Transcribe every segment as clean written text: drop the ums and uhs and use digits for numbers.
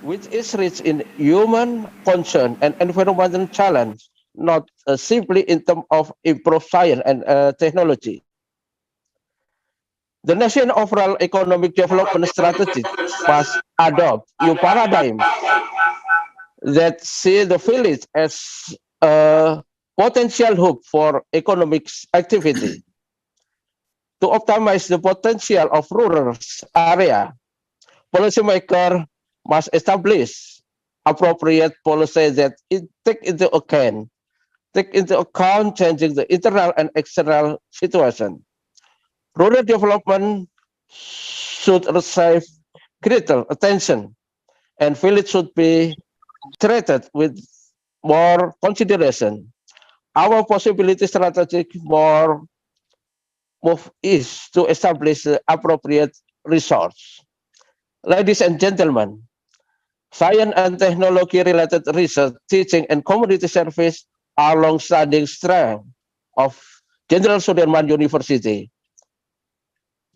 which is rich in human concern and environmental challenge, not simply in terms of improved science and technology. The nation overall economic development strategy must adopt new paradigm that see the village as a potential hub for economic activity. To optimize the potential of rural area, policymakers must establish appropriate policy that take into account changing the internal and external situation. Rural development should receive greater attention, and village should be treated with more consideration. Our possibility strategic move is to establish the appropriate resource. Ladies and gentlemen, science and technology-related research, teaching, and community service are long-standing strength of Jenderal Sudirman University.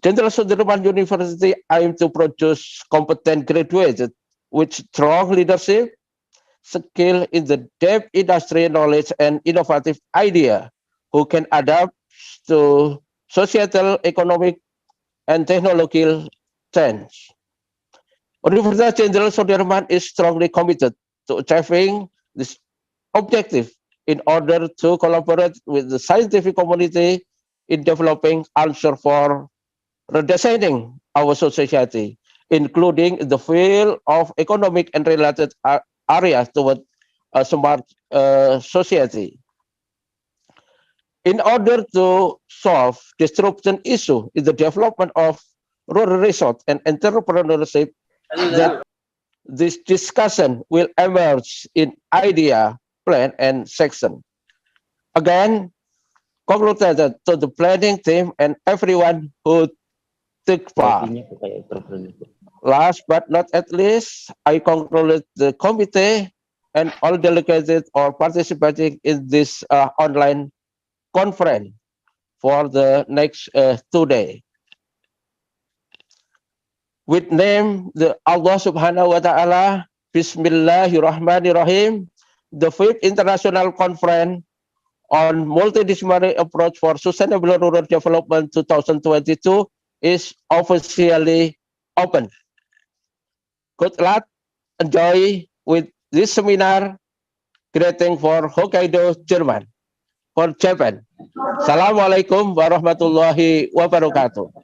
Jenderal Sudirman University aims to produce competent graduates with strong leadership, skill in the depth industry knowledge, and innovative idea who can adapt to societal, economic, and technological change. Universitas Jenderal Sudirman is strongly committed to achieving this objective in order to collaborate with the scientific community in developing answers for redesigning our society, including the field of economic and related areas toward a smart society. In order to solve disruption issue in the development of rural resource and entrepreneurship, that this discussion will emerge in idea, plan, and section. Again, congratulations to the planning team and everyone who took part. Last but not at least, I congratulate the committee and all delegated or participating in this online conference for the next 2 days. With name the Allah Subhanahu wa Ta'ala, Bismillahirrahmanirrahim, the 5th International Conference on Multidisciplinary Approach for Sustainable Rural Development 2022 is officially open. Good luck, enjoy with this seminar. Greeting for Hokkaido, German, for Japan. Assalamualaikum warahmatullahi wabarakatuh.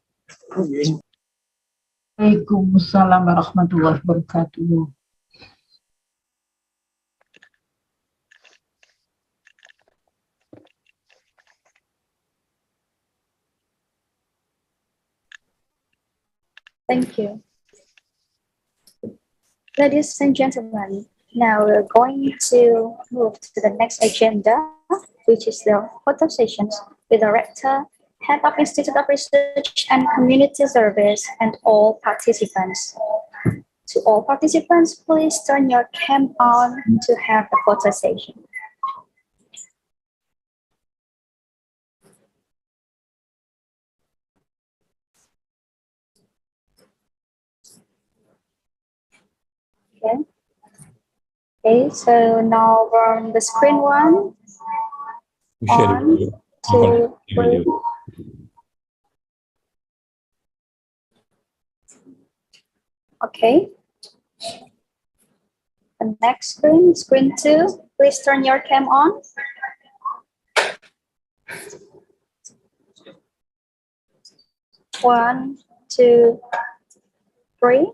Waalaikumsalam warahmatullahi wabarakatuh. Thank you. Ladies and gentlemen, now we're going to move to the next agenda, which is the photo sessions with the Rector, Head of Institute of Research and Community Service, and all participants. To all participants, please turn your cam on to have the photo session. Okay. Okay, so now we're on the screen one. 1, 2, 3. Okay. The next screen, screen 2. Please turn your cam on. One, two, three.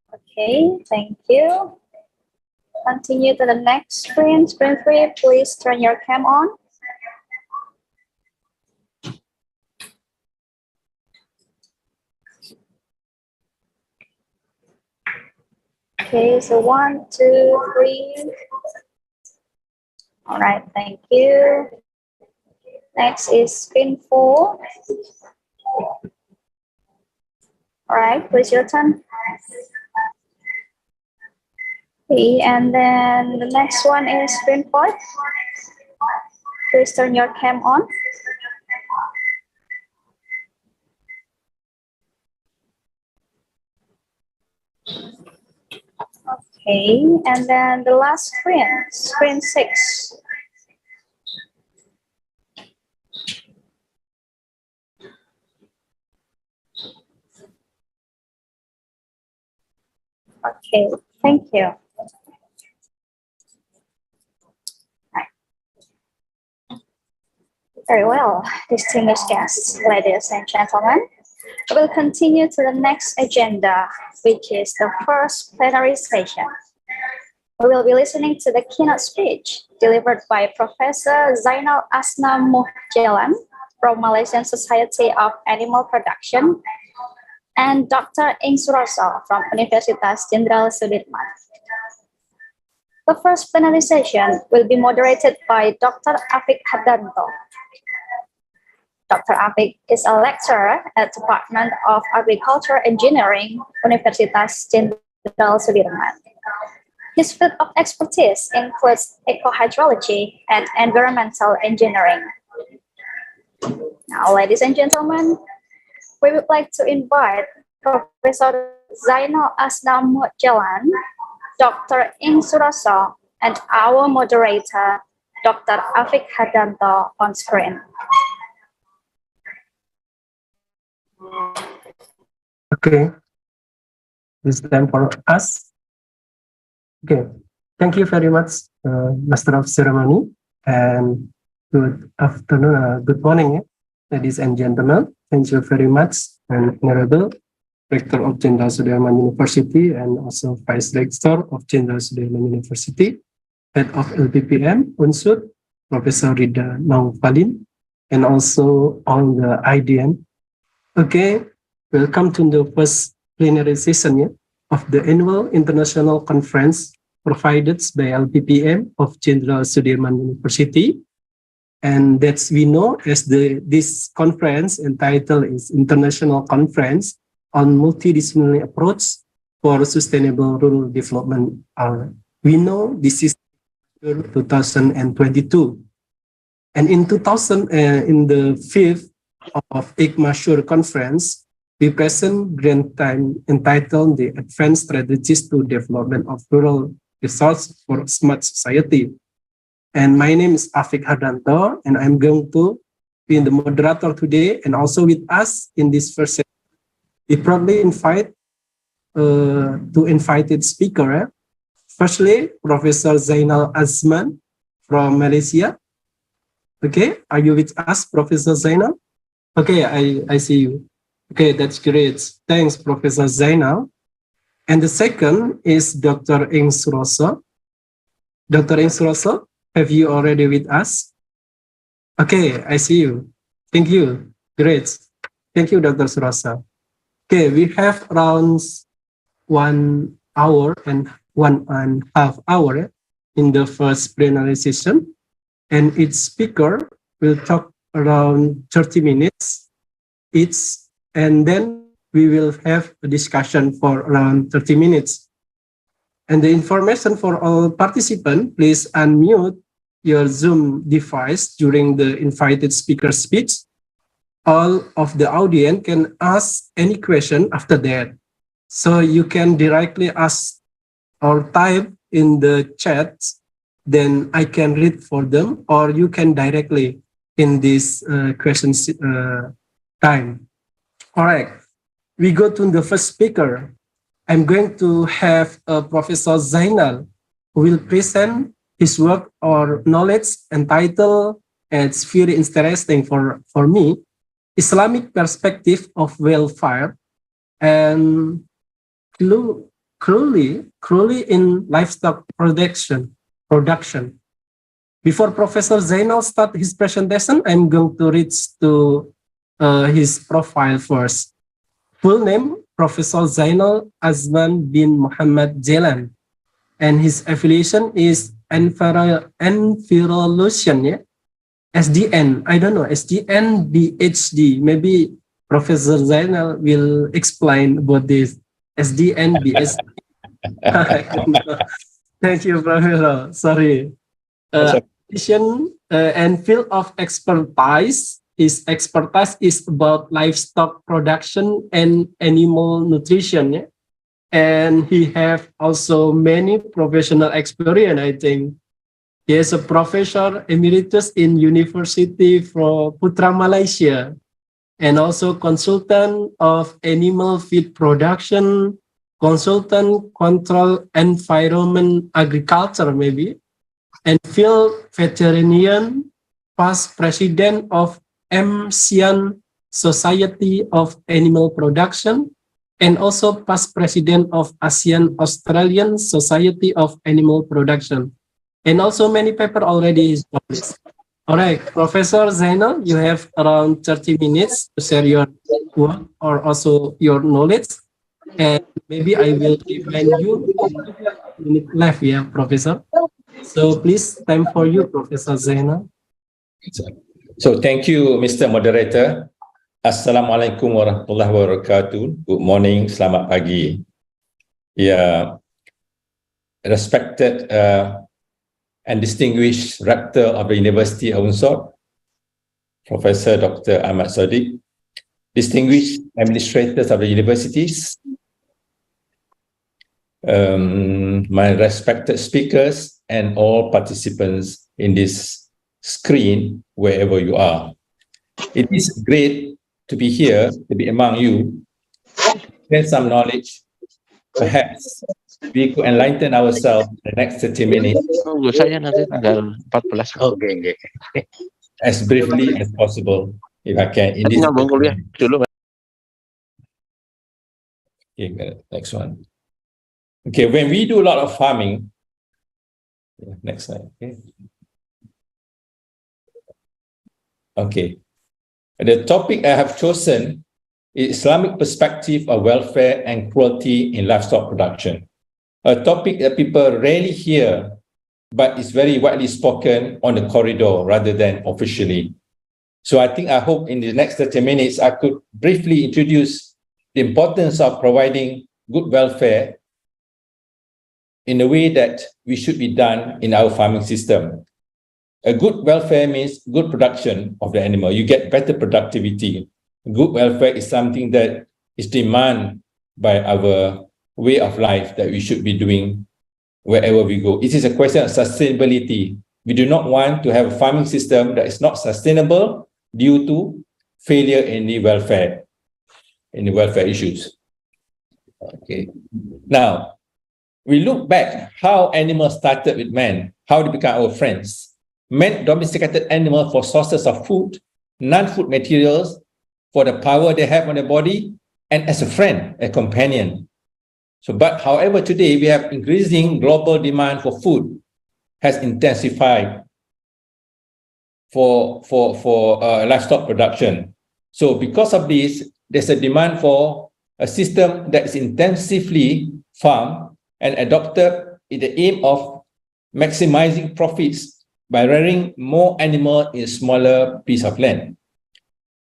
Okay, thank you. Continue to the next screen, screen 3. Please turn your cam on. Okay, so 1, 2, 3. All right, thank you. Next is screen 4. All right, please your turn. Okay, and then the next one is screen 5. Please turn your cam on. Okay, and then the last screen, screen 6. Okay, thank you. Very well, distinguished guests, ladies and gentlemen. We will continue to the next agenda, which is the first plenary session. We will be listening to the keynote speech delivered by Professor Zainal Asnam Muhjalan from Malaysian Society of Animal Production and Dr. Ing Suroso from Universitas Jenderal Sudirman. The first plenary session will be moderated by Dr. Afik Hardanto. Dr. Afik is a lecturer at Department of Agriculture Engineering, Universitas Jenderal Sudirman. His field of expertise includes ecohydrology and environmental engineering. Now, ladies and gentlemen, we would like to invite Professor Zainal Asnam Muhjalan, Dr. Ing Suroso, and our moderator, Dr. Afik Hardanto, on screen. Okay, it's time for us. Okay, thank you very much, Master of Ceremony, and good afternoon, good morning, ladies and gentlemen. Thank you very much, and Honorable Rector of Jenderal Sudirman University, and also Vice Rector of Jenderal Sudirman University, Head of LPPM, Unsur, Professor Rida Naufalin, and also all the IDN. Okay, welcome to the first plenary session of the annual international conference provided by LPPM of Jenderal Sudirman University. And that's we know as this conference entitled is International Conference on Multidisciplinary Approach for Sustainable Rural Development. We know this is 2022. And in the fifth of ICMA-SURE conference, we present grant time entitled the Advanced Strategies to Development of Rural Resources for Smart Society. And my name is Afik Hardanto, and I'm going to be the moderator today. And also with us in this first session, we probably invite two invited speakers. Firstly, Professor Zainal Asman from Malaysia. Okay, are you with us, Professor Zainal? Okay, I see you. Okay, that's great. Thanks, Professor Zainal. And the second is Dr. Ing Suroso. Dr. Ing Suroso, have you already with us? Okay, I see you. Thank you. Great. Thank you, Dr. Suroso. Okay, we have around 1 hour and 1.5 hours in the first plenary session, and each speaker will talk around 30 minutes each, and then we will have a discussion for around 30 minutes. And the information for all participants, please unmute your Zoom device during the invited speaker speech. All of the audience can ask any question after that. So you can directly ask or type in the chat, then I can read for them, or you can directly in this question time. All right, we go to the first speaker. I'm going to have Professor Zainal, who will present his work or knowledge entitled, it's very interesting for me, Islamic Perspective of Welfare and cruelly in livestock production. Before Professor Zainal start his presentation, I'm going to read to his profile first. Full name, Professor Zainal Asman bin Muhammad Jalan, and his affiliation is Envirolution, yeah? SDN, I don't know, SDN, BHD. Maybe Professor Zainal will explain about this. SDN, BHD. Thank you, Professor. Sorry. Addition and field of expertise is about livestock production and animal nutrition. Yeah? and he have also many professional experience. I think he is a professor emeritus in University from Putra, Malaysia, and also consultant of animal feed production, consultant control environment agriculture maybe, and field veterinarian, past president of ASEAN Society of Animal Production, and also past president of ASEAN Australian Society of Animal Production. And also many paper already is published. All right, Professor Zainal, you have around 30 minutes to share your work or also your knowledge. And maybe I will remind you a minute left, yeah, Professor. So please, time for you, Professor Zainal. So thank you, Mr. Moderator. Assalamualaikum warahmatullahi wabarakatuh. Good morning, selamat pagi. Yeah, respected and distinguished Rector of the University of Unsur, Professor Dr. Ahmad Sadiq, distinguished administrators of the universities, my respected speakers, and all participants in this screen, wherever you are. It is great to be here, to be among you, share some knowledge. Perhaps we could enlighten ourselves in the next 30 minutes. Tunggu saya nanti tanggal 14. Okay. As briefly as possible, if I can. In this Nyambung kuliah dulu. Okay, next one. Okay, when we do a lot of farming, next slide. Okay. The topic I have chosen is Islamic perspective of welfare and cruelty in livestock production. A topic that people rarely hear, but is very widely spoken on the corridor rather than officially. So I hope in the next 30 minutes, I could briefly introduce the importance of providing good welfare in a way that we should be done in our farming system. A good welfare means good production of the animal. You get better productivity. Good welfare is something that is demanded by our way of life that we should be doing wherever we go. It is a question of sustainability. We do not want to have a farming system that is not sustainable due to failure in the welfare issues. Okay. Now, we look back how animals started with man, how they become our friends. Men domesticated animals for sources of food, non-food materials, for the power they have on their body, and as a friend, a companion. But however, today we have increasing global demand for food has intensified for livestock production. So because of this, there's a demand for a system that is intensively farmed and adopted in the aim of maximizing profits by rearing more animals in a smaller piece of land.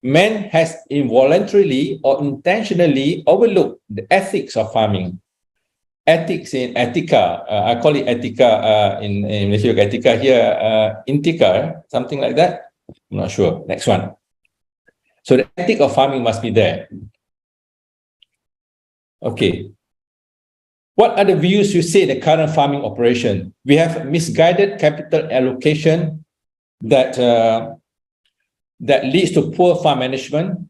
Man has involuntarily or intentionally overlooked the ethics of farming. Ethics in Etika, I call it Etika in Malaysia, Etika here, Intika, something like that. I'm not sure. Next one. So the ethic of farming must be there. Okay. What are the views you say the current farming operation? We have misguided capital allocation that leads to poor farm management.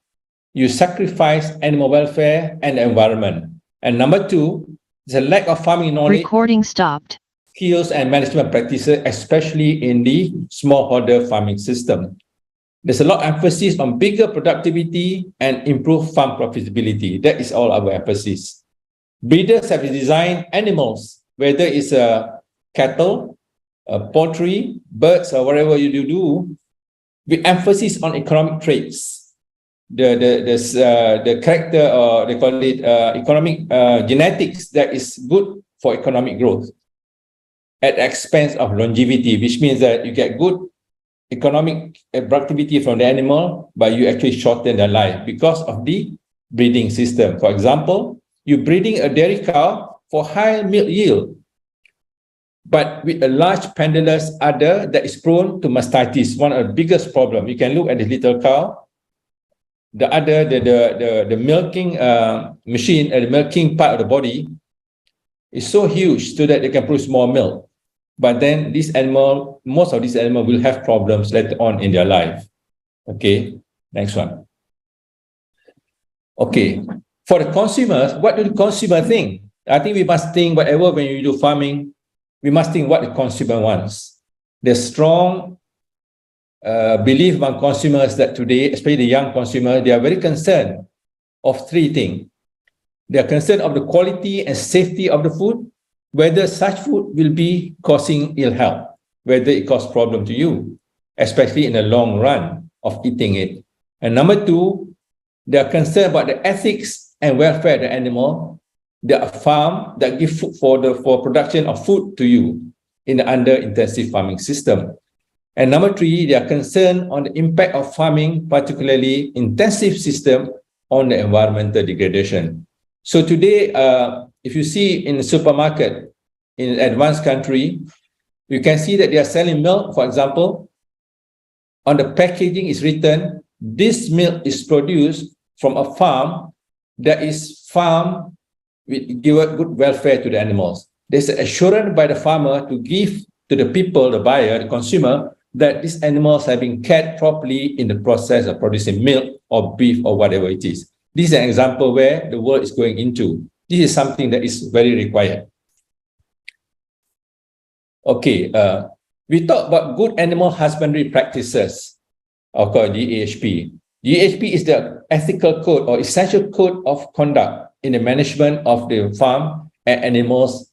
You sacrifice animal welfare and the environment. And number two, there's a lack of farming knowledge, recording stopped, skills and management practices, especially in the smallholder farming system. There's a lot of emphasis on bigger productivity and improved farm profitability. That is all our emphasis. Breeders have designed animals, whether it's cattle, poultry, birds, or whatever you do, with emphasis on economic traits. The character, or they call it economic genetics, that is good for economic growth at the expense of longevity, which means that you get good economic productivity from the animal, but you actually shorten their life because of the breeding system. For example, you're breeding a dairy cow for high milk yield, but with a large pendulous udder that is prone to mastitis, one of the biggest problems. You can look at this little cow. the milking machine and the milking part of the body is so huge so that they can produce more milk. But then most of these animals will have problems later on in their life. Okay, next one. Okay, for the consumers, what do the consumer think? I think we must think whatever when you do farming, we must think what the consumer wants. There's strong belief among consumers that today, especially the young consumer, they are very concerned of three things. They are concerned of the quality and safety of the food, whether such food will be causing ill health, whether it causes problem to you, especially in the long run of eating it. And number two, they are concerned about the ethics and welfare of the animal. They are farm that give food for production of food to you in the under intensive farming system. And number three, they are concerned on the impact of farming, particularly intensive system, on the environmental degradation. So today, if you see in the supermarket in an advanced country, you can see that they are selling milk, for example. On the packaging is written, this milk is produced from a farm that is farmed with good welfare to the animals. There's an assurance by the farmer to give to the people, the buyer, the consumer, that these animals have been cared properly in the process of producing milk or beef or whatever it is. This is an example where the world is going into. This is something that is very required. Okay, we talk about good animal husbandry practices, or called GAHP. GAHP is the ethical code or essential code of conduct in the management of the farm and animals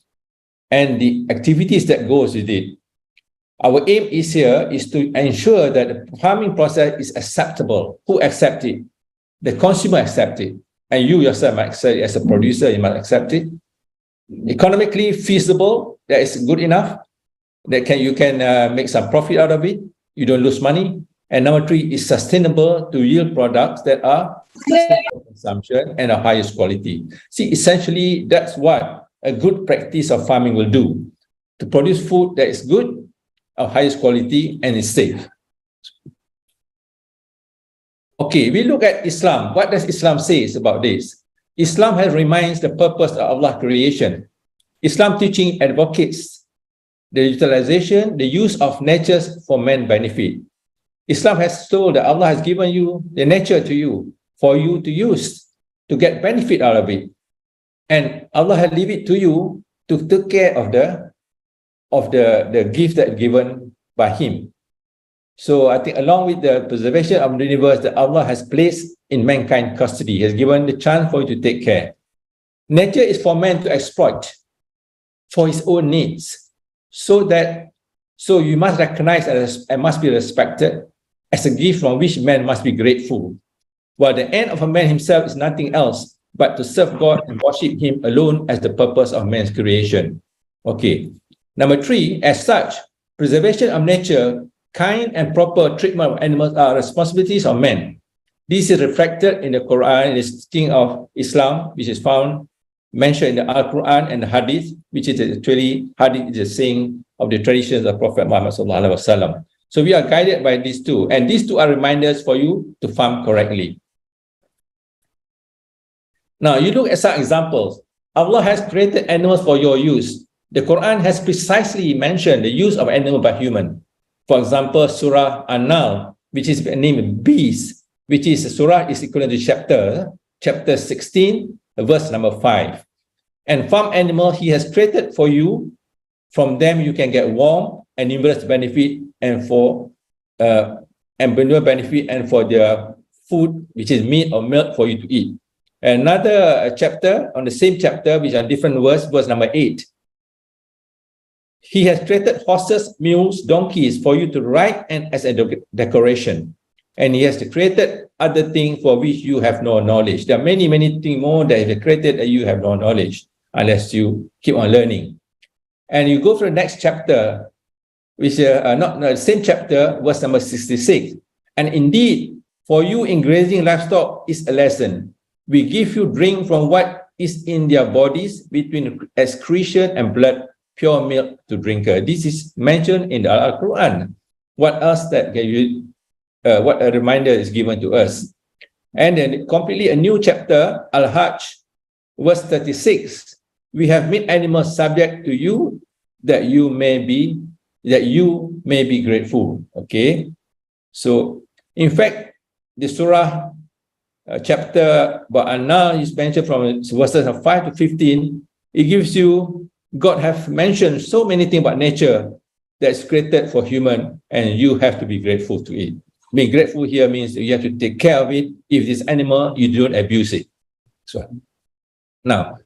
and the activities that goes with it. Our aim is here is to ensure that the farming process is acceptable. Who accept it? The consumer accept it. And you yourself might accept it as a producer, you must accept it. Economically feasible, that is good enough. That you can make some profit out of it. You don't lose money. And number three is sustainable to yield products that are sustainable consumption and of highest quality. See, essentially, that's what a good practice of farming will do. To produce food that is good, of highest quality, and is safe. Okay, we look at Islam. What does Islam say about this? Islam has reminds the purpose of Allah's creation. Islam teaching advocates the utilization, the use of nature for man's benefit. Islam has told that Allah has given you the nature to you for you to use to get benefit out of it, and Allah has leave it to you to take care of the gift that given by Him. So I think along with the preservation of the universe that Allah has placed in mankind custody, He has given the chance for you to take care. Nature is for man to exploit for his own needs, so you must recognize and must be respected as a gift from which man must be grateful. While the end of a man himself is nothing else but to serve God and worship Him alone as the purpose of man's creation. Okay. Number three, as such, preservation of nature, kind and proper treatment of animals are responsibilities of men. This is reflected in the Quran, in the teaching of Islam, which is found mentioned in the Al-Quran and the Hadith, which is actually, Hadith is a saying of the traditions of Prophet Muhammad sallallahu alaihi wasallam. So we are guided by these two, and these two are reminders for you to farm correctly. Now, you look at some examples. Allah has created animals for your use. The Quran has precisely mentioned the use of animal by human. For example, Surah An-Nahl, which is named Beast, which is Surah is equivalent to chapter 16, verse number 5. And farm animal He has created for you. From them you can get warmth and numerous benefit, and for benefit, and for their food, which is meat or milk for you to eat. Another chapter on the same chapter, which are different verse number 8. He has created horses, mules, donkeys for you to ride and as a decoration. And He has created other things for which you have no knowledge. There are many, many things more that He has created that you have no knowledge unless you keep on learning. And you go to the next chapter, which not the same chapter, verse number 66. And indeed, for you in grazing livestock is a lesson. We give you drink from what is in their bodies between excretion and blood, pure milk to drinker. This is mentioned in the Al-Quran. What else that can you, what a reminder is given to us? And then completely a new chapter, Al-Hajj, verse 36. We have made animals subject to you that you may be grateful. Okay. So in fact, the surah chapter about Anna is mentioned from verses 5 to 15. It gives you, God have mentioned so many things about nature that's created for human, and you have to be grateful to it. Being grateful here means you have to take care of it. If this animal, you don't abuse it. So now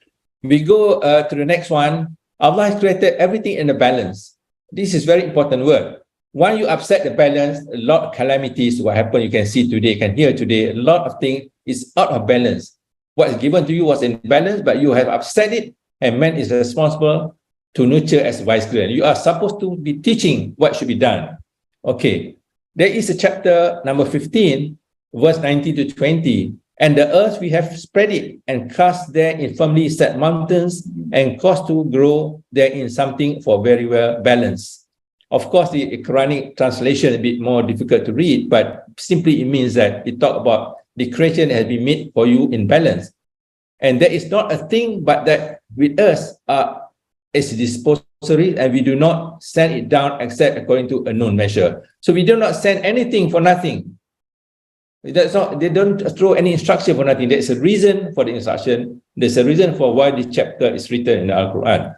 we go to the next one. Allah has created everything in a balance. This is very important word. When you upset the balance, a lot of calamities will happen. You can see today, you can hear today, a lot of things is out of balance. What is given to you was in balance, but you have upset it, and man is responsible to nurture as vice-regent. You are supposed to be teaching what should be done. Okay. There is a chapter number 15, verse 19 to 20. And the earth we have spread it and cast there in firmly set mountains and caused to grow there in something for very well balanced. Of course, the Quranic translation is a bit more difficult to read, but simply it means that it talks about the creation has been made for you in balance. And there is not a thing but that with us is dispossessory, and we do not send it down except according to a known measure. So we do not send anything for nothing. That's not, they don't throw any instruction for nothing. There's a reason for the instruction. There's a reason for why this chapter is written in the Al-Quran.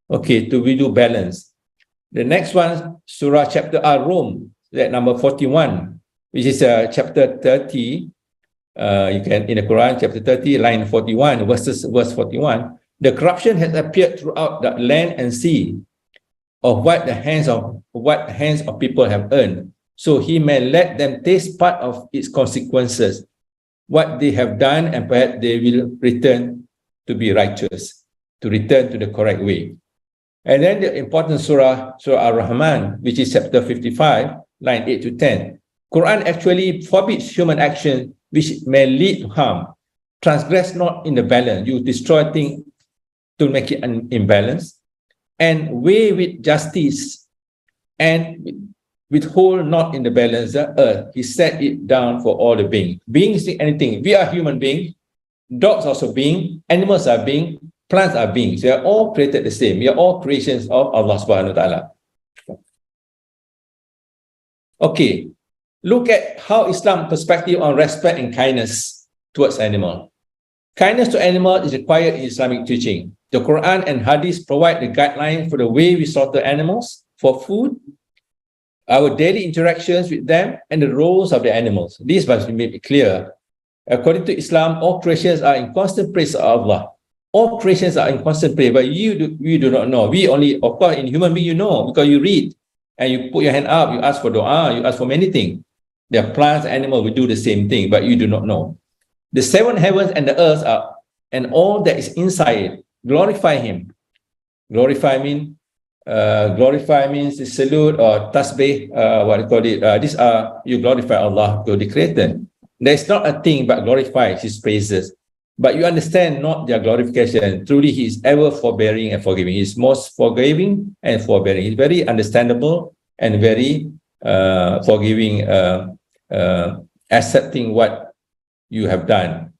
Okay, we do balance. The next one, Surah chapter Ar-Rum, that number 41, which is chapter 30. You can, in the Quran, chapter 30, line 41, verse 41. The corruption has appeared throughout the land and sea of what hands of people have earned. So he may let them taste part of its consequences, what they have done, and perhaps they will return to be righteous, to return to the correct way. And then the important surah, Surah Ar-Rahman, which is chapter 55, line 8 to 10. Quran actually forbids human action which may lead to harm. Transgress not in the balance. You destroy things to make it an imbalance, and weigh with justice, and withhold not in the balance the earth. He set it down for all the beings. Beings, anything. We are human beings. Dogs also beings. Animals are beings. Plants are beings. They are all created the same. We are all creations of Allah subhanahu wa ta'ala. Okay. Look at how Islam perspective on respect and kindness towards animal. Kindness to animal is required in Islamic teaching. The Quran and Hadith provide the guideline for the way we slaughter animals for food, our daily interactions with them, and the roles of the animals. This must be made clear. According to Islam, all creations are in constant praise of Allah. All creations are in constant praise, but we do not know. We only, of course, in human being, you know, because you read and you put your hand up, you ask for dua, you ask for many things. There are plants, animals, we do the same thing, but you do not know. The seven heavens and the earth are, and all that is inside, glorify Him. Glorify means salute or tasbih, what you call it. These are, you glorify Allah, God the Creator. There is not a thing but glorify His praises. But you understand not their glorification. Truly, He is ever forbearing and forgiving. He is most forgiving and forbearing. He's very understandable and very forgiving, accepting what you have done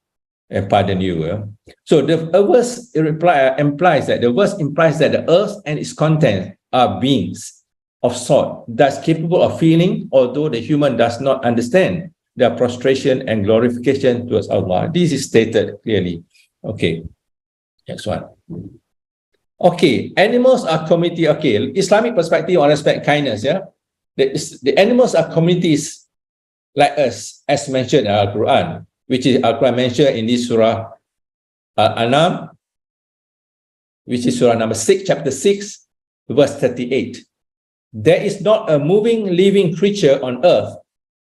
and pardon you. So the verse implies that the earth and its contents are beings of sort, thus capable of feeling, although the human does not understand their prostration and glorification towards Allah. This is stated clearly. Okay, next one. Okay, animals are community. Okay, Islamic perspective on respect, kindness. Yeah, the animals are communities like us, as mentioned in Al-Quran, which is Al-Quran mentioned in this surah Al-An'am, which is surah number 6, chapter 6, verse 38. There is not a moving living creature on earth,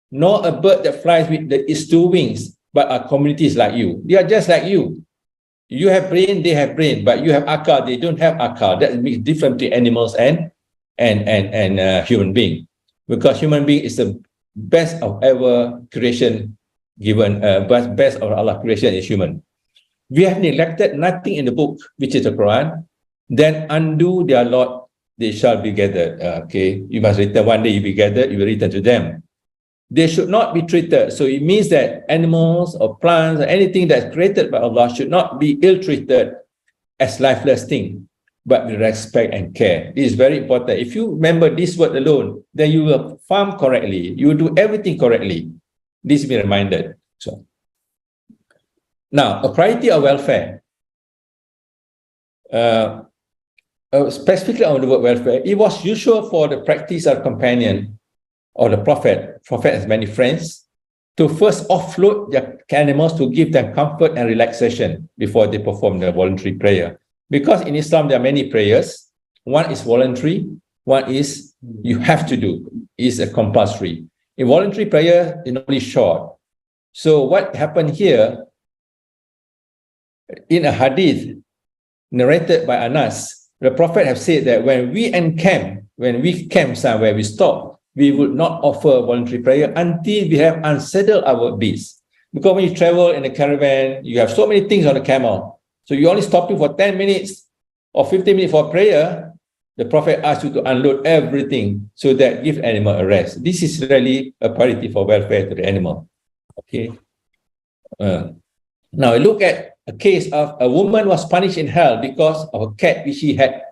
nor a bird that flies with its two wings, but are communities like you. They are just like you. You have brain, they have brain, but you have akal, they don't have akal. That makes different between animals and human being, because human being is the best of ever creation given, best of Allah creation is human. We have neglected nothing in the book, which is the Quran. Then undo their lot, they shall be gathered. Okay, you must return one day. You be gathered, you will return to them. they should not be treated. So it means that animals or plants or anything that's created by Allah should not be ill-treated as lifeless thing, but with respect and care. This is very important. If you remember this word alone, then you will farm correctly. You will do everything correctly. This be reminded. So now, a priority of welfare. Specifically on the word welfare, it was usual for the practice of companion or the prophet has many friends, to first offload their animals to give them comfort and relaxation before they perform the voluntary prayer. Because in Islam, there are many prayers. One is voluntary, one is you have to do, is a compulsory. A voluntary prayer is normally short. So what happened here, in a hadith narrated by Anas, the Prophet have said that when we camp somewhere, we stop, we would not offer voluntary prayer until we have unsaddled our beasts. Because when you travel in a caravan, you have so many things on the camel. So you only stopping for 10 minutes or 15 minutes for prayer, the Prophet asks you to unload everything so that give animal a rest. This is really a priority for welfare to the animal. Okay. Now look at a case of a woman was punished in hell because of a cat which she had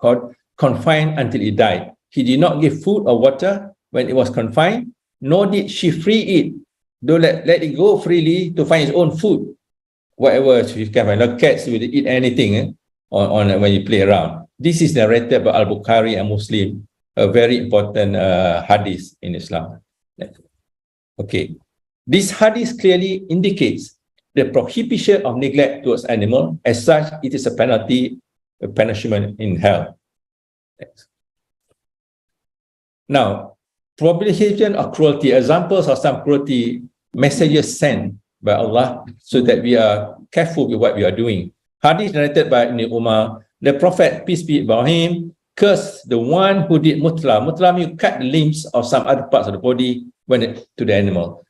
confined until it died. He did not give food or water when it was confined, nor did she free it. Don't let it go freely to find its own food. Whatever she can find. Now cats will eat anything on when you play around. This is narrated by Al-Bukhari and Muslim, a very important hadith in Islam. Okay. This hadith clearly indicates the prohibition of neglect towards animal. As such, it is a penalty, a punishment in hell. Now, prohibition of cruelty, examples of some cruelty, messages sent by Allah so that we are careful with what we are doing. Hadith narrated by Ibn Umar, the Prophet, peace be upon him, cursed the one who did mutla. Mutla means you cut the limbs of some other parts of the body to the animal.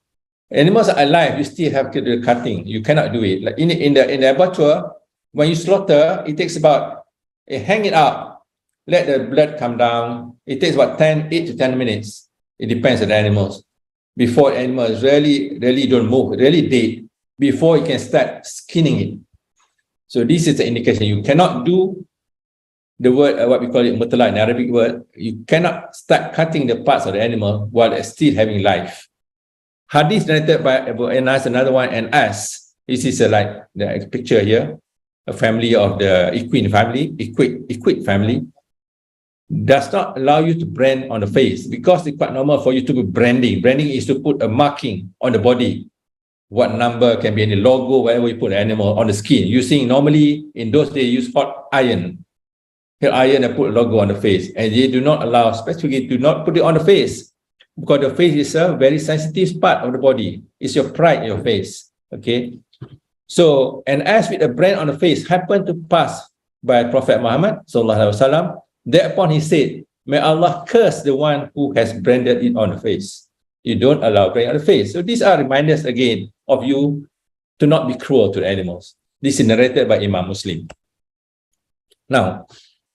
Animals are alive, you still have to do the cutting. You cannot do it. Like in the abattoir, when you slaughter, it takes about, hang it up, let the blood come down. It takes about 8 to 10 minutes. It depends on the animals. Before animals really don't move, really dead, before you can start skinning it. So this is the indication. You cannot do the word, what we call it, mutla, an Arabic word. You cannot start cutting the parts of the animal while it's still having life. Hadith narrated by Abu Anas, another one, and us. This is like the picture here, a family of the equine family, does not allow you to brand on the face because it's quite normal for you to do branding. Branding is to put a marking on the body. What number can be any logo, whatever you put an animal on the skin. Using normally in those days use hot iron. Hot iron and put a logo on the face. And they do not allow, specifically do not put it on the face. Because the face is a very sensitive part of the body. It's your pride, your face. Okay. So, and as with a brand on the face happened to pass by Prophet Muhammad sallallahu alaihi wasallam, thereupon he said, may Allah curse the one who has branded it on the face. You don't allow brand on the face. So these are reminders again of you to not be cruel to the animals. This is narrated by Imam Muslim. Now,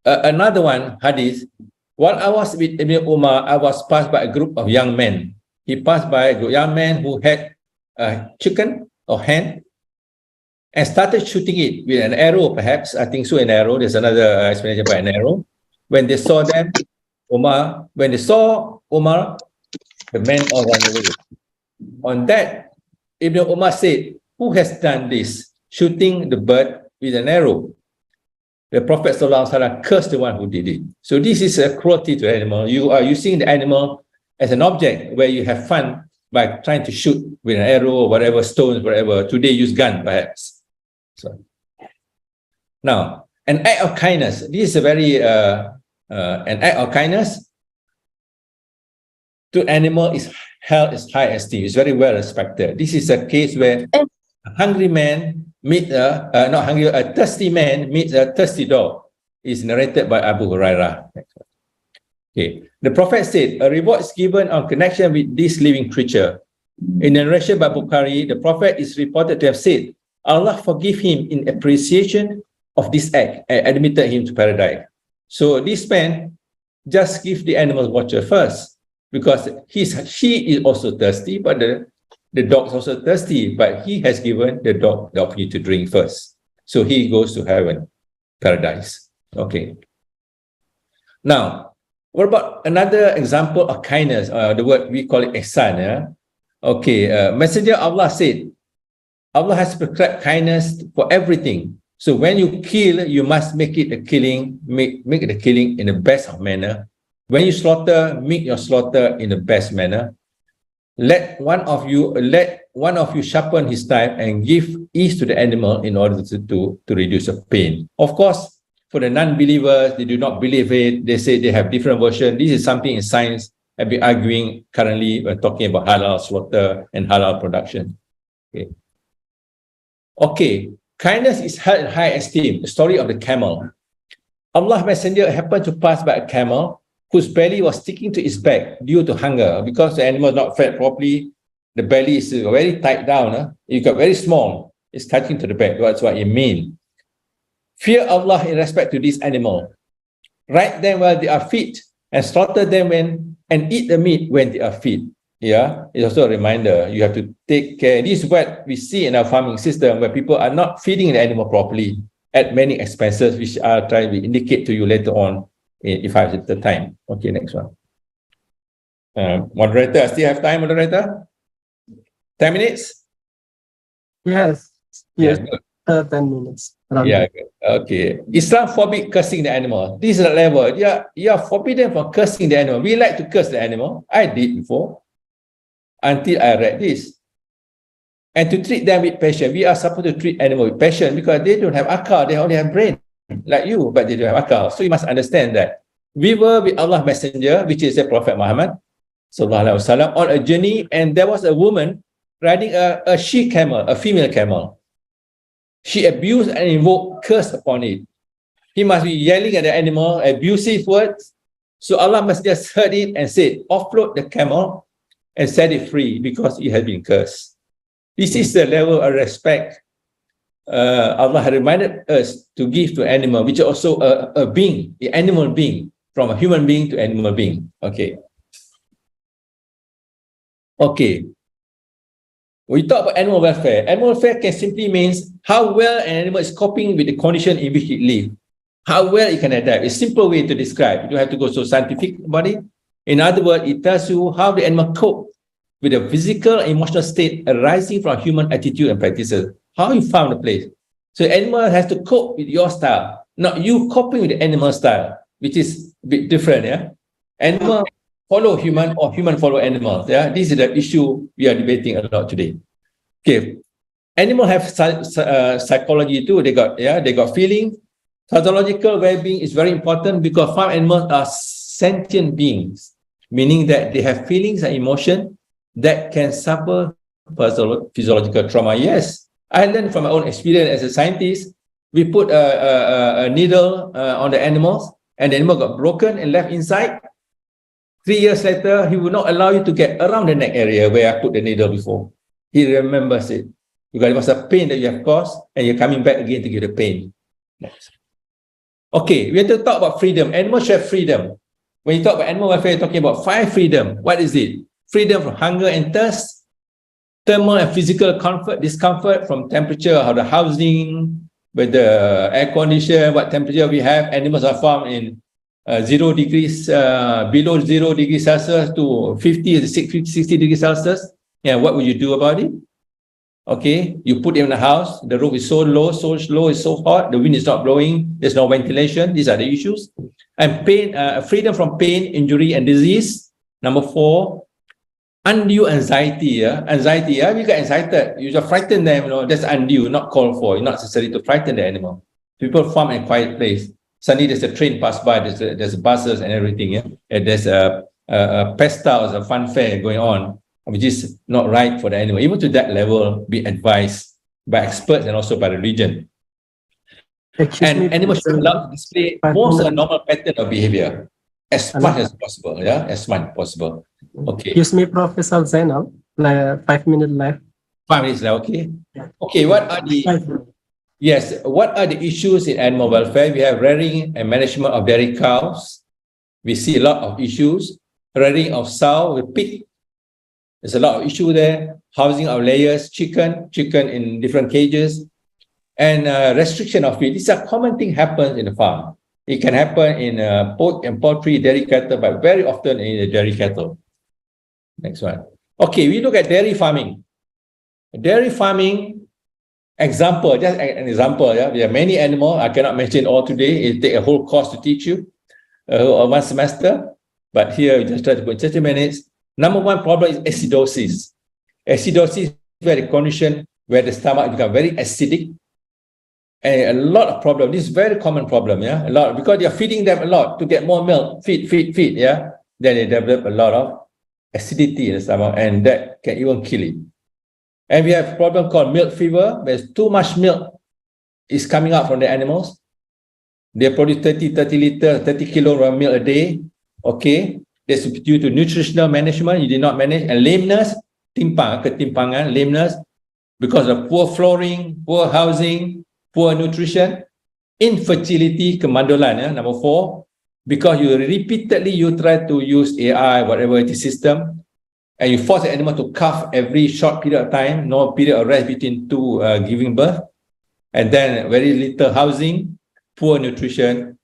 another one, hadith. While I was with Ibn Umar, I was passed by a group of young men. He passed by a young man who had a chicken or hen and started shooting it with an arrow, perhaps. I think so, an arrow. There's another explanation by an arrow. When they saw them, when they saw Umar, the men all ran away. On that, Ibn Umar said, who has done this? Shooting the bird with an arrow. The Prophet ﷺ cursed the one who did it. So this is a cruelty to the animal. You are using the animal as an object where you have fun by trying to shoot with an arrow or whatever, stones, whatever. Today use gun, perhaps. So now, an act of kindness. This is a very an act of kindness to animal is held as high esteem. It's very well respected. This is a case where a hungry man meets a thirsty man meets a thirsty dog. Is narrated by Abu Hurairah. Okay. The Prophet said, a reward is given on connection with this living creature. In the narration by Bukhari, the Prophet is reported to have said, Allah forgive him in appreciation of this act and admitted him to paradise. So this man just give the animal water first. because she is also thirsty, but the dog is also thirsty, but he has given the dog the opportunity to drink first. So he goes to heaven, paradise. Okay. Now, what about another example of kindness? The word we call it ihsan. Yeah? Okay. Messenger of Allah said, Allah has prescribed kindness for everything. So when you kill, you must make it a killing, make the killing in the best of manner. When you slaughter, make your slaughter in the best manner. Let one of you sharpen his knife and give ease to the animal in order to reduce the pain. Of course, for the non-believers, they do not believe it. They say they have different version. This is something in science I've been arguing currently when talking about halal slaughter and halal production. Okay. Kindness is held in high esteem. The story of the camel. Allah's messenger happened to pass by a camel whose belly was sticking to its back due to hunger. Because the animal is not fed properly, the belly is very tight down. It got very small. It's touching to the back. That's what it means. Fear Allah in respect to this animal. Ride them while they are fit and slaughter them and eat the meat when they are fit. Yeah, it's also a reminder. You have to take care. This is what we see in our farming system, where people are not feeding the animal properly at many expenses, which I'll try to indicate to you later on if I have the time. Okay, next one. Moderator, still have time, moderator? 10 minutes? Yes. Yes. 10 minutes. Yeah, good. Okay. Islam forbid cursing the animal. This is the level. You are forbidden from cursing the animal. We like to curse the animal. I did before. Until I read this. And to treat them with passion. We are supposed to treat animals with passion because they don't have akal, they only have brain, like you, but they don't have akal. So you must understand that. We were with Allah's messenger, which is the Prophet Muhammad, sallallahu alaihi wasallam, on a journey, and there was a woman riding a she camel, a female camel. She abused and invoked curse upon it. He must be yelling at the animal, abusive words. So Allah must just heard it and said, offload the camel and set it free because it had been cursed. This is the level of respect Allah had reminded us to give to animal, which is also a being, the animal being, from a human being to animal being. Okay. Okay. We talk about animal welfare. Animal welfare can simply means how well an animal is coping with the condition in which it lives, how well it can adapt. It's a simple way to describe. You don't have to go so scientific about it. In other words, it tells you how the animal cope with the physical and emotional state arising from human attitude and practices. How you found the place. So the animal has to cope with your style, not you coping with the animal style, which is a bit different. Yeah, animal follow human or human follow animals. Yeah, this is the issue we are debating a lot today. Okay, animals have psychology too. They got feeling. Physiological well-being is very important because farm animals are sentient beings, meaning that they have feelings and emotion that can suffer physiological trauma. Yes, I learned from my own experience as a scientist. We put a needle on the animals, and the animal got broken and left inside. 3 years later, he will not allow you to get around the neck area where I put the needle before. He remembers it because it was a pain that you have caused, and you're coming back again to give the pain. Next. Okay, we have to talk about freedom. Animals have freedom. When you talk about animal welfare, you're talking about 5 freedom. What is it? Freedom from hunger and thirst, thermal and physical discomfort from temperature, how the housing, with the air condition, what temperature we have. Animals are farmed in 0 degrees, below 0 degrees Celsius to 50, 60 degrees Celsius. Yeah, what would you do about it? Okay, you put them in a house, the roof is so low, it's so hot, the wind is not blowing, there's no ventilation. These are the issues. And pain, freedom from pain, injury, and disease. Number 4, undue anxiety. Anxiety, we get excited, you just frighten them, that's undue, not called for, not necessary to frighten the animal. People farm in a quiet place. Suddenly there's a train pass by, there's buses and everything. And there's a pesta, a fun fair going on, which is not right for the animal. Even to that level, be advised by experts and also by religion. And animals should allow to display most normal pattern of behavior as much as possible. Yeah, as much as possible. Okay. Excuse me, Professor Zainal. 5 minutes left. 5 minutes left. Okay. Okay. What are the issues in animal welfare? We have rearing and management of dairy cows. We see a lot of issues. rearing of sow with pig. There's a lot of issue there. Housing of layers, chicken in different cages, and restriction of feed. These are common things happen in the farm. It can happen in pork and poultry, dairy cattle, but very often in the dairy cattle. Next one. Okay, we look at dairy farming. Dairy farming example, just an example. Yeah, there are many animals. I cannot mention all today. It take a whole course to teach you, one semester. But here we just try to put 30 minutes. Number one problem is acidosis. Acidosis is where the condition where the stomach becomes very acidic, and a lot of problem. This is very common problem. Yeah, a lot because they are feeding them a lot to get more milk. Feed. Yeah, then they develop a lot of acidity in the stomach, and that can even kill it. And we have a problem called milk fever, where too much milk is coming out from the animals. They produce 30 liters, 30 kilos of milk a day. Okay, that's due to nutritional management. You did not manage, and lameness, ketimpangan, lameness, because of poor flooring, poor housing, poor nutrition, infertility, kemandulan. Number 4, because you repeatedly try to use AI, whatever it is system, and you force the animal to calve every short period of time, no period of rest between two giving birth, and then very little housing, poor nutrition,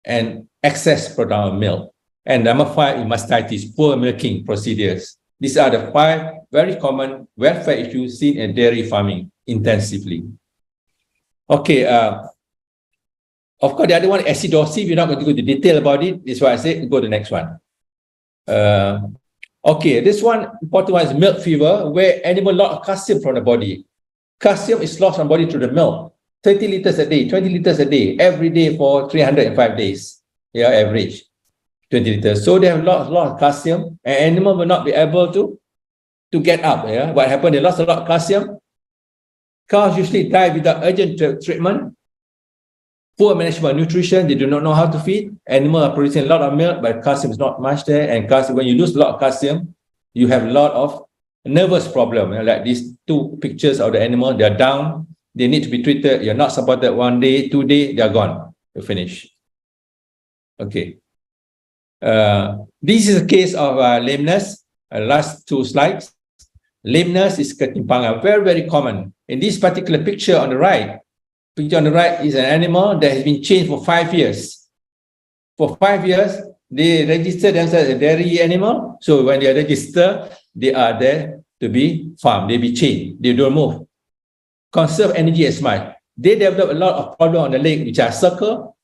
and excess production of milk. And number 5 is mastitis, poor milking procedures. These are the 5 very common welfare issues seen in dairy farming intensively. Okay, of course, the other one, acidosis, we're not going to go into detail about it. This is why I say go to the next one. Okay, this one, important one is milk fever, where animal lost of calcium from the body. Calcium is lost from the body through the milk. 30 liters a day, 20 liters a day, every day for 305 days. Yeah, average 20 liters. So they have lost a lot of calcium, and animal will not be able to get up. Yeah, what happened? They lost a lot of calcium. Cows usually die without urgent treatment. Poor management of nutrition, they do not know how to feed. Animals are producing a lot of milk, but calcium is not much there. And calcium, when you lose a lot of calcium, you have a lot of nervous problem. Like these 2 pictures of the animal, they are down. They need to be treated. You're not supported 1 day, 2 days, they are gone. You're finished. Okay. This is a case of lameness. Last 2 slides. Lameness is ketimpangan, very, very common. In this particular picture on the right is an animal that has been chained for 5 years. For 5 years, they register themselves as a dairy animal. So when they are registered, they are there to be farmed. They be chained. They don't move. Conserve energy as much. They develop a lot of problems on the leg, which are circle.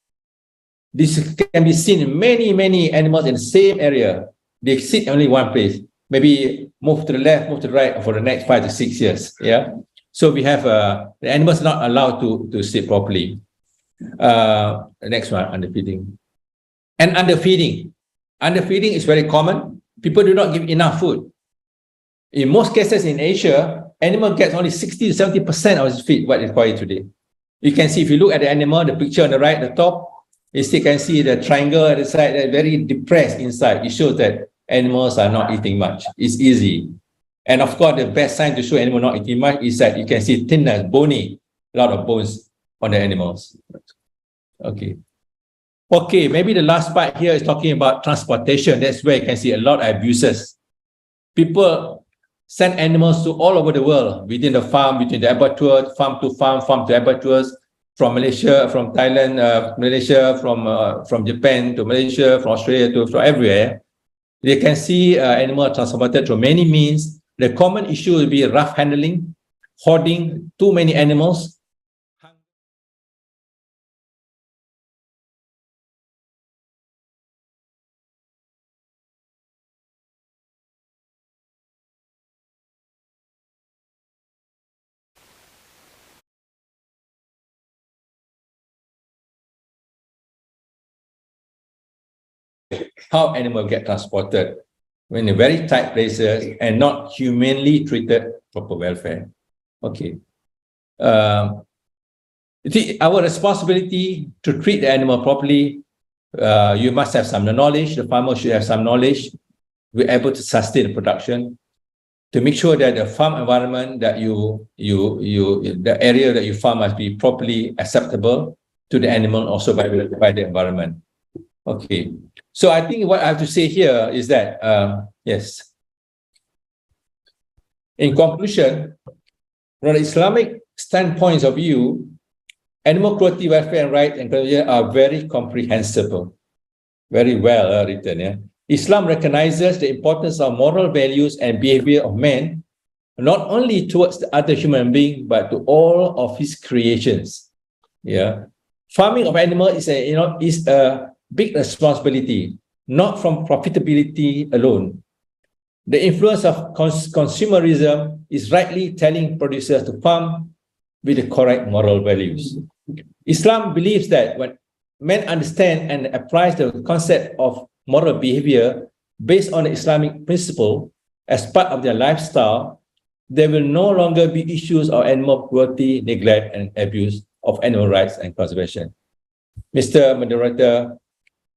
This can be seen in many animals in the same area. They sit only one place. Maybe move to the left, move to the right for the next 5 to 6 years. Yeah. So we have the animals not allowed to sit properly. The next one, underfeeding. And underfeeding. Underfeeding is very common. People do not give enough food. In most cases in Asia, animal gets only 60 to 70% of its feed what is required today. You can see if you look at the animal, the picture on the right, the top, you still can see the triangle at the side, they're very depressed inside. It shows that animals are not eating much. It's easy. And of course, the best sign to show animal not eating much is that you can see thinness, bony, a lot of bones on the animals. Okay. Okay, maybe the last part here is talking about transportation. That's where you can see a lot of abuses. People send animals to all over the world, within the farm, between the abattoir, farm to abattoirs, from Malaysia, from Thailand, Malaysia, from Japan to Malaysia, from Australia to everywhere. They can see animals transported through many means. The common issue will be rough handling, hoarding too many animals. How animals get transported in very tight places and not humanely treated, proper welfare. Okay. Our responsibility to treat the animal properly, you must have some knowledge. The farmer should have some knowledge. We're able to sustain the production, to make sure that the farm environment that the area that you farm must be properly acceptable to the animal, also by the environment. Okay. So I think what I have to say here is that, yes. In conclusion, from the Islamic standpoint of view, animal cruelty, welfare, and rights and conservation are very comprehensible, very well written. Yeah? Islam recognizes the importance of moral values and behavior of man, not only towards the other human being, but to all of his creations. Yeah, farming of animal is a big responsibility, not from profitability alone. The influence of consumerism is rightly telling producers to farm with the correct moral values. Islam believes that when men understand and applies the concept of moral behavior based on the Islamic principle as part of their lifestyle, there will no longer be issues of animal cruelty, neglect, and abuse of animal rights and conservation. Mr. Moderator,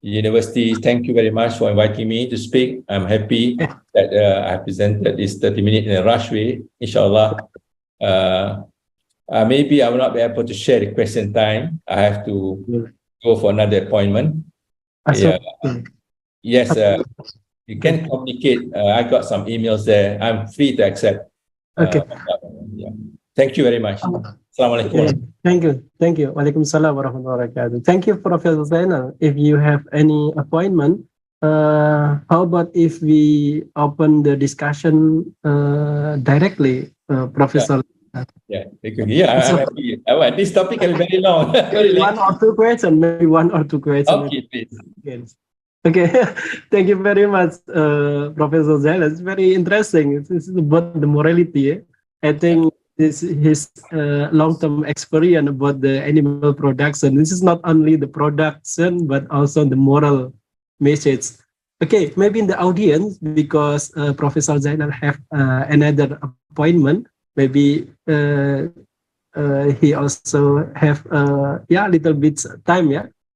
University, thank you very much for inviting me to speak. I'm happy that I presented this 30 minutes in a rush way. Inshallah, maybe I will not be able to share the question time. I have to go for another appointment. Yeah. Yes, you can communicate. I got some emails there. I'm free to accept. Okay. Yeah. Thank you very much. Assalamualaikum. Thank you. Thank you. Waalaikumsalam warahmatullahi wabarakatuh. Thank you, Professor Zainal. If you have any appointment, how about if we open the discussion directly, Professor? Yeah, I'm happy. This topic can be very long. One or two questions, maybe one or two questions. Okay, please. Okay, thank you very much, Professor Zainal. It's very interesting. This is about the morality. I think this is his long-term experience about the animal production. This is not only the production, but also the moral message. Okay, maybe in the audience, because Professor Zainal have another appointment, maybe he also have little bit time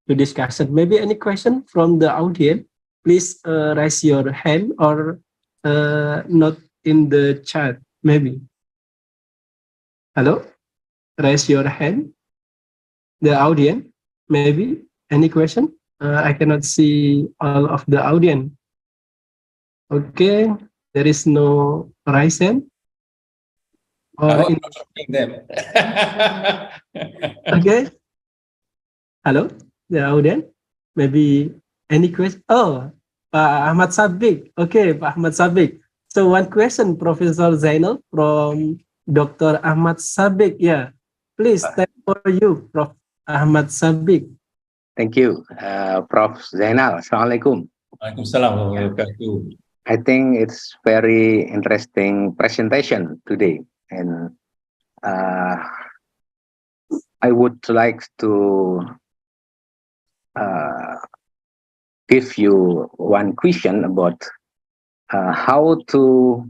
to discussion. Maybe any question from the audience, please raise your hand or not in the chat, maybe. Hello, raise your hand. The audience, maybe any question? I cannot see all of the audience. Okay, there is no raise hand. Or them. Okay. Hello, the audience. Maybe any question? Oh, Pak Ahmad Sabik. Okay, Pak Ahmad Sabik. So one question, Professor Zainal from Dr. Ahmad Sabik. Yeah, please, thank for you, Prof. Ahmad Sabik. Thank you, Prof. Zainal. Assalamualaikum. Waalaikumsalam. I think it's very interesting presentation today, and I would like to give you one question about how to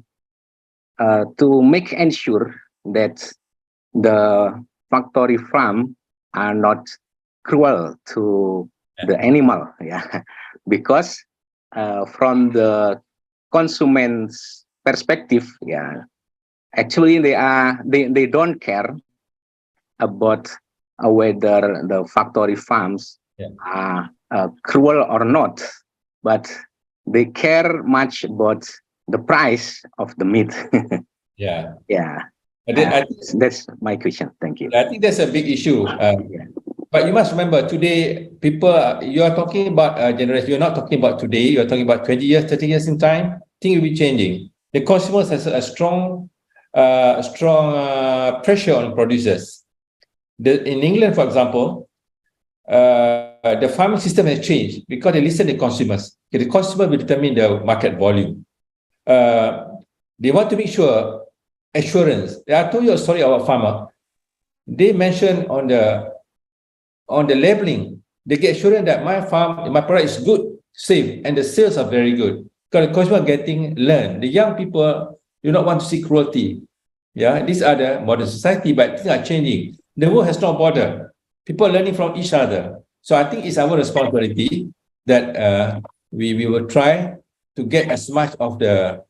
make ensure that the factory farm are not cruel to the animal, because from the consumer's perspective, actually they don't care about whether the factory farms are cruel or not, but they care much about the price of the meat. That's my question. Thank you. I think that's a big issue. But you must remember, today, people, you are talking about generation, you're not talking about today, you're talking about 20 years, 30 years in time, things will be changing. The consumers has a strong pressure on producers. In England, for example, the farming system has changed because they listen to consumers. The consumer will determine the market volume. They want to make sure assurance. I told you a story about a farmer. They mentioned on the labeling, they get assurance that my product is good, safe, and the sales are very good. Because the consumer getting learned. The young people do not want to see cruelty. These are the modern society, but things are changing. The world has no border. People are learning from each other. So I think it's our responsibility that we will try to get as much of the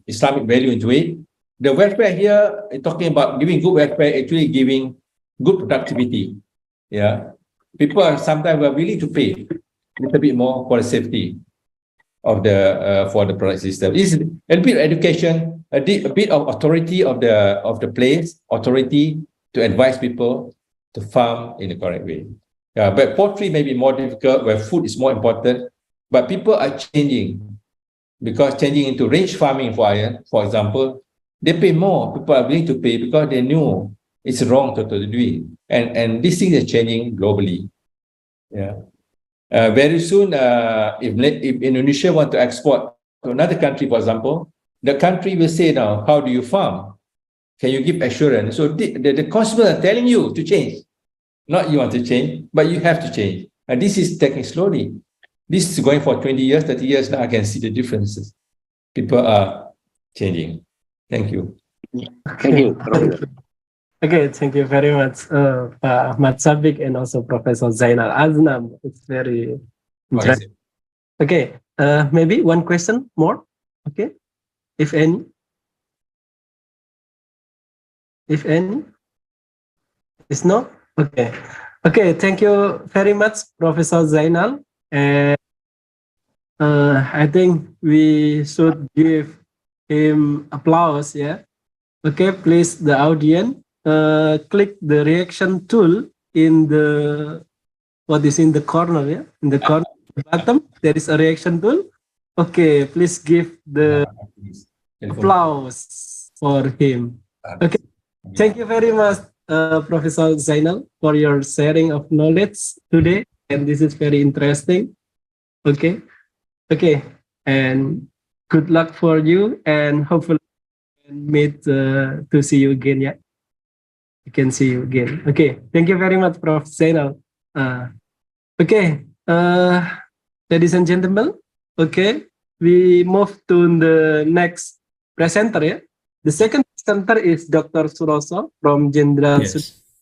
Islamic value into it. The welfare here, talking about giving good welfare, actually giving good productivity. People are sometimes willing to pay. little bit more for the safety of the for the product system. Is a bit of education, a bit of authority of the place, authority to advise people to farm in the correct way. Yeah, but poultry may be more difficult where food is more important, but people are changing because changing into range farming for example, they pay more. People are willing to pay because they know it's wrong to do it. And these things are changing globally. Yeah. Very soon, if Indonesia want to export to another country, for example, the country will say now, how do you farm? Can you give assurance? So the consumers are telling you to change. Not you want to change, but you have to change. And this is taking slowly. This is going for 20 years, 30 years. Now I can see the differences. People are changing. Thank you. Thank you, Professor. Okay, thank you very much, Pak Ahmad Sabik and also Professor Zainal Aznam. It's very interesting. Okay, maybe one question more. Okay, if any. If any. It's no? Okay. Okay, thank you very much, Professor Zainal. And I think we should give him applause, yeah. Okay, please, the audience, click the reaction tool in the, what is in the corner, yeah? In the corner, bottom, there is a reaction tool. Okay, please give the applause for him. Okay, thank you very much, Professor Zainal, for your sharing of knowledge today. And this is very interesting. Okay, okay, and good luck for you, and hopefully meet to see you again. Yeah, we can see you again. Okay, thank you very much, Prof. Zainal. Okay, ladies and gentlemen. Okay, we move to the next presenter. Yeah, the second presenter is Dr. Suroso from Jenderal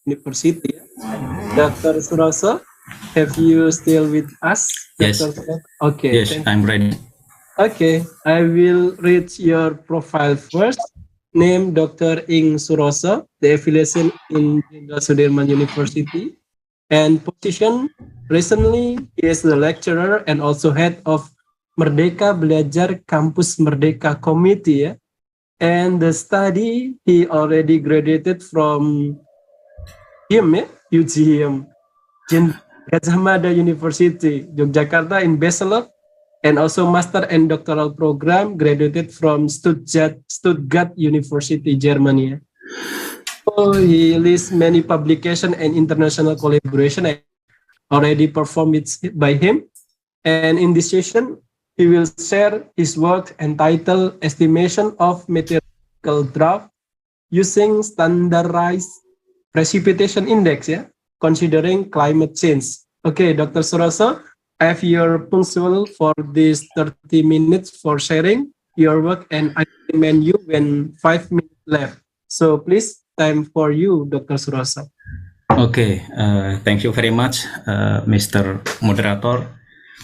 University. Dr. Suroso, have you still with us? Yes. Okay. Yes, I'm ready. Okay, I will read your profile first. Name Dr. Ing Suroso, the affiliation in Jenderal Sudirman University, and position recently he is the lecturer and also head of Merdeka Belajar Kampus Merdeka Committee. Yeah? And the study he already graduated from UGM, Gajah Mada University, Yogyakarta in Bachelor, and also master and doctoral program graduated from Stuttgart University, Germany. So he lists many publication and international collaboration already performed by him. And in this session, he will share his work entitled Estimation of Meteorological Drought using Standardized Precipitation Index, yeah, considering climate change. Okay, Dr. Suroso, I have your punctual for this 30 minutes for sharing your work, and I recommend you when 5 minutes left. So please, time for you, Dr. Suroso. Okay, thank you very much, Mr. Moderator,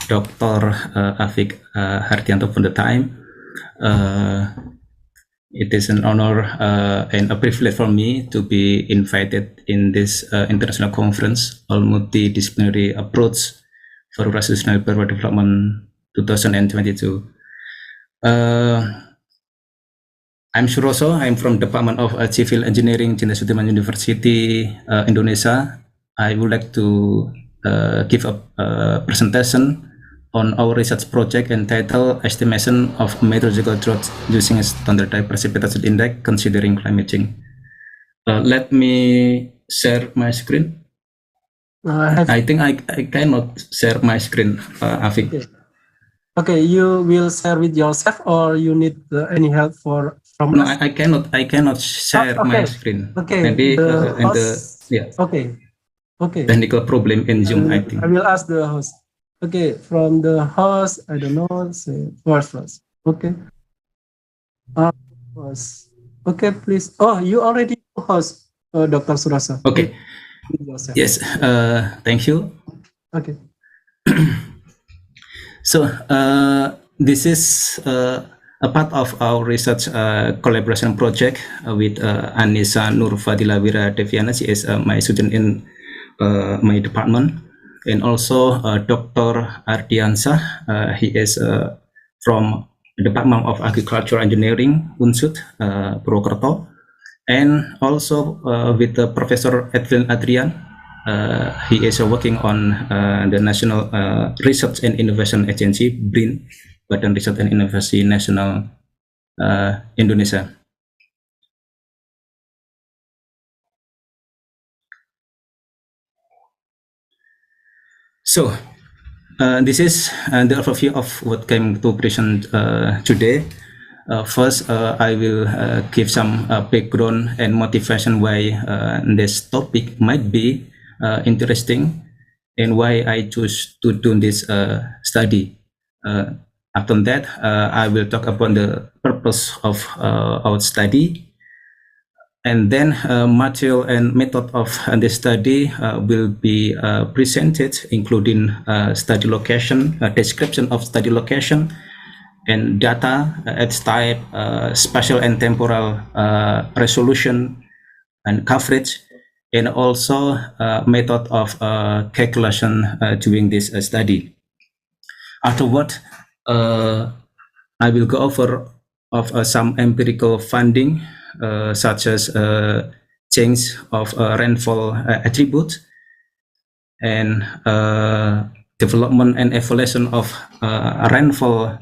Dr. Afik Hardianto for the time. It is an honor and a privilege for me to be invited in this international conference on multidisciplinary approach for rural sustainable development 2022. I'm Suroso. I'm from Department of Civil Engineering, Jenderal Sudirman University, Indonesia. I would like to give a presentation on our research project entitled Estimation of Meteorological Drought using a Standardized Precipitation Index considering climate change. Let me share my screen. I think I cannot share my screen, Afik. Okay, you will share with yourself, or you need any help from No, us? I cannot share my screen. Okay. Maybe Okay. Technical problem in Zoom, I think. I will ask the host. Okay, from the host, I don't know. Say first. Okay. Host. Okay, please. Oh, you already host, Dr. Suroso. Okay. Yes. Thank you. Okay. So this is a part of our research collaboration project with Anissa Nur Fadila Wira Deviana. She is my student in my department. and also Dr. Ardiansah. He is from the Department of Agricultural Engineering, Unsud, Purwokerto, and also with Professor Edwin Adrian. He is working on the National Research and Innovation Agency, BRIN, Badan Riset and Inovasi Nasional Indonesia. So this is the overview of what came to present today. First, I will give some background and motivation why this topic might be interesting and why I choose to do this study. After that, I will talk about the purpose of our study. And then material and method of this study will be presented, including study location, description of study location, and data, its type, spatial and temporal resolution and coverage, and also method of calculation during this study. Afterward, I will go over some empirical finding, such as change of rainfall attribute and development and evaluation of rainfall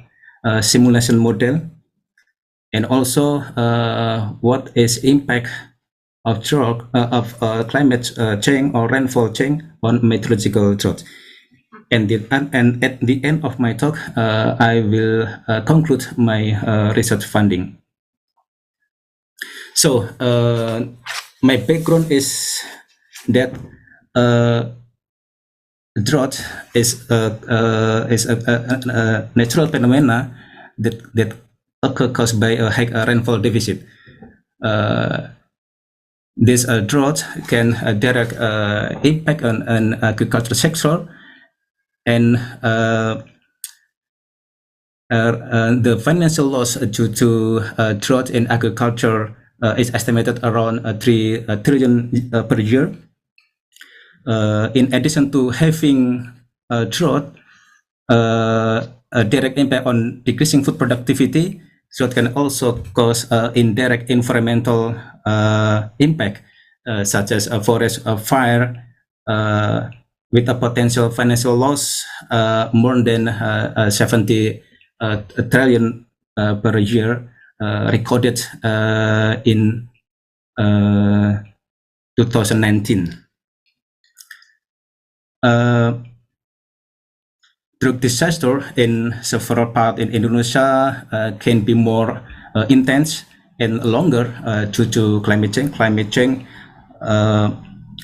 simulation model, and also what is impact of drought of climate change or rainfall change on meteorological drought. And at the end of my talk, I will conclude my research funding. So my background is that drought is a natural phenomena that occur caused by a high rainfall deficit. This drought can direct impact on agricultural sector, and the financial loss due to drought in agriculture is estimated around 3 trillion per year. In addition to having drought, a direct impact on decreasing food productivity, drought can also cause indirect environmental impact, such as a forest fire, with a potential financial loss more than 70 trillion per year, recorded in 2019. Drought disaster in several parts in Indonesia can be more intense and longer due to climate change. Climate change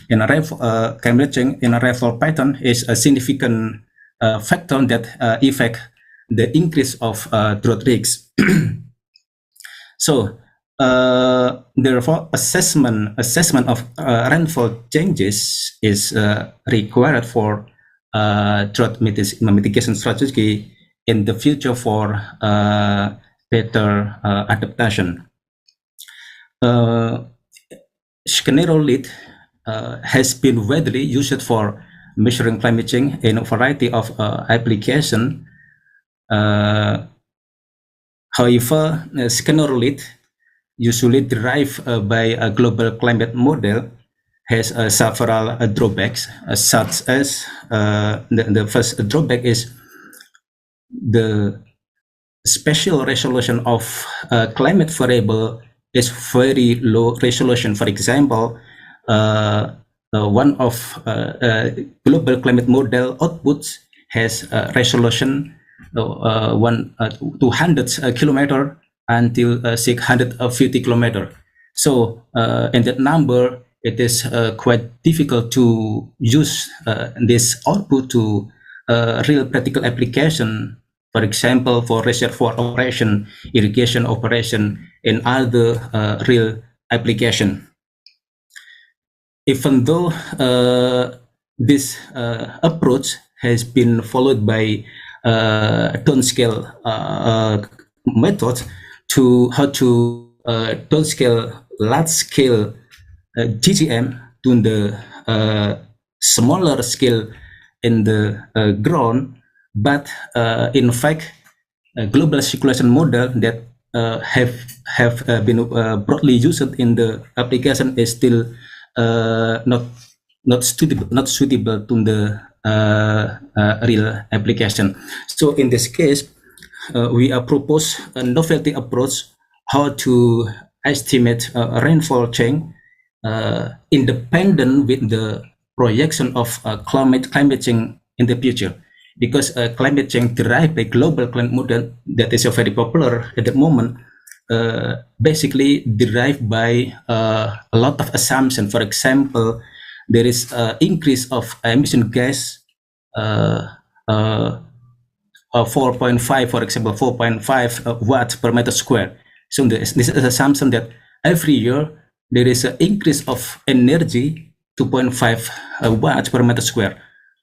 in a rainfall pattern is a significant factor that affect the increase of drought risks. So therefore, assessment of rainfall changes is required for drought mitigation strategy in the future for better adaptation. Scenario-lead has been widely used for measuring climate change in a variety of applications. However, scenario-lead, usually derived by a global climate model, has several drawbacks, such as the first drawback is the spatial resolution of climate variable is very low resolution. For example, one of global climate model outputs has a resolution 200 kilometer until 650 kilometer. So in that number, it is quite difficult to use this output to real practical application. For example, for reservoir operation, irrigation operation, and other real application. Even though this approach has been followed by downscale method to how to downscale large-scale GGM to the smaller scale in the ground, but in fact, a global circulation model that have been broadly used in the application is still not suitable to the real application. So in this case, we propose a novelty approach how to estimate rainfall change independent with the projection of climate change in the future, because climate change derived by global climate model that is very popular at the moment, basically derived by a lot of assumptions. For example, there is increase of emission gas 4.5, for example, 4.5 watts per meter square. So this is an assumption that every year there is an increase of energy 2.5 watts per meter square.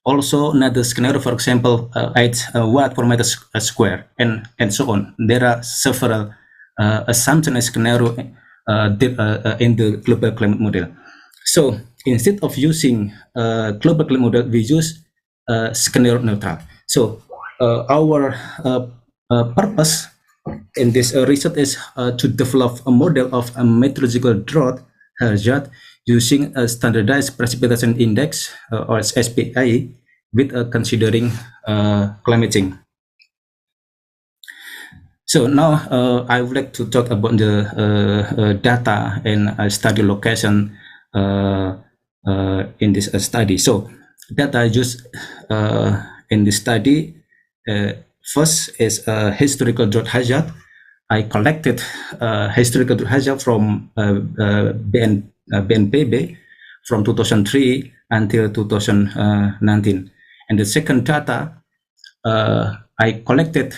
Also another scenario, for example, 8 watt per meter square, and so on. There are several assumptions and scenario in the global climate model. So instead of using global climate model, we use scenario neutral. So our purpose in this research is to develop a model of a meteorological drought hazard using a standardized precipitation index or SPI with considering climate change. So now I would like to talk about the data and study location in this study. So data used in this study, first is a historical drought hazard. I collected historical drought hazard from BNPB from 2003 until 2019. And the second data, I collected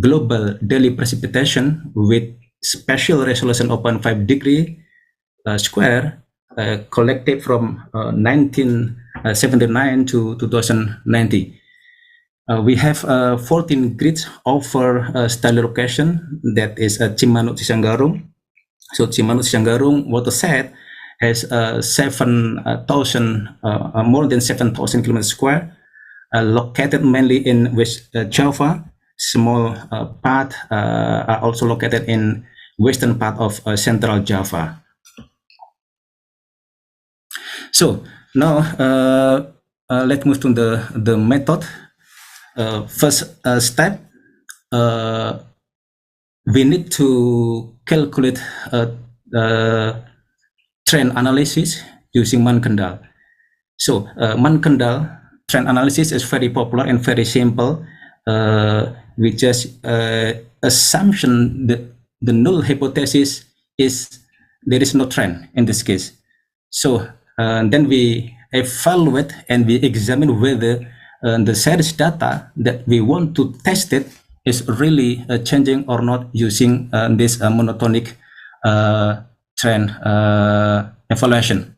global daily precipitation with spatial resolution 0.5 degree square collected from 1979 to 2090. We have 14 grids over study location, that is Cimanuk Cisanggarung. So Cimanuk Cisanggarung watershed has 7,000, more than 7,000 kilometers square, located mainly in West Java. Small part are also located in western part of Central Java. So now let's move to the method. First step, we need to calculate trend analysis using Mann-Kendall. So Mann-Kendall trend analysis is very popular and very simple. We just assumption that the null hypothesis is there is no trend in this case. So then we evaluate and we examine whether the series data that we want to test it is really changing or not using this monotonic trend evaluation.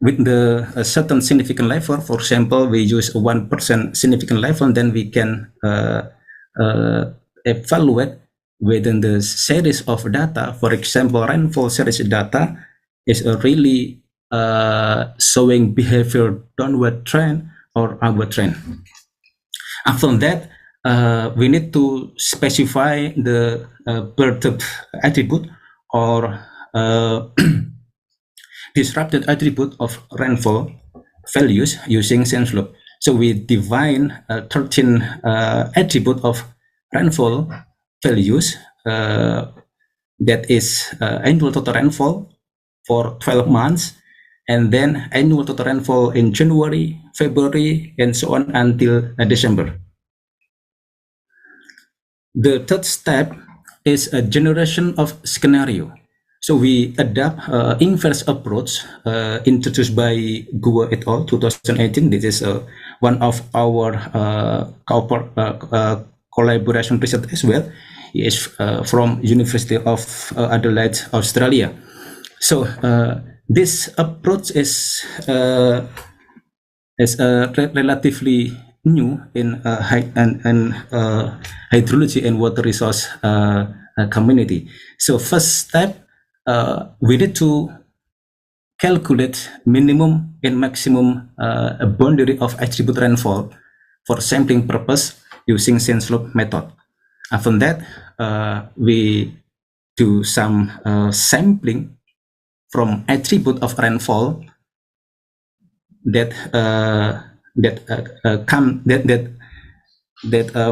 With the certain significant level, for example, we use 1% significant level, then we can evaluate within the series of data. For example, rainfall series data is really showing behavior downward trend or upward trend. After that, we need to specify the perturbed attribute or disrupted attribute of rainfall values using SenseLoop. So we define 13 attribute of rainfall values, that is annual total rainfall for 12 months, and then annual total rainfall in January, February, and so on until December. The third step is a generation of scenario. So we adopt inverse approach introduced by Guo et al. 2018. This is one of our collaboration research as well. He is from University of Adelaide, Australia. So this approach is relatively new in hydrology and water resource community. So first step, we need to calculate minimum and maximum boundary of attribute rainfall for sampling purpose using change slope method. After that, we do some sampling from attribute of rainfall that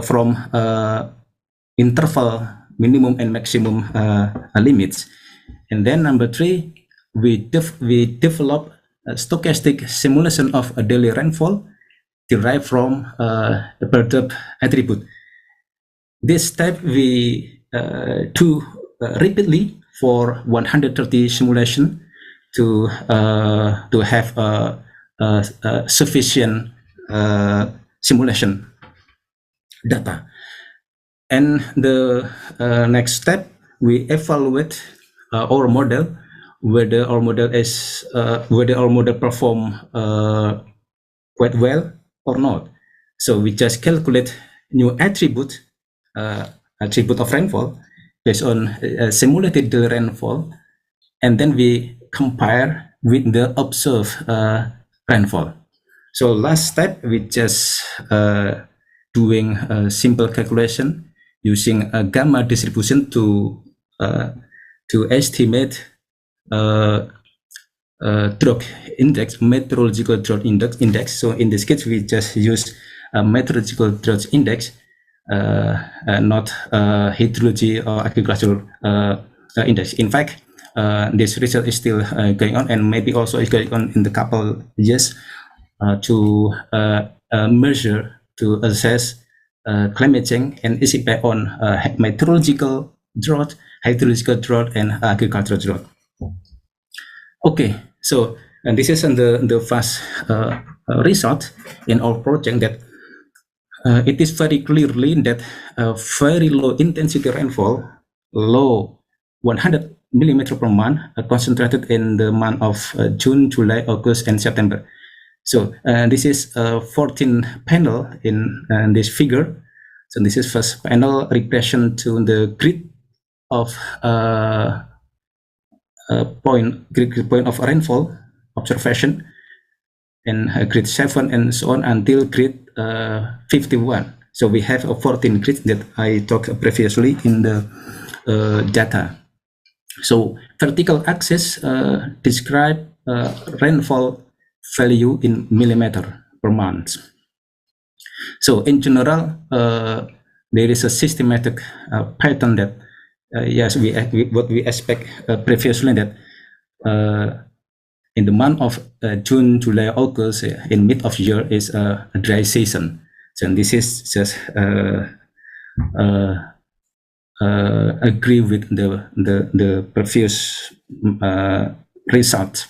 from interval minimum and maximum limits. And then number 3, we develop a stochastic simulation of a daily rainfall derived from the perturbed attribute. This step we do repeatedly for 130 simulation to have sufficient simulation data. And the next step, we evaluate our model, whether our model perform quite well or not. So we just calculate new attribute of rainfall based on simulated rainfall, and then we compare with the observed rainfall. So last step, we just doing a simple calculation using a gamma distribution to estimate drought index, meteorological drought index. So in this case, we just use a meteorological drought index, not hydrology or agricultural index. In fact, this research is still going on, and maybe also is going on in the couple years to measure, to assess climate change and its impact on meteorological drought, hydrological drought, and agricultural drought. Okay, so and this is the first result in our project, that it is very clearly that very low intensity rainfall, low 100 millimeter per month, concentrated in the month of June, July, August, and September. So this is 14 panel in this figure. So this is first panel repression to the grid of point of rainfall observation, and grid 7 and so on until grid 51. So we have 14 grids that I talked previously in the data. So vertical axis describe rainfall value in millimeter per month. So in general, there is a systematic pattern that yes, what we expect previously, that in the month of June, July, August, in mid of year is a dry season. So this is just agree with the previous result.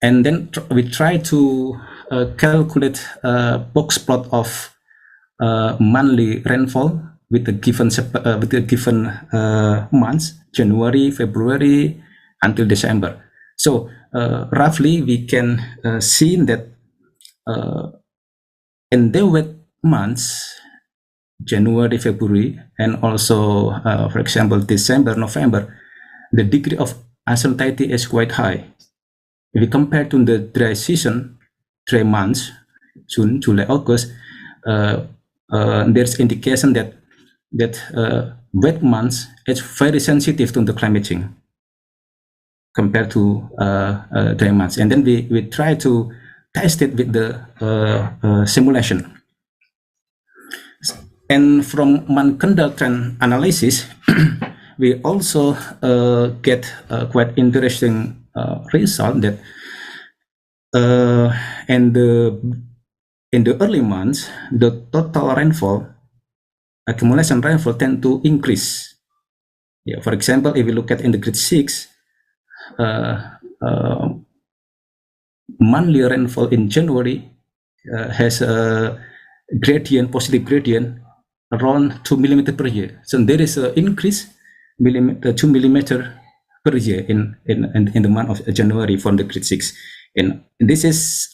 And then we try to calculate a box plot of monthly rainfall with the given months, January, February, until December. So roughly we can see that in the wet months, January, February, and also, for example, December, November, the degree of uncertainty is quite high. If we compare to the dry season, dry months, June, July, August, there's indication that wet months is very sensitive to the climate change compared to dry months. And then we try to test it with the simulation. And from Mannkendal trend analysis, we also get quite interesting result that in the early months, the total rainfall, accumulation rainfall, tend to increase. Yeah, for example, if we look at in the grid 6, monthly rainfall in January has a gradient, positive gradient, around 2 millimeter per year. So there is an increase 2 millimeter per year in the month of January for the grid 6. And this is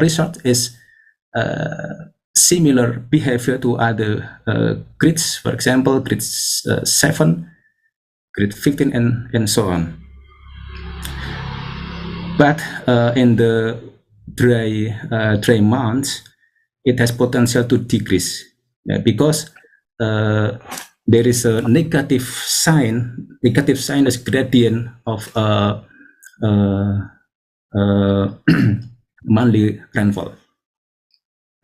result is similar behavior to other grids, for example, grid 7, grid 15, and so on. But in the dry months, it has potential to decrease because there is a negative sign is gradient of monthly rainfall.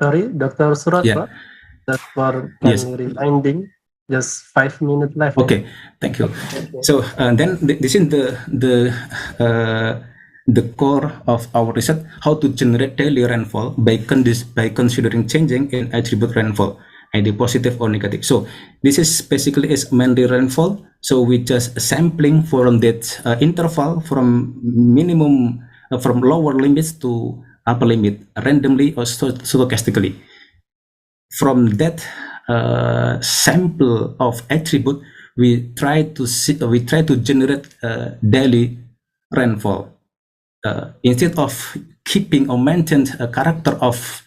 Sorry, Dr. Surat, Yeah. just for Yes. reminding, just 5 minutes left. Okay, thank you. So then this is the core of our research: how to generate daily rainfall by considering changing in attribute rainfall, either positive or negative. So this is basically is monthly rainfall. So we just sampling from that interval from minimum from lower limits to upper limit randomly or stochastically. From that sample of attribute, we try to generate daily rainfall instead of keeping or maintain a character of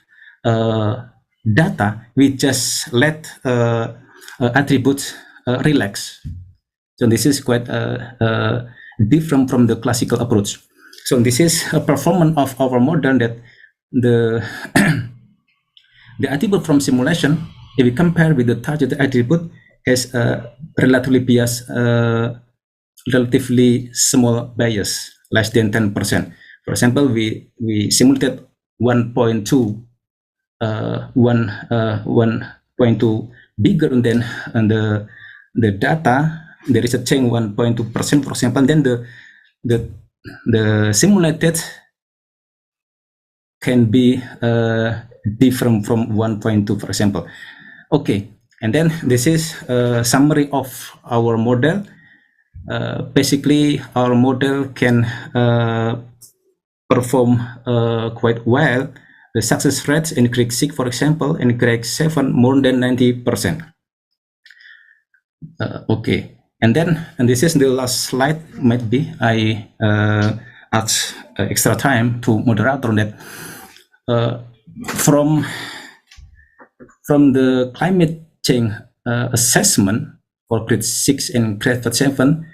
data. We just let attributes relax. So this is quite different from the classical approach. So this is a performance of our model that the the attribute from simulation, if we compare with the target attribute, has a relatively bias, relatively small bias, less than 10%. For example, we simulated 1.2 bigger than the data. There is a change 1.2%, for example. Then the simulated can be different from 1.2, for example. Okay, and then this is a summary of our model. Basically, our model can perform quite well. The success rates in grade 6, for example, in grade 7, more than 90%. Okay, and this is the last slide. Might be I ask extra time to moderator that. From the climate change assessment for grade 6 and grade 7,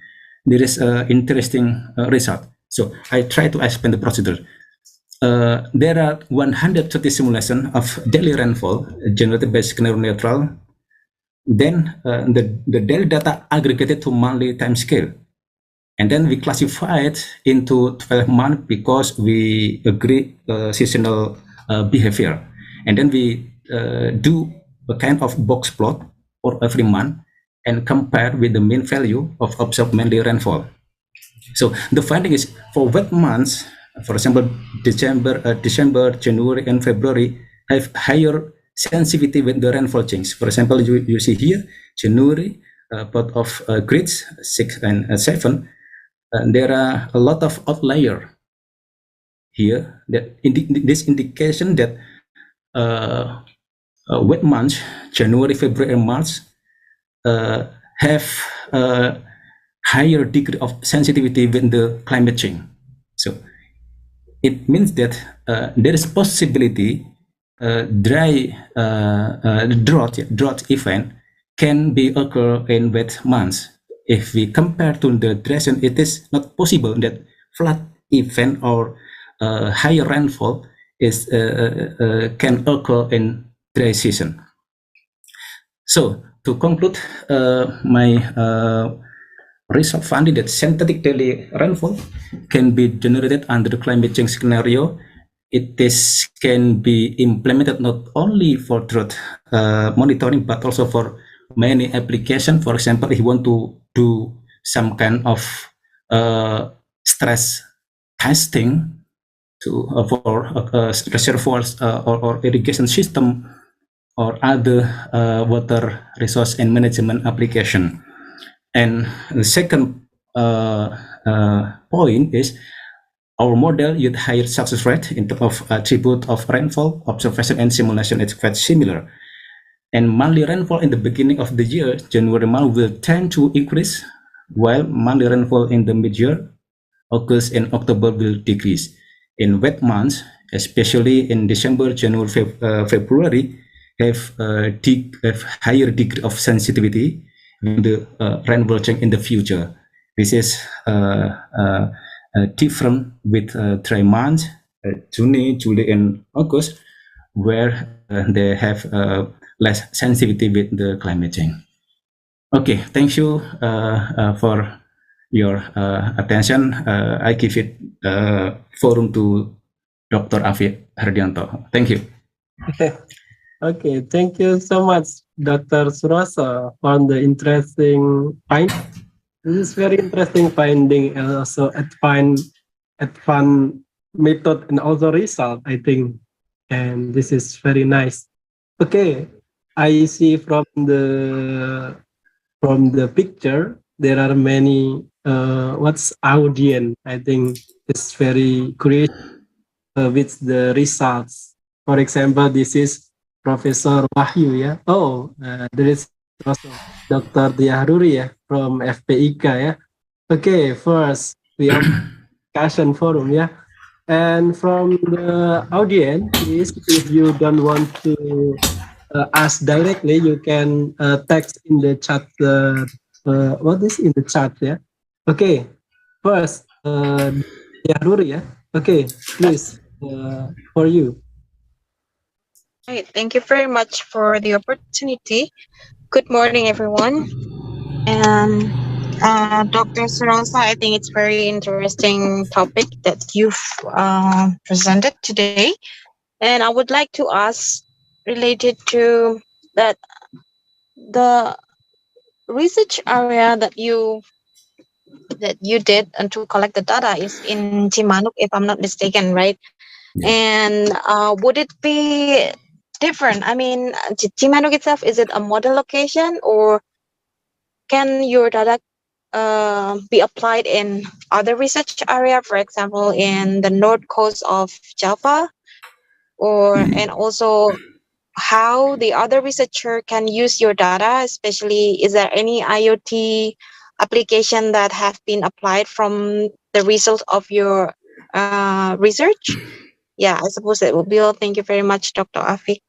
there is an interesting result. So I try to explain the procedure. There are 130 simulations of daily rainfall generated by scenario neutral. Then the daily data aggregated to monthly time scale. And then we classify it into 12 months because we agree seasonal behavior. And then we do a kind of box plot for every month and compare with the mean value of observed monthly rainfall. So the finding is for wet months, for example, December, January, and February have higher sensitivity with the rainfall change. For example, you see here, January, part of grades 6 and 7, there are a lot of outlier here. That this indication that wet months, January, February, and March, have a higher degree of sensitivity with the climate change. So it means that there is possibility drought event can be occur in wet months. If we compare to the duration, it is not possible that flood event or higher rainfall is can occur in dry season. So to conclude, my result finding that synthetic daily rainfall can be generated under the climate change scenario. It can be implemented not only for drought monitoring, but also for many applications. For example, if you want to do some kind of stress testing for reservoirs or irrigation system or other water resource and management application. And the second point is our model with higher success rate in terms of attribute of rainfall, observation, and simulation is quite similar. And monthly rainfall in the beginning of the year, January month, will tend to increase, while monthly rainfall in the mid-year, August and October, will decrease. In wet months, especially in December, January, February, have higher degree of sensitivity in the rainfall change in the future. This is different with 3 months, June, July, and August, where they have less sensitivity with the climate change. Okay, thank you for your attention. I give it forum to Dr. Afi Hardianto. Thank you. Okay, thank you so much, Dr. Suroso, for the interesting find. This is very interesting finding, and also at fun method and also result, I think. And this is very nice. Okay, I see from the picture there are many what's audience. I think it's very curious with the results. For example, this is Professor Wahyu, yeah. Oh, there is also Dr. Diaruri, yeah, from FPIK, yeah. Okay, first we have discussion forum, yeah. And from the audience, please, if you don't want to ask directly, you can text in the chat. What is in the chat, yeah? Okay, first, Diaruri, yeah. Okay, please, for you. Right. Thank you very much for the opportunity. Good morning, everyone. And Dr. Sarosa, I think it's very interesting topic that you've presented today. And I would like to ask related to that the research area that you did and to collect the data is in Chimanuk, if I'm not mistaken, right? And would it be different? I mean, Chimanuk itself, is it a model location, or can your data be applied in other research area, for example, in the north coast of Java, or and also how the other researcher can use your data, especially is there any IoT application that have been applied from the result of your research? Yeah, I suppose that will be all. Thank you very much, Dr. Afi.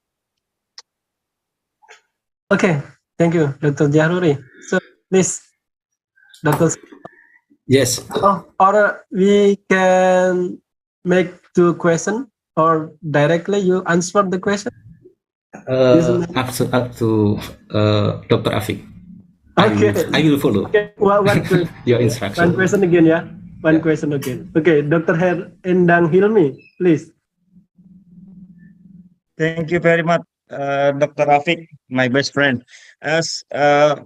Okay, thank you, Dr. Jaruri. So please, Dr. Yes. Or we can make 2 questions, or directly you answer the question. Up to Dr. Afi. Okay, I will follow. Okay, one question. Your instruction. One question again, yeah. One question again. Okay, Dr. Endang Hilmi, please. Thank you very much, Dr. Rafiq, my best friend. As Dr.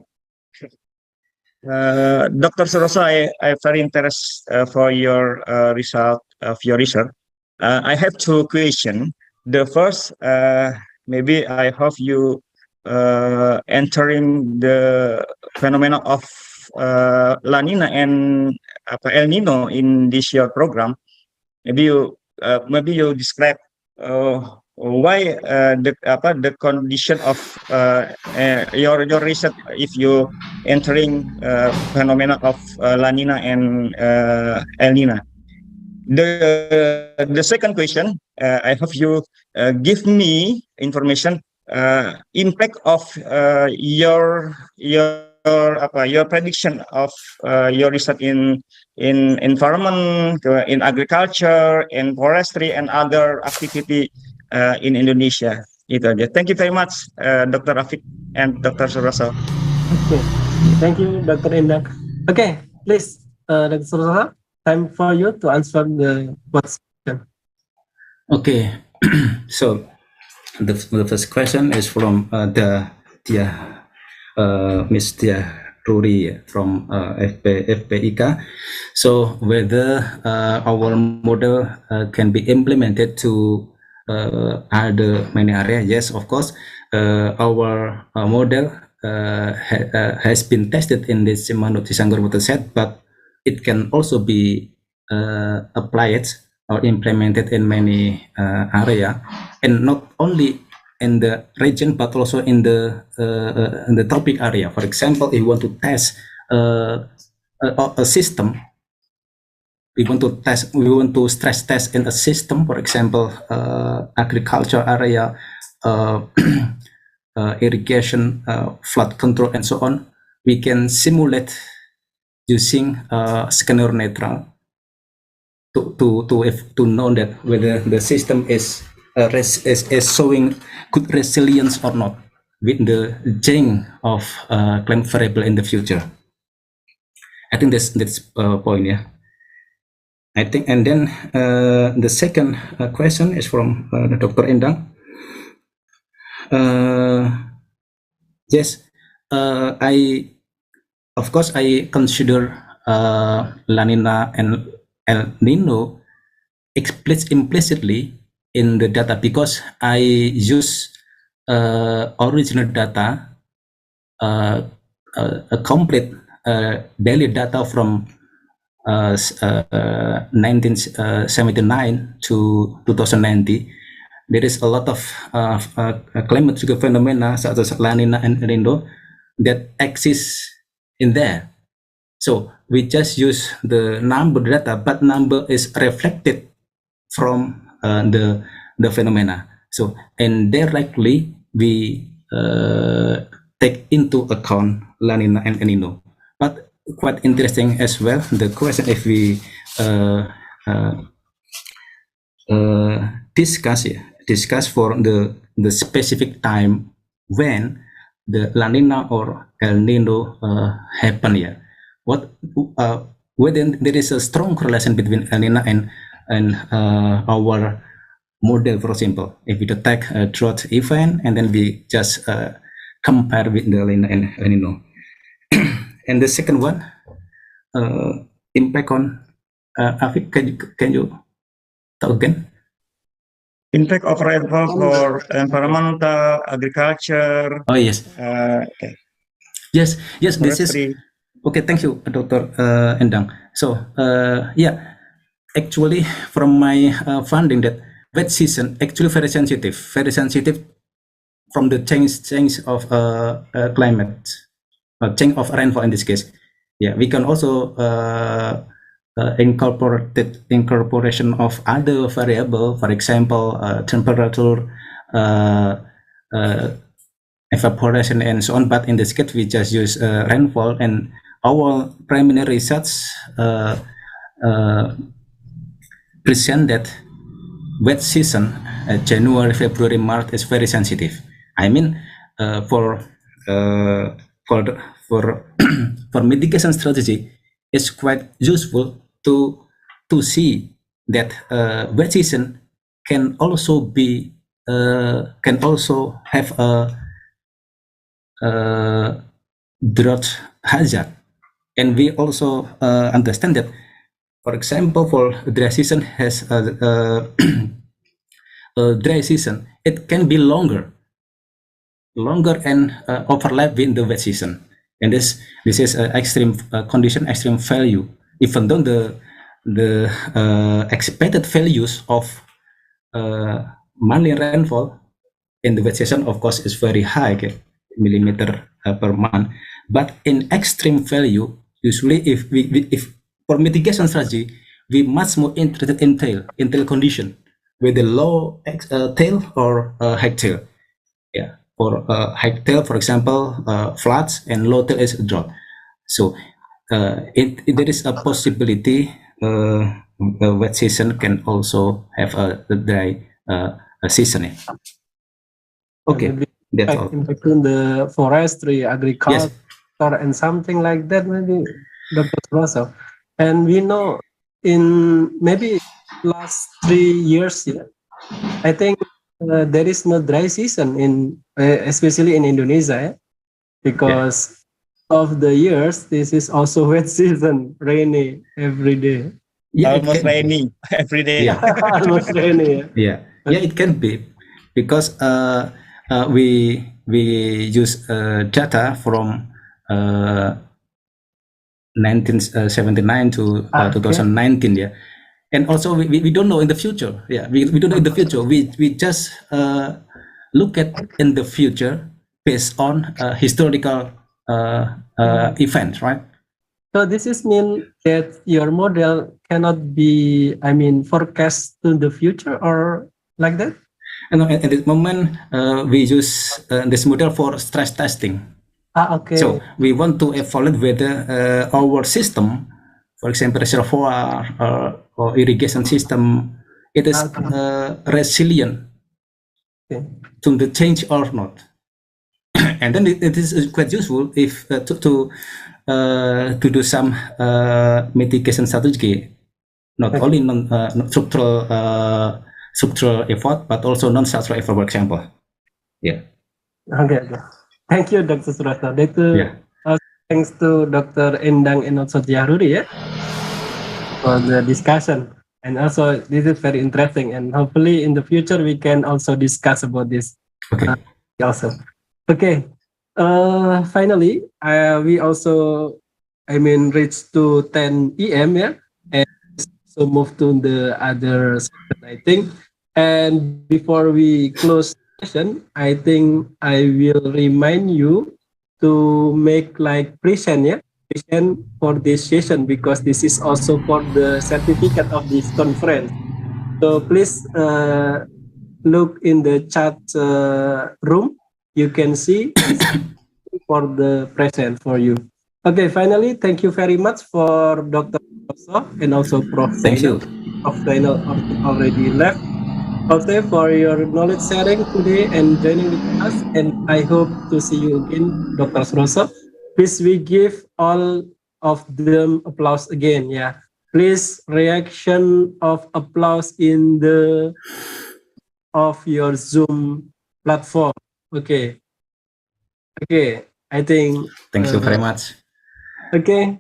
Suroso, I very interested for your result of your research. I have 2 questions. The first, maybe I hope you entering the phenomena of La Nina and El Nino in this year program. Maybe you describe why the condition of your research if you entering phenomena of La Nina and El Nina. The second question, I have you give me information impact of your prediction of your research in environment, in agriculture, in forestry, and other activity in Indonesia. Itu aja. Thank you very much, Dr. Rafiq and Dr. Suroso. Okay, thank you, Dr. Endang. Okay, please, Dr. Suroso, time for you to answer the question. Okay, so the first question is from Miss Tia Ruri from FPIK. So whether our model can be implemented to other many areas? Yes, of course. Our model has been tested in this Chimanuk Cisanggur watershed, but it can also be applied or implemented in many area, and not only in the region but also in the topic area. For example, if you want to test a system, we want to stress test in a system, for example, agriculture area, irrigation, flood control, and so on. We can simulate using scenario neutral to know that whether the system is showing good resilience or not with the change of climate variable in the future. I think that's point, yeah. I think, and then the second question is from Dr. Endang. Yes, of course I consider La Nina and El Nino implicitly in the data because I use original data, a complete daily data from 1979 to 2090. There is a lot of climatic phenomena such as La Nina and El Nino that exists in there. So we just use the number data, but number is reflected from the phenomena. So, and directly we take into account La Nina and El Nino. But quite interesting as well, the question if we discuss for the specific time when the La Nina or El Nino happen here. Whether there is a strong correlation between El Nino and our model, for example, if we detect a drought event and then we just compare with the La Nina and El Nino. And the second one, impact on Afik, can you talk again? Impact of rainfall for environmental, agriculture. Oh yes. Okay. Yes. This forestry. is okay. Thank you, Dr. Endang. So yeah, actually, from my finding that wet season actually very sensitive from the change of climate, change of rainfall in this case. Yeah, we can also incorporation of other variable, for example, temperature, evaporation, and so on. But in this case, we just use rainfall, and our preliminary research present that wet season, January, February, March, is very sensitive. I mean, for mitigation strategy, it's quite useful to see that wet season can also have a drought hazard, and we also understand that, for example, for dry season has a dry season, it can be longer and overlap with the wet season. And this is extreme condition, extreme value. Even though the expected values of monthly rainfall in the wet season, of course, is very high, okay, millimeter per month. But in extreme value, usually if for mitigation strategy, we much more interested in tail condition with the low tail or high tail. Yeah. For high tail, for example, floods, and low tail is drought. So there is a possibility the wet season can also have a dry season. Okay, that's all. Impact on the forestry, agriculture, and something like that, maybe, Dr. Suroso. And we know in maybe last 3 years, yeah, I think there is no dry season in especially in Indonesia, because of the years this is also wet season, rainy every day. Yeah, almost rainy every day. Yeah. Almost rainy. Yeah, it can be because we use data from 1979 to 2019. Yeah. And also we don't know in the future. Yeah, we don't know in the future. We just look at in the future based on historical events, right? So this is mean that your model cannot be, I mean, forecast to the future or like that? And at this moment, we use this model for stress testing. Okay. So we want to evaluate whether our system, for example, reservoir or irrigation system, it is resilient to the change or not. And then it is quite useful if to do some mitigation strategy, not only structural effort, but also non-structural effort, for example. Yeah. Okay. Thank you, Dr. Surata. Yeah. Thanks to Dr. Endang and also Jahruri for the discussion. And also, this is very interesting. And hopefully, in the future, we can also discuss about this. Okay. Also. Okay. Finally, we also, reached to 10 EM, and so move to the other session, I think. And before we close the session, I think I will remind you to make like present for this session, because this is also for the certificate of this conference. So please look in the chat room. You can see for the present for you. Okay, finally, thank you very much for Dr. Rosso and also Prof. Thank you. Prof. Zainal already left. Also for your knowledge sharing today and joining with us. And I hope to see you again, Dr. Rosso. Please, we give all of them applause again. Yeah. Please, reaction of applause in the of your Zoom platform. Okay. Okay. I think. Thank you very much. Okay.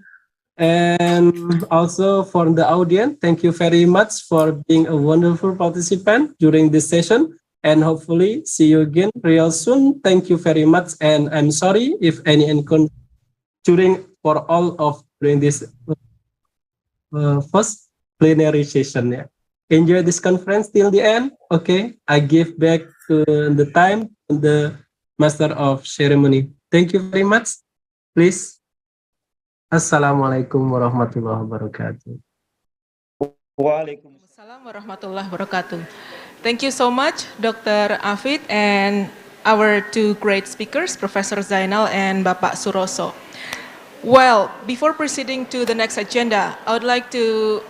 And also for the audience, thank you very much for being a wonderful participant during this session. And hopefully see you again real soon. Thank you very much. And I'm sorry if any encounter during this first plenary session. Yeah. Enjoy this conference till the end. Okay. I give back to the time to the Master of Ceremony. Thank you very much. Please. Assalamualaikum warahmatullahi wabarakatuh. Waalaikumsalam warahmatullahi wabarakatuh. Thank you so much, Dr. Afid, and our two great speakers, Professor Zainal and Bapak Suroso. Well, before proceeding to the next agenda, I would like to,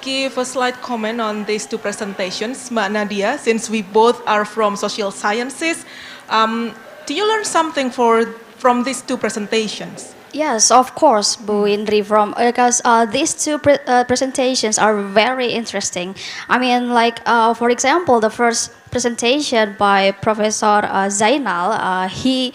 give a slight comment on these two presentations, Mbak Nadia, since we both are from social sciences. Do you learn something from these two presentations? Yes, of course, Bu Indri, because these two presentations are very interesting. I mean, for example, the first presentation by Professor Zainal, he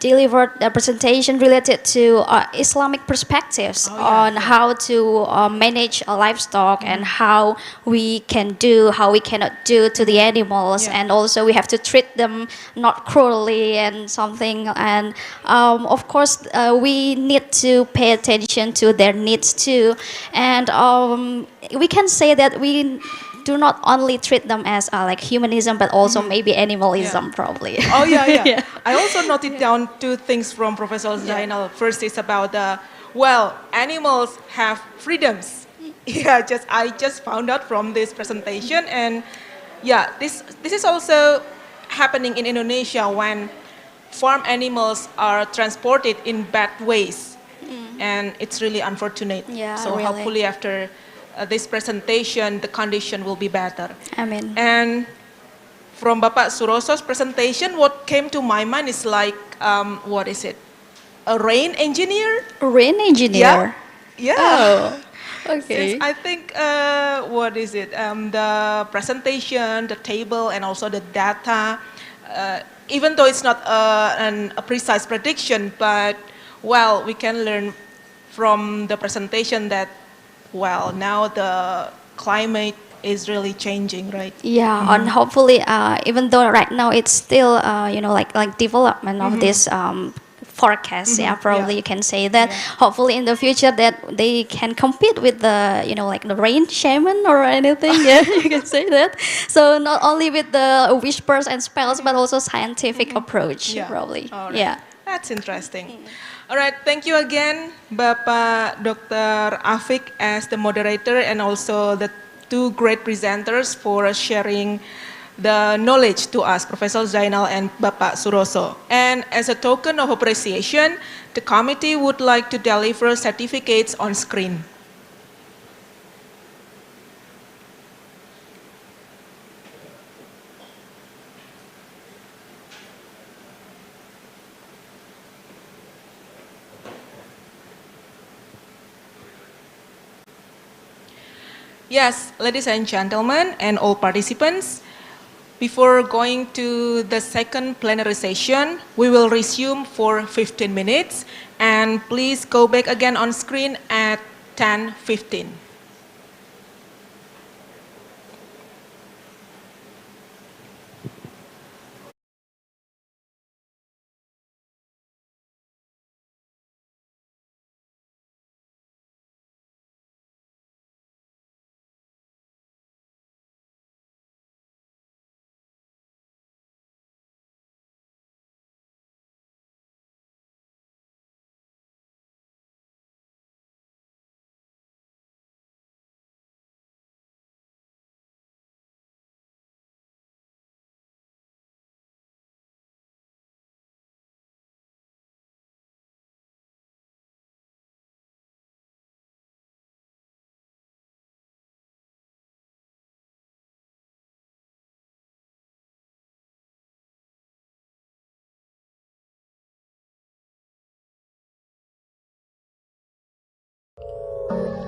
delivered a presentation related to Islamic perspectives on how to manage livestock and how we cannot do to the animals, and also we have to treat them not cruelly and something. And of course, we need to pay attention to their needs too. And we can say that we do not only treat them as like humanism, but also maybe animalism, probably. Oh, yeah. I also noted down two things from Professor Zainal. First is about animals have freedoms. I just found out from this presentation. And this is also happening in Indonesia when farm animals are transported in bad ways. And it's really unfortunate. So really, hopefully after this presentation, the condition will be better. Amen. And from Bapak Suroso's presentation, what came to my mind is what is it? A rain engineer? A rain engineer? Yeah. Oh, okay. Since I think, what is it? The presentation, the table, and also the data, even though it's not a precise prediction, but we can learn from the presentation that now the climate is really changing, right? Yeah, and hopefully, even though right now it's still, like development of this forecast. You can say that. Hopefully, in the future, that they can compete with the, like the rain shaman or anything. You can say that. So not only with the whispers and spells, but also scientific approach, probably. Right. Yeah. That's interesting. All right, thank you again, Bapak Dr. Afik as the moderator, and also the two great presenters for sharing the knowledge to us, Professor Zainal and Bapak Suroso. And as a token of appreciation, the committee would like to deliver certificates on screen. Yes, ladies and gentlemen and all participants, before going to the second plenary session, we will resume for 15 minutes and please go back again on screen at 10:15.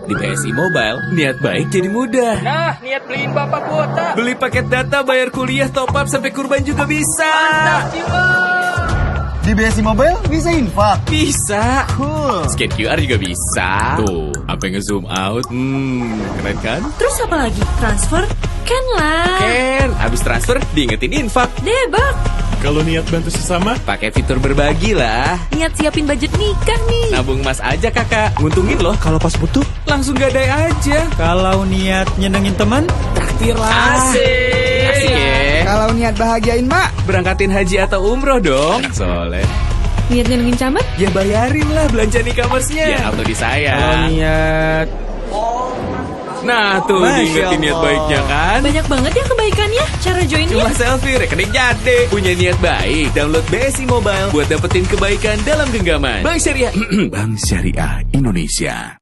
Di BSI Mobile, niat baik jadi mudah. Nah, niat beliin bapak kuota. Beli paket data, bayar kuliah, top up, sampai kurban juga bisa. Mantap, jiwa. Di BSI Mobile bisa infak? Bisa. Cool. Scan QR juga bisa. Tuh, sampai nge-zoom out. Keren kan? Terus apa lagi? Transfer? Kan lah. Ken, habis transfer, diingetin infak. Debak. Kalau niat bantu sesama, pakai fitur berbagi lah. Niat siapin budget nikah nih. Nabung emas aja kakak, nguntungin loh kalau pas butuh langsung gadai aja. Kalau niat nyenengin teman, traktir lah. Asik. Asik ya. Kalau niat bahagiain mak, berangkatin haji atau umroh dong. Soleh. Niat nyenengin camat? Ya bayarin lah belanja e-commerce-nya. Ya auto di saya. Kalau niat... Nah tuh diingetin niat baiknya kan. Banyak banget ya kebaikannya. Cara joinnya cuma selfie, rekening jadi. Punya niat baik, download BSI Mobile buat dapetin kebaikan dalam genggaman. Bank Syariah Bank Syariah Indonesia.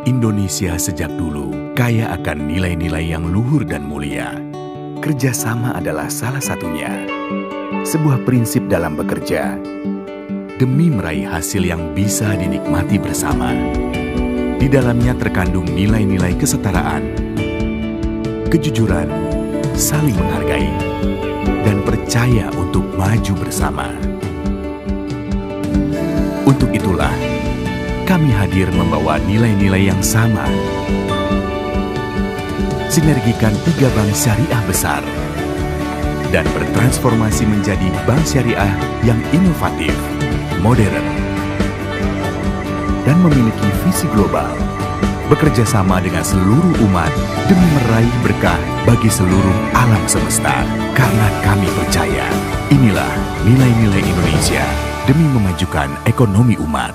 Indonesia sejak dulu kaya akan nilai-nilai yang luhur dan mulia. Kerjasama adalah salah satunya. Sebuah prinsip dalam bekerja demi meraih hasil yang bisa dinikmati bersama. Di dalamnya terkandung nilai-nilai kesetaraan, kejujuran, saling menghargai, dan percaya untuk maju bersama. Untuk itulah, kami hadir membawa nilai-nilai yang sama. Sinergikan 3 bank syariah besar dan bertransformasi menjadi bank syariah yang inovatif, modern, dan memiliki visi global, bekerja sama dengan seluruh umat demi meraih berkah bagi seluruh alam semesta. Karena kami percaya, inilah nilai-nilai Indonesia demi memajukan ekonomi umat.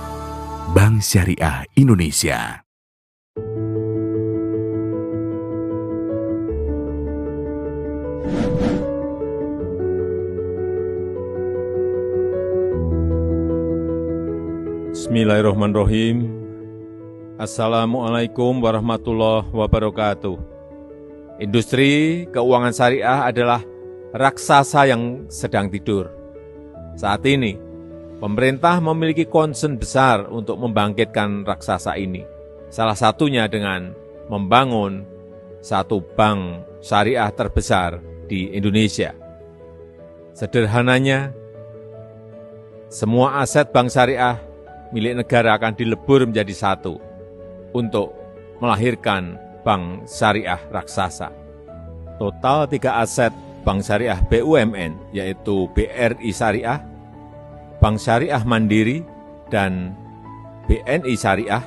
Bank Syariah Indonesia. Bismillahirrahmanirrahim. Assalamualaikum warahmatullahi wabarakatuh. Industri keuangan syariah adalah raksasa yang sedang tidur. Saat ini, pemerintah memiliki concern besar untuk membangkitkan raksasa ini. Salah satunya dengan membangun satu bank syariah terbesar di Indonesia. Sederhananya, semua aset bank syariah milik negara akan dilebur menjadi satu untuk melahirkan bank syariah raksasa. Total 3 aset bank syariah BUMN, yaitu BRI Syariah, Bank Syariah Mandiri, dan BNI Syariah,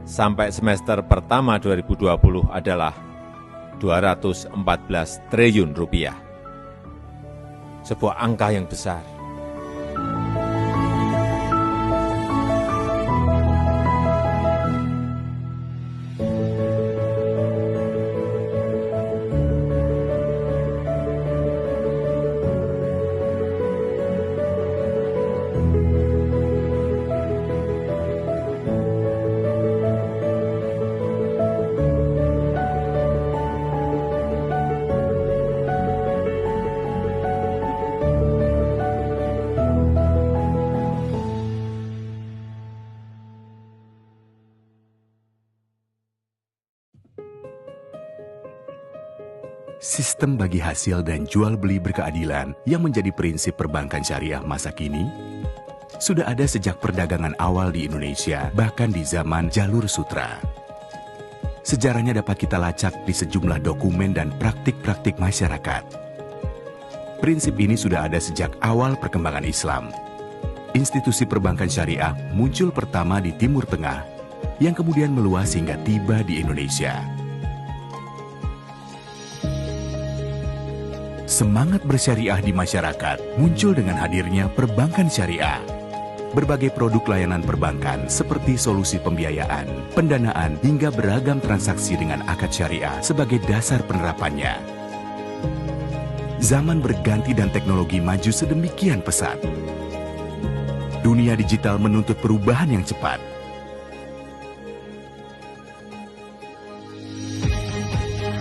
sampai semester pertama 2020 adalah 214 triliun rupiah. Sebuah angka yang besar. Sistem bagi hasil dan jual beli berkeadilan yang menjadi prinsip perbankan syariah masa kini sudah ada sejak perdagangan awal di Indonesia, bahkan di zaman jalur sutra. Sejarahnya dapat kita lacak di sejumlah dokumen dan praktik-praktik masyarakat. Prinsip ini sudah ada sejak awal perkembangan Islam. Institusi perbankan syariah muncul pertama di Timur Tengah, yang kemudian meluas hingga tiba di Indonesia. Semangat bersyariah di masyarakat muncul dengan hadirnya perbankan syariah. Berbagai produk layanan perbankan seperti solusi pembiayaan, pendanaan, hingga beragam transaksi dengan akad syariah sebagai dasar penerapannya. Zaman berganti dan teknologi maju sedemikian pesat. Dunia digital menuntut perubahan yang cepat.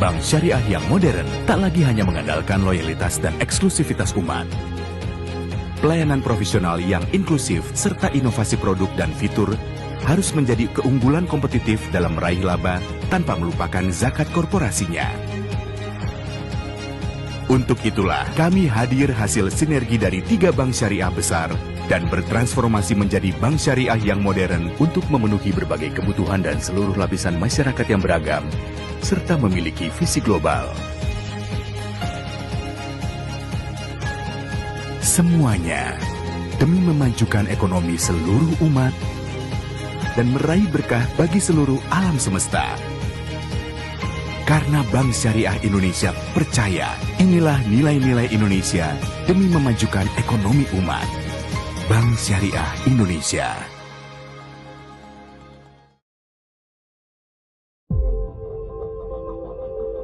Bank syariah yang modern tak lagi hanya mengandalkan loyalitas dan eksklusivitas umat. Pelayanan profesional yang inklusif serta inovasi produk dan fitur harus menjadi keunggulan kompetitif dalam meraih laba tanpa melupakan zakat korporasinya. Untuk itulah kami hadir hasil sinergi dari 3 bank syariah besar dan bertransformasi menjadi bank syariah yang modern untuk memenuhi berbagai kebutuhan dan seluruh lapisan masyarakat yang beragam, serta memiliki visi global. Semuanya demi memajukan ekonomi seluruh umat dan meraih berkah bagi seluruh alam semesta. Karena Bank Syariah Indonesia percaya inilah nilai-nilai Indonesia demi memajukan ekonomi umat. Bank Syariah Indonesia.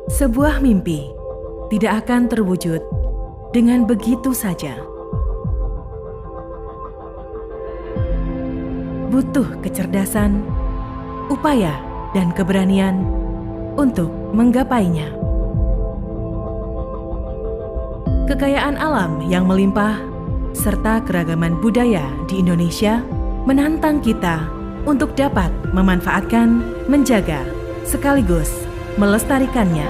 Sebuah mimpi tidak akan terwujud dengan begitu saja. Butuh kecerdasan, upaya, dan keberanian untuk menggapainya. Kekayaan alam yang melimpah serta keragaman budaya di Indonesia menantang kita untuk dapat memanfaatkan, menjaga, sekaligus melestarikannya.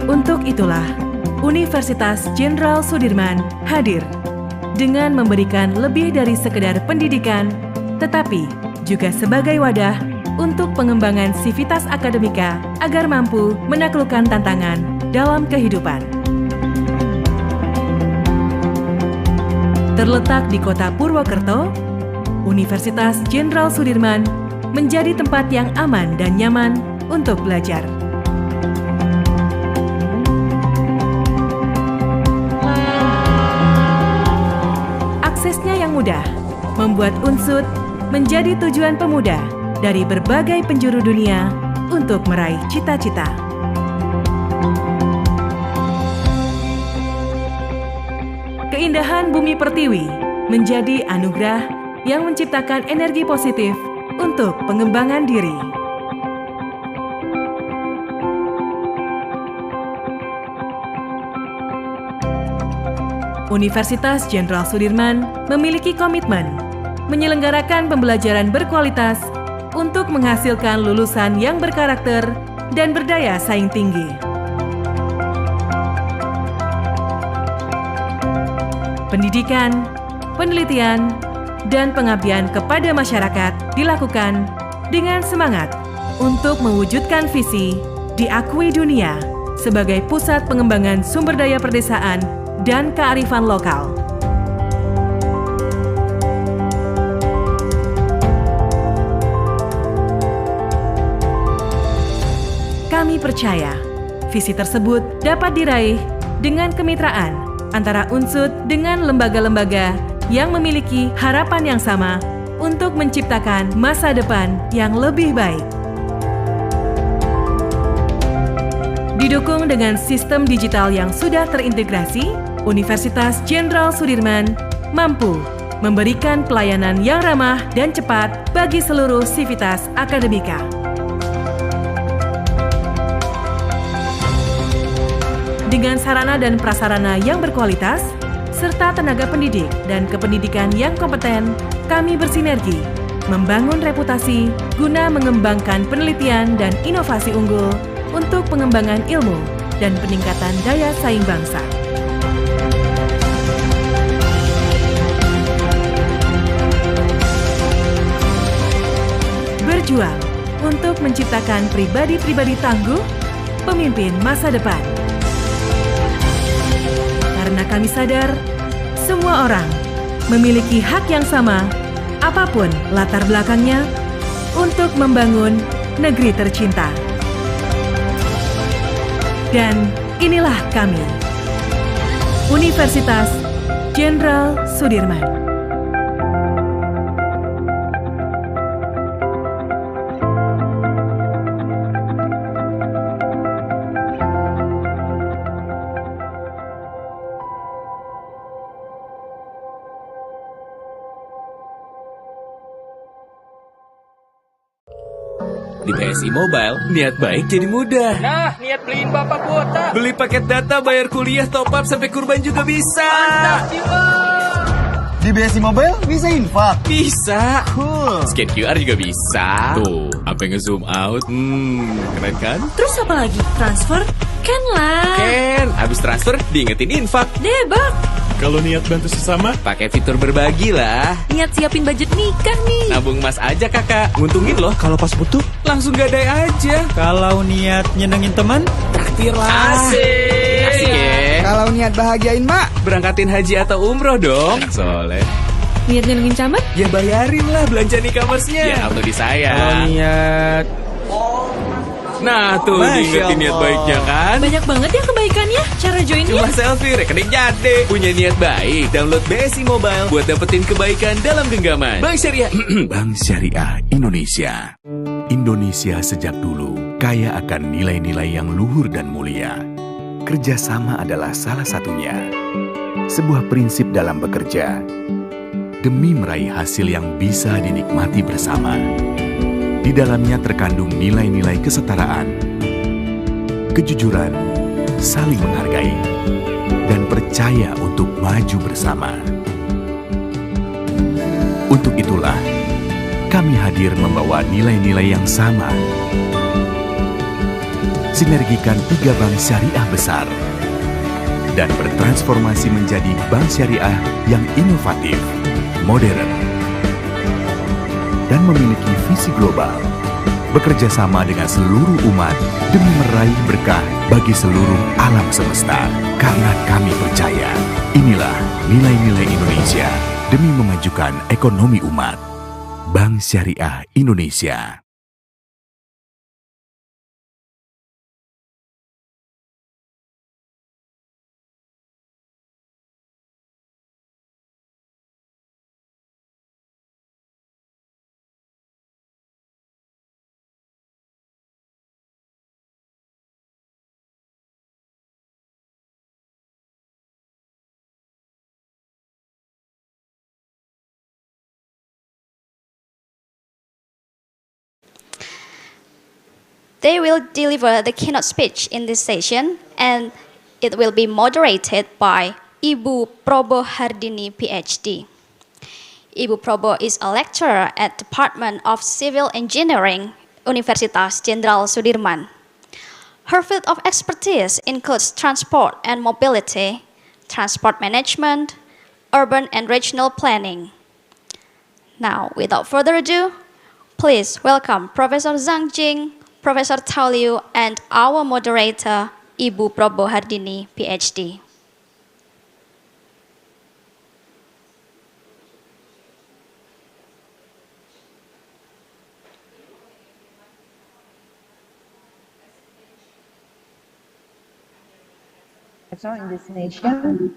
Untuk itulah, Universitas Jenderal Sudirman hadir dengan memberikan lebih dari sekedar pendidikan, tetapi juga sebagai wadah untuk pengembangan sivitas akademika agar mampu menaklukkan tantangan dalam kehidupan. Terletak di kota Purwokerto, Universitas Jenderal Sudirman menjadi tempat yang aman dan nyaman untuk belajar. Aksesnya yang mudah membuat UNSUD menjadi tujuan pemuda dari berbagai penjuru dunia untuk meraih cita-cita. Keindahan bumi pertiwi menjadi anugerah yang menciptakan energi positif untuk pengembangan diri. Universitas Jenderal Sudirman memiliki komitmen menyelenggarakan pembelajaran berkualitas untuk menghasilkan lulusan yang berkarakter dan berdaya saing tinggi. Pendidikan, penelitian, dan pengabdian kepada masyarakat dilakukan dengan semangat untuk mewujudkan visi diakui dunia sebagai pusat pengembangan sumber daya perdesaan dan kearifan lokal. Kami percaya visi tersebut dapat diraih dengan kemitraan antara UNSUD dengan lembaga-lembaga yang memiliki harapan yang sama untuk menciptakan masa depan yang lebih baik. Didukung dengan sistem digital yang sudah terintegrasi, Universitas Jenderal Sudirman mampu memberikan pelayanan yang ramah dan cepat bagi seluruh sivitas akademika. Dengan sarana dan prasarana yang berkualitas, serta tenaga pendidik dan kependidikan yang kompeten, kami bersinergi membangun reputasi guna mengembangkan penelitian dan inovasi unggul untuk pengembangan ilmu dan peningkatan daya saing bangsa. Berjuang untuk menciptakan pribadi-pribadi tangguh, pemimpin masa depan. Karena kami sadar, semua orang memiliki hak yang sama, apapun latar belakangnya, untuk membangun negeri tercinta. Dan inilah kami, Universitas Jenderal Sudirman. Di BSI Mobile, niat baik jadi mudah. Nah, niat beliin bapak kuota. Beli paket data, bayar kuliah, top up, sampai kurban juga bisa. Di BSI Mobile bisa infak. Bisa. Cool. Scan QR juga bisa. Tuh, sampai nge-zoom out. Keren kan? Terus apa lagi? Transfer? Kan lah. Ken, habis transfer diingetin infak. Debak. Kalau niat bantu sesama, pakai fitur berbagi lah. Niat siapin budget nikah nih. Nabung emas aja kakak, nguntungin loh. Kalau pas butuh, langsung gadai aja. Kalau niat nyenengin teman, traktir lah. Asik. Asik ya. Kalau niat bahagiain mak, berangkatin haji atau umroh dong. Soleh. Niat nyenengin camat? Ya bayarin lah belanja e-commerce-nya. Ya auto di saya. kalau niat Nah tuh, diingetin niat baiknya kan? Banyak banget ya kebaikannya. Cara joinnya? Cuma selfie, rekening jadi. Punya niat baik, download BSI Mobile buat dapetin kebaikan dalam genggaman. Bank Syariah. Bank Syariah Indonesia. Indonesia sejak dulu kaya akan nilai-nilai yang luhur dan mulia. Kerjasama adalah salah satunya. Sebuah prinsip dalam bekerja demi meraih hasil yang bisa dinikmati bersama. Di dalamnya terkandung nilai-nilai kesetaraan, kejujuran, saling menghargai, dan percaya untuk maju bersama. Untuk itulah, kami hadir membawa nilai-nilai yang sama. Sinergikan 3 bank syariah besar dan bertransformasi menjadi bank syariah yang inovatif, modern, dan memiliki visi global, bekerja sama dengan seluruh umat demi meraih berkah bagi seluruh alam semesta. Karena kami percaya, inilah nilai-nilai Indonesia demi memajukan ekonomi umat. Bank Syariah Indonesia. They will deliver the keynote speech in this session, and it will be moderated by Ibu Probo Hardini, PhD. Ibu Probo is a lecturer at Department of Civil Engineering, Universitas Jenderal Sudirman. Her field of expertise includes transport and mobility, transport management, urban and regional planning. Now, without further ado, please welcome Professor Zhang Jing, Professor Tao Liu, and our moderator, Ibu Probo Hardini, PhD. In this nation,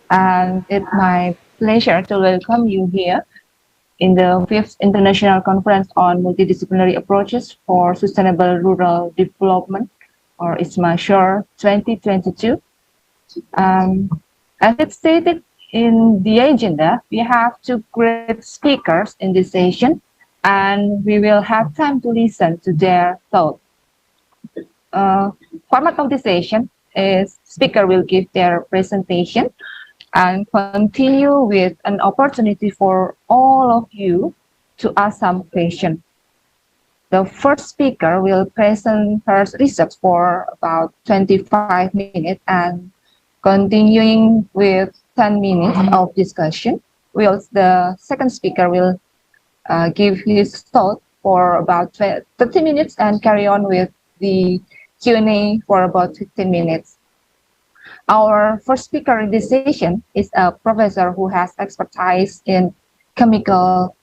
and it's my pleasure to welcome you here in the 5th International Conference on Multidisciplinary Approaches for Sustainable Rural Development, or ICMA-SURE 2022. As it's stated in the agenda, we have 2 great speakers in this session, and we will have time to listen to their thoughts. Format of the session is speaker will give their presentation and continue with an opportunity for all of you to ask some questions. The first speaker will present her research for about 25 minutes and continuing with 10 minutes of discussion. Whilst the second speaker will give his thought for about 30 minutes and carry on with the Q&A for about 15 minutes. Our first speaker in this session is a professor who has expertise in chemical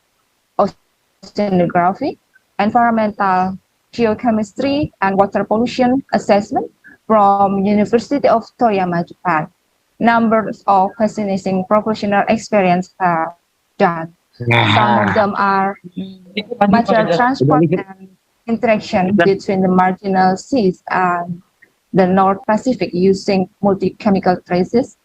oceanography, environmental geochemistry, and water pollution assessment from University of Toyama, Japan. Numbers of fascinating professional experience have done. Some of them are material transport and interaction between the marginal seas and the North Pacific using multi-chemical tracers,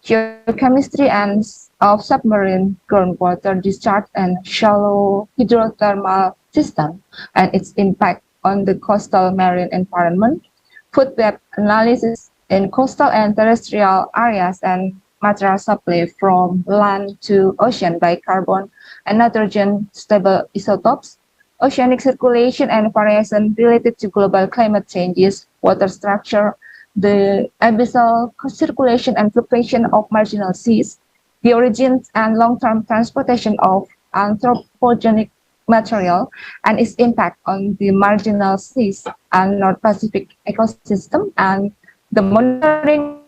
geochemistry and of submarine groundwater discharge and shallow hydrothermal system and its impact on the coastal marine environment, food web analysis in coastal and terrestrial areas, and material supply from land to ocean by carbon and nitrogen stable isotopes, oceanic circulation and variation related to global climate changes, water structure, the abyssal circulation and fluctuation of marginal seas, the origins and long-term transportation of anthropogenic material and its impact on the marginal seas and North Pacific ecosystem, and the monitoring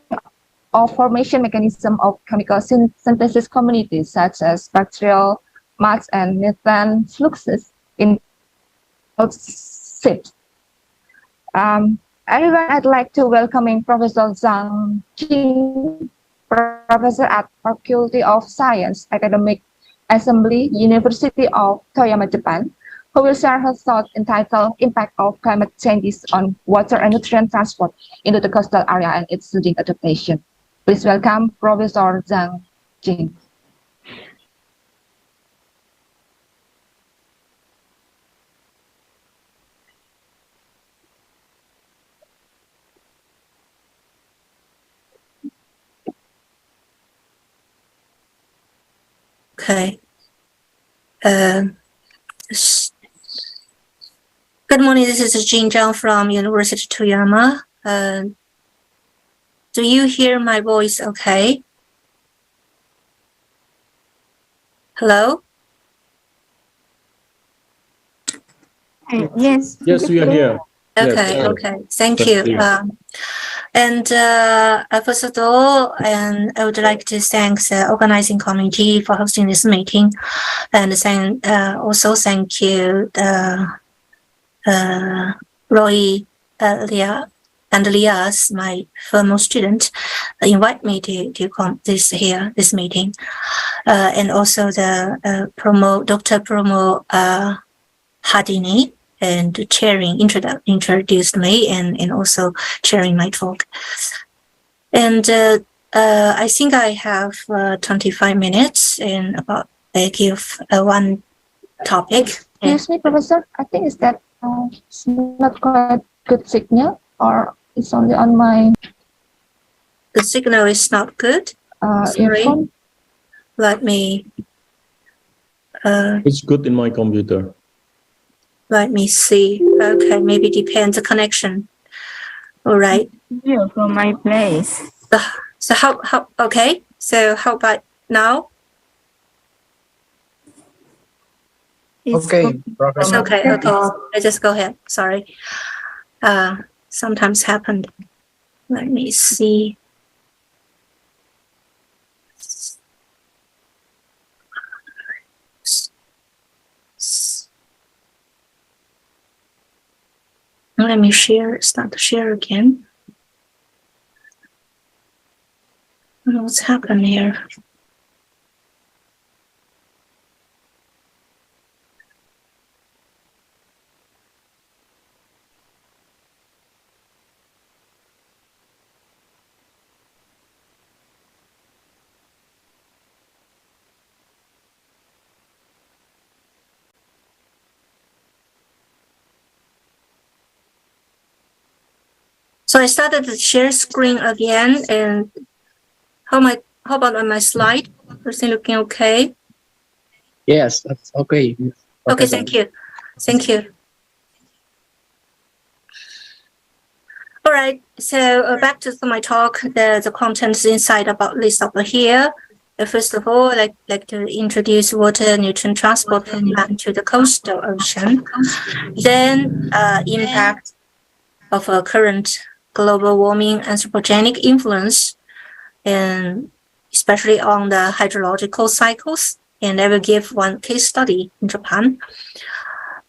of formation mechanism of chemical synthesis communities such as bacterial mass and methane fluxes in ships. Everyone, I'd like to welcome Professor Zhang Jing, Professor at Faculty of Science, Academic Assembly, University of Toyama, Japan, who will share her thoughts entitled Impact of Climate Changes on Water and Nutrient Transport into the Coastal Area and its Surging Adaptation. Please welcome Professor Zhang Jing. Okay. Good morning. This is Jin Zhang from University of Toyama. Do you hear my voice okay? Hello? Yes. Yes, we are here. Okay, Yes. okay. Thank you. First of all, I would like to thank the organizing committee for hosting this meeting, and also thank you, Roy, Leah, and Lias, my former student, invite me to come this meeting, and also the Dr. Promo Hardini, and introduced me and also chairing my talk. And I think I have 25 minutes and about I give one topic. Excuse me, Professor. I think it's that it's not quite good signal, or it's only on my. The signal is not good. Sorry. Earphone. Let me. It's good in my computer. Let me see. Okay, maybe depends the connection. All right. Yeah, from my place. So how okay? So how about now? Okay, Professor. Okay. I just go ahead. Sorry. Sometimes happened. Let me see. Let me start to share again. I don't know what's happened here. So I started to share screen again, and how about on my slide? Everything looking okay? Yes, that's okay. Okay, thank you. Thank you. All right, so back to my talk, the contents inside about this over here. First of all, I'd like to introduce water nutrient transport from land to the coastal ocean. Then impact of a current global warming anthropogenic influence, and especially on the hydrological cycles. And I will give one case study in Japan.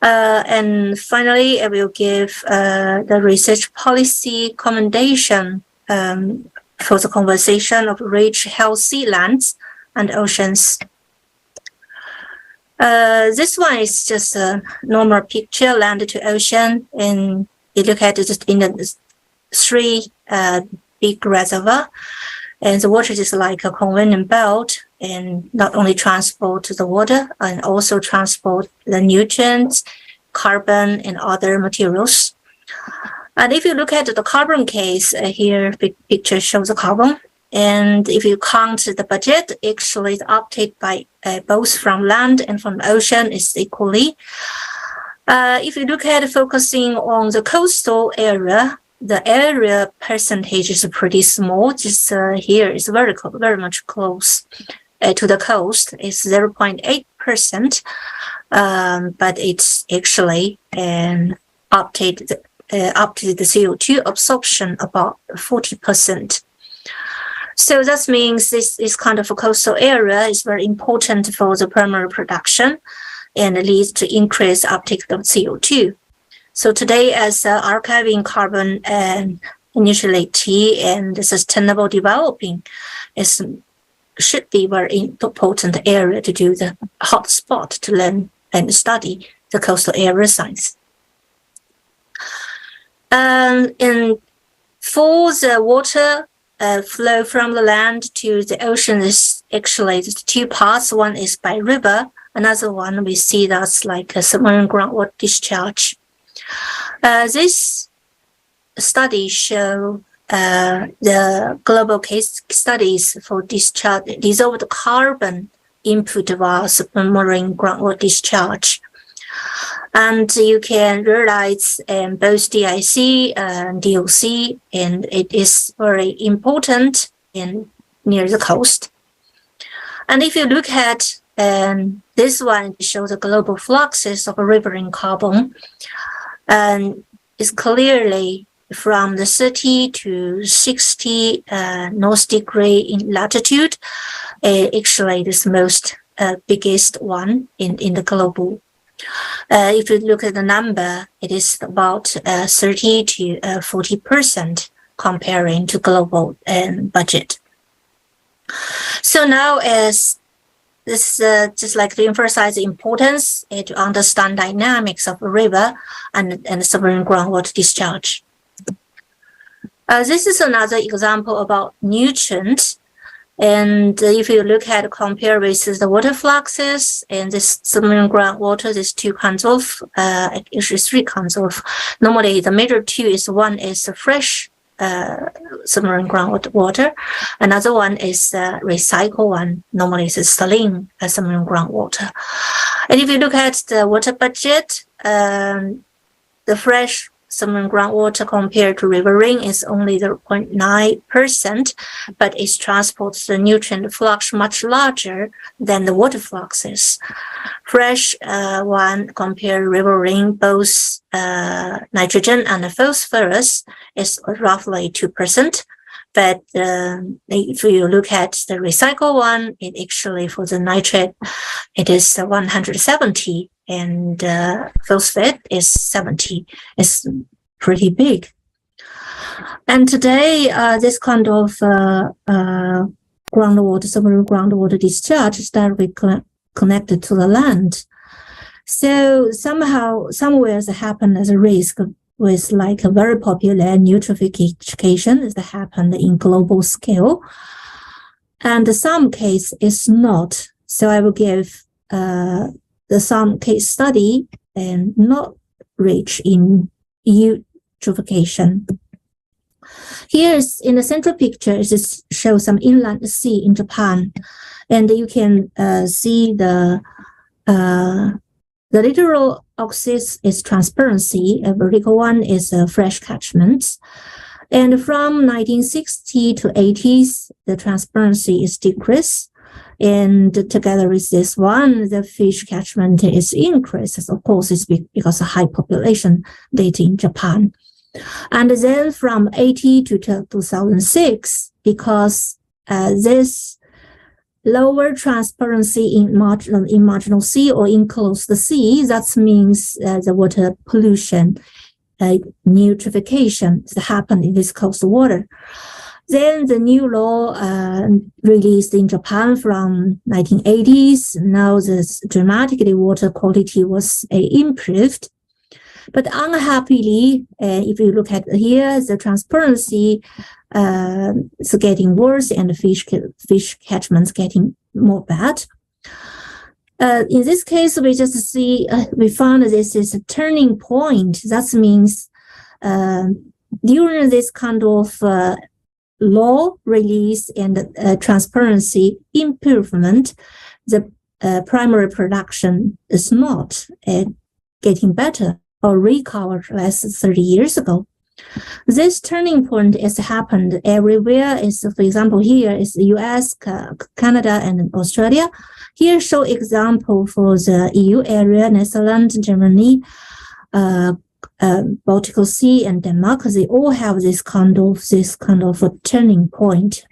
And finally, I will give the research policy commendation for the conservation of rich, healthy lands and oceans. This one is just a normal picture, land to ocean, and you look at it just in the three big reservoir, and the water is like a convenient belt, and not only transport the water and also transport the nutrients, carbon, and other materials. And if you look at the carbon case, here big picture shows the carbon. And if you count the budget, actually the uptake by both from land and from the ocean is equally. If you look at focusing on the coastal area, the area percentage is pretty small. Just here is very much close to the coast. It's 0.8%, but it's actually updated the CO2 absorption about 40%. So that means this kind of a coastal area is very important for the primary production and leads to increased uptake of CO2. So today, as archiving carbon and neutrality and sustainable developing should be very important area to do the hotspot to learn and study the coastal area science. And for the water flow from the land to the ocean is actually two parts. One is by river. Another one we see that's like a submarine groundwater discharge. This study show the global case studies for discharge dissolved carbon input via submarine groundwater discharge. And you can realize both DIC and DOC, and it is very important near the coast. And if you look at this one, it shows the global fluxes of riverine carbon, and it's clearly from the 30 to 60 north degree in latitude. Actually, this most biggest one in the global. If you look at the number, it is about 30 to 40% comparing to global budget. So now, as this just like to emphasize the importance to understand dynamics of a river and submarine groundwater discharge. This is another example about nutrients. And if you look at compare with the water fluxes and this submarine groundwater, there's two kinds of, actually three kinds of. Normally, the major two is one is fresh submarine groundwater. Another one is recycled one. Normally, it's saline submarine groundwater. And if you look at the water budget, the fresh submarine groundwater compared to riverine is only 0.9%, but it transports the nutrient flux much larger than the water fluxes. Fresh one compared to riverine, both nitrogen and phosphorus is roughly 2%. But if you look at the recycled one, it actually for the nitrate, it is 170. And phosphate is 70. It's pretty big. And today, this kind of groundwater, submarine groundwater discharge is directly connected to the land. So somehow, somewhere it happened as a risk with like a very popular eutrophication that happened in global scale. And some case is not. So I will give some case study and not rich in eutrophication. Here is in the central picture, it shows some inland sea in Japan, and you can see the The lateral axis is transparency, a vertical one is fresh catchments. And from 1960 to 80s, the transparency is decreased. And together with this one, the fish catchment is increased. Of course, it's because of high population data in Japan. And then from 80 to 2006, because this lower transparency in marginal sea or enclosed sea, that means the water pollution, eutrophication that happened in this coastal water. Then the new law released in Japan from 1980s. Now this dramatically water quality was improved. But unhappily, if you look at here, the transparency is getting worse and the fish catchments getting more bad. In this case, we just see, we found this is a turning point. That means during this kind of law release and transparency improvement, the primary production is not getting better or recovered less than 30 years ago. This turning point has happened everywhere. Is, for example, here is the US, Canada, and Australia. Here show example for the EU area, Netherlands, Germany, Baltic Sea, and Denmark. They all have this kind of a turning point.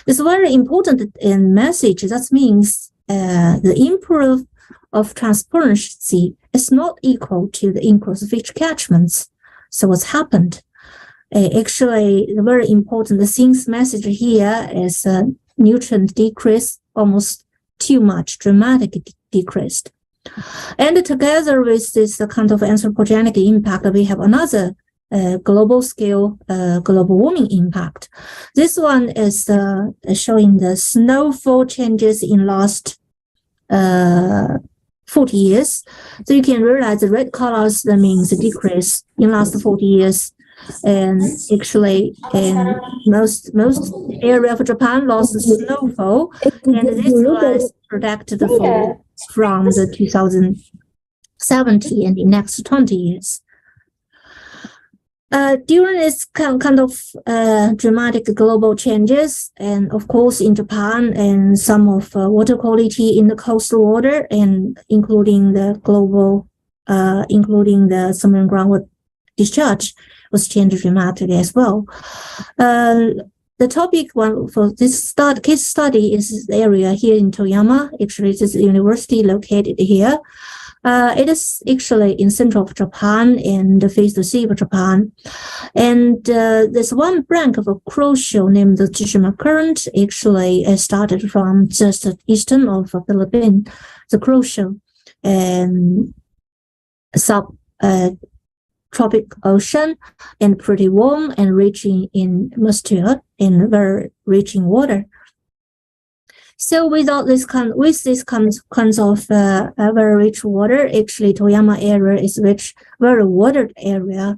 It's very important in message. That means the improve of transparency is not equal to the increase of fish catchments. So what's happened? Actually, the very important things message here is nutrient decrease, almost too much, dramatically decreased. And together with this kind of anthropogenic impact, we have another global scale global warming impact. This one is showing the snowfall changes in last 40 years. So you can realize the red colors, that means the decrease in last 40 years. And actually, in most area of Japan lost snowfall, and this was predicted from the 2070 and the next 20 years. During this kind of dramatic global changes, and of course in Japan, and some of water quality in the coastal water, and including the submarine groundwater discharge, was changed dramatically as well. The topic one for this case study is the area here in Toyama. Actually, it is a university located here. It is actually in central of Japan and face the sea of Japan. And there's one branch of a crucial named the Tsushima Current. Actually, started from just eastern of the Philippines. The crucial and tropic ocean, and pretty warm and rich in moisture and very rich in water. So without this kinds of very rich water, actually Toyama area is rich, very watered area.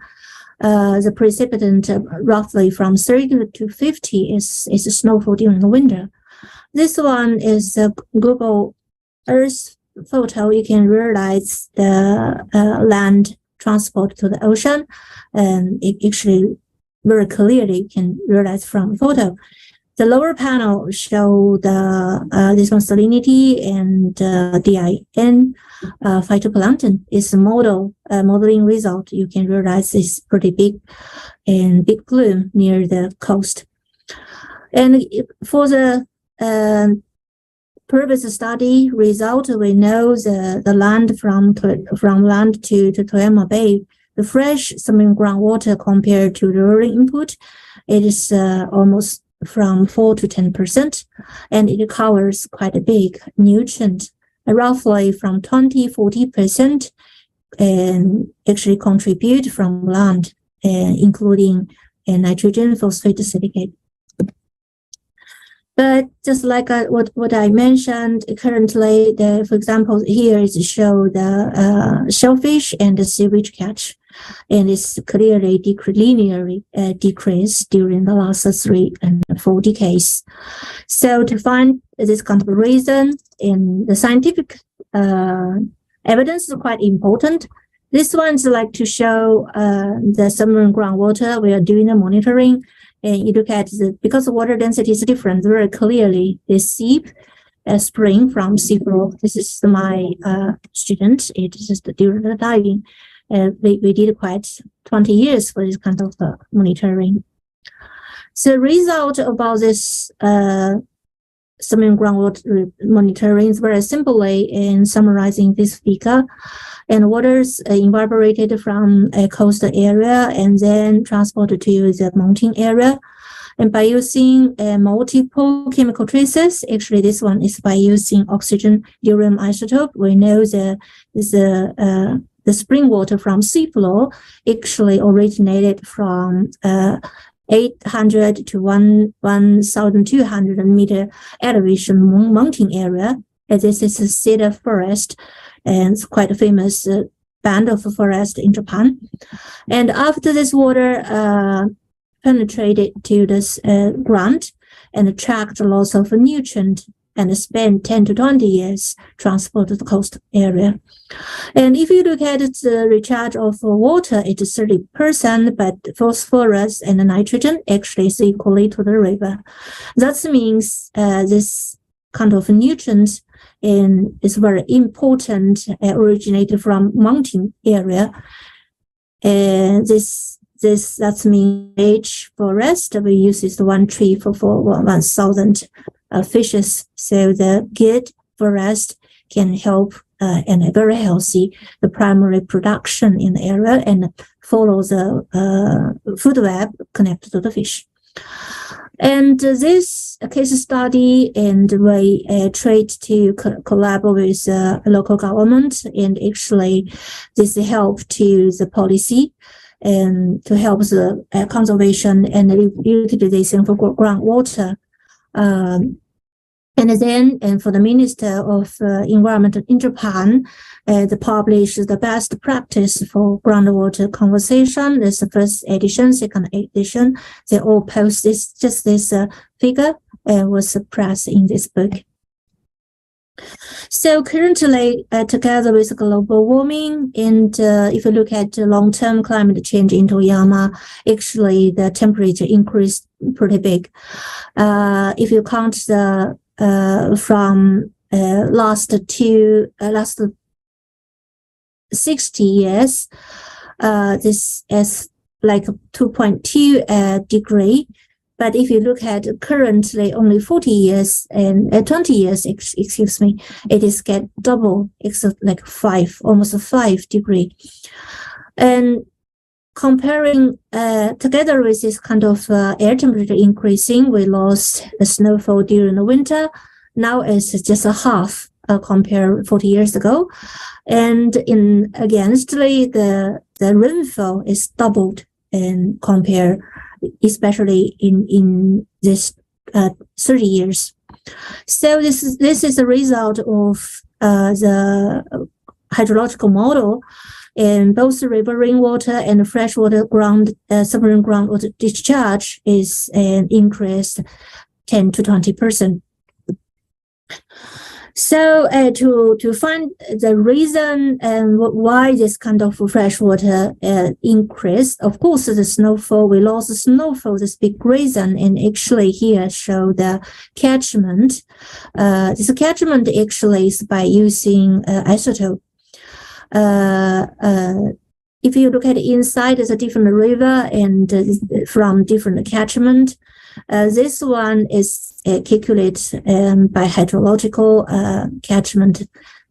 The precipitant roughly from 30 to 50 is snowfall during the winter. This one is a Google Earth photo. You can realize the land transport to the ocean, and it actually very clearly can realize from the photo. The lower panel show the this one salinity and DIN phytoplankton is a modeling result. You can realize it's pretty big and big plume near the coast. And for the previous study result, we know the land from land to Toyama Bay, the fresh submarine groundwater compared to the rural input, it is almost from 4 to 10%, and it covers quite a big nutrient, roughly from 20-40%, and actually contribute from land, including nitrogen, phosphate, silicate. But just like what I mentioned, currently, for example, here is show the shellfish and the seaweed catch, and it's clearly linearly decreased during the last 3 and 4 decades. So to find this kind of reason in the scientific evidence is quite important. This one's like to show the submarine groundwater. We are doing the monitoring, and you look at because the water density is different very clearly. They seep spring from seafloor. This is my student. It is just during the diving. We did quite 20 years for this kind of monitoring. So result about this submarine groundwater monitoring is very simply in summarizing this figure. And waters evaporated from a coastal area and then transported to the mountain area. And by using multiple chemical traces, actually this one is by using oxygen uranium isotope. We know the spring water from seafloor actually originated from 800 to 1,200 meter elevation mountain area. And this is a cedar forest, and it's quite a famous band of forest in Japan. And after this water penetrated to this ground and attract lots of nutrient and spend 10 to 20 years transport to the coast area. And if you look at the recharge of water, it is 30%, but phosphorus and nitrogen actually is equally to the river. That means this kind of nutrients is very important, originated from mountain area. And that means age forest, we use this one tree for 1,000 fishes. So the good forest can help and very healthy the primary production in the area and follow the food web connected to the fish. And this case study, and we try to collaborate with local government, and actually this help to the policy and to help the conservation and utilization for groundwater. And then, for the Minister of Environment in Japan, they published the best practice for groundwater conservation. There's the first edition, second edition. They all post this figure was pressed in this book. So currently, together with global warming, and if you look at long-term climate change in Toyama, actually the temperature increased pretty big. If you count the from last 60 years, this is like 2.2 degree. But if you look at currently only 40 years and 20 years, excuse me, it is get double. It's like almost 5 degree. And comparing together with this kind of air temperature increasing, we lost the snowfall during the winter. Now it's just a half compared 40 years ago. And the rainfall is doubled and compare, especially in this 30 years. So this is a result of the hydrological model, and both the river rainwater and freshwater submarine groundwater discharge is increased 10 to 20%. So to find the reason and why this kind of freshwater increased, of course, the snowfall, we lost the snowfall, this big reason, and actually here show the catchment. This catchment actually is by using isotope. If you look at the inside, there's a different river and from different catchment. This one is calculated by hydrological catchment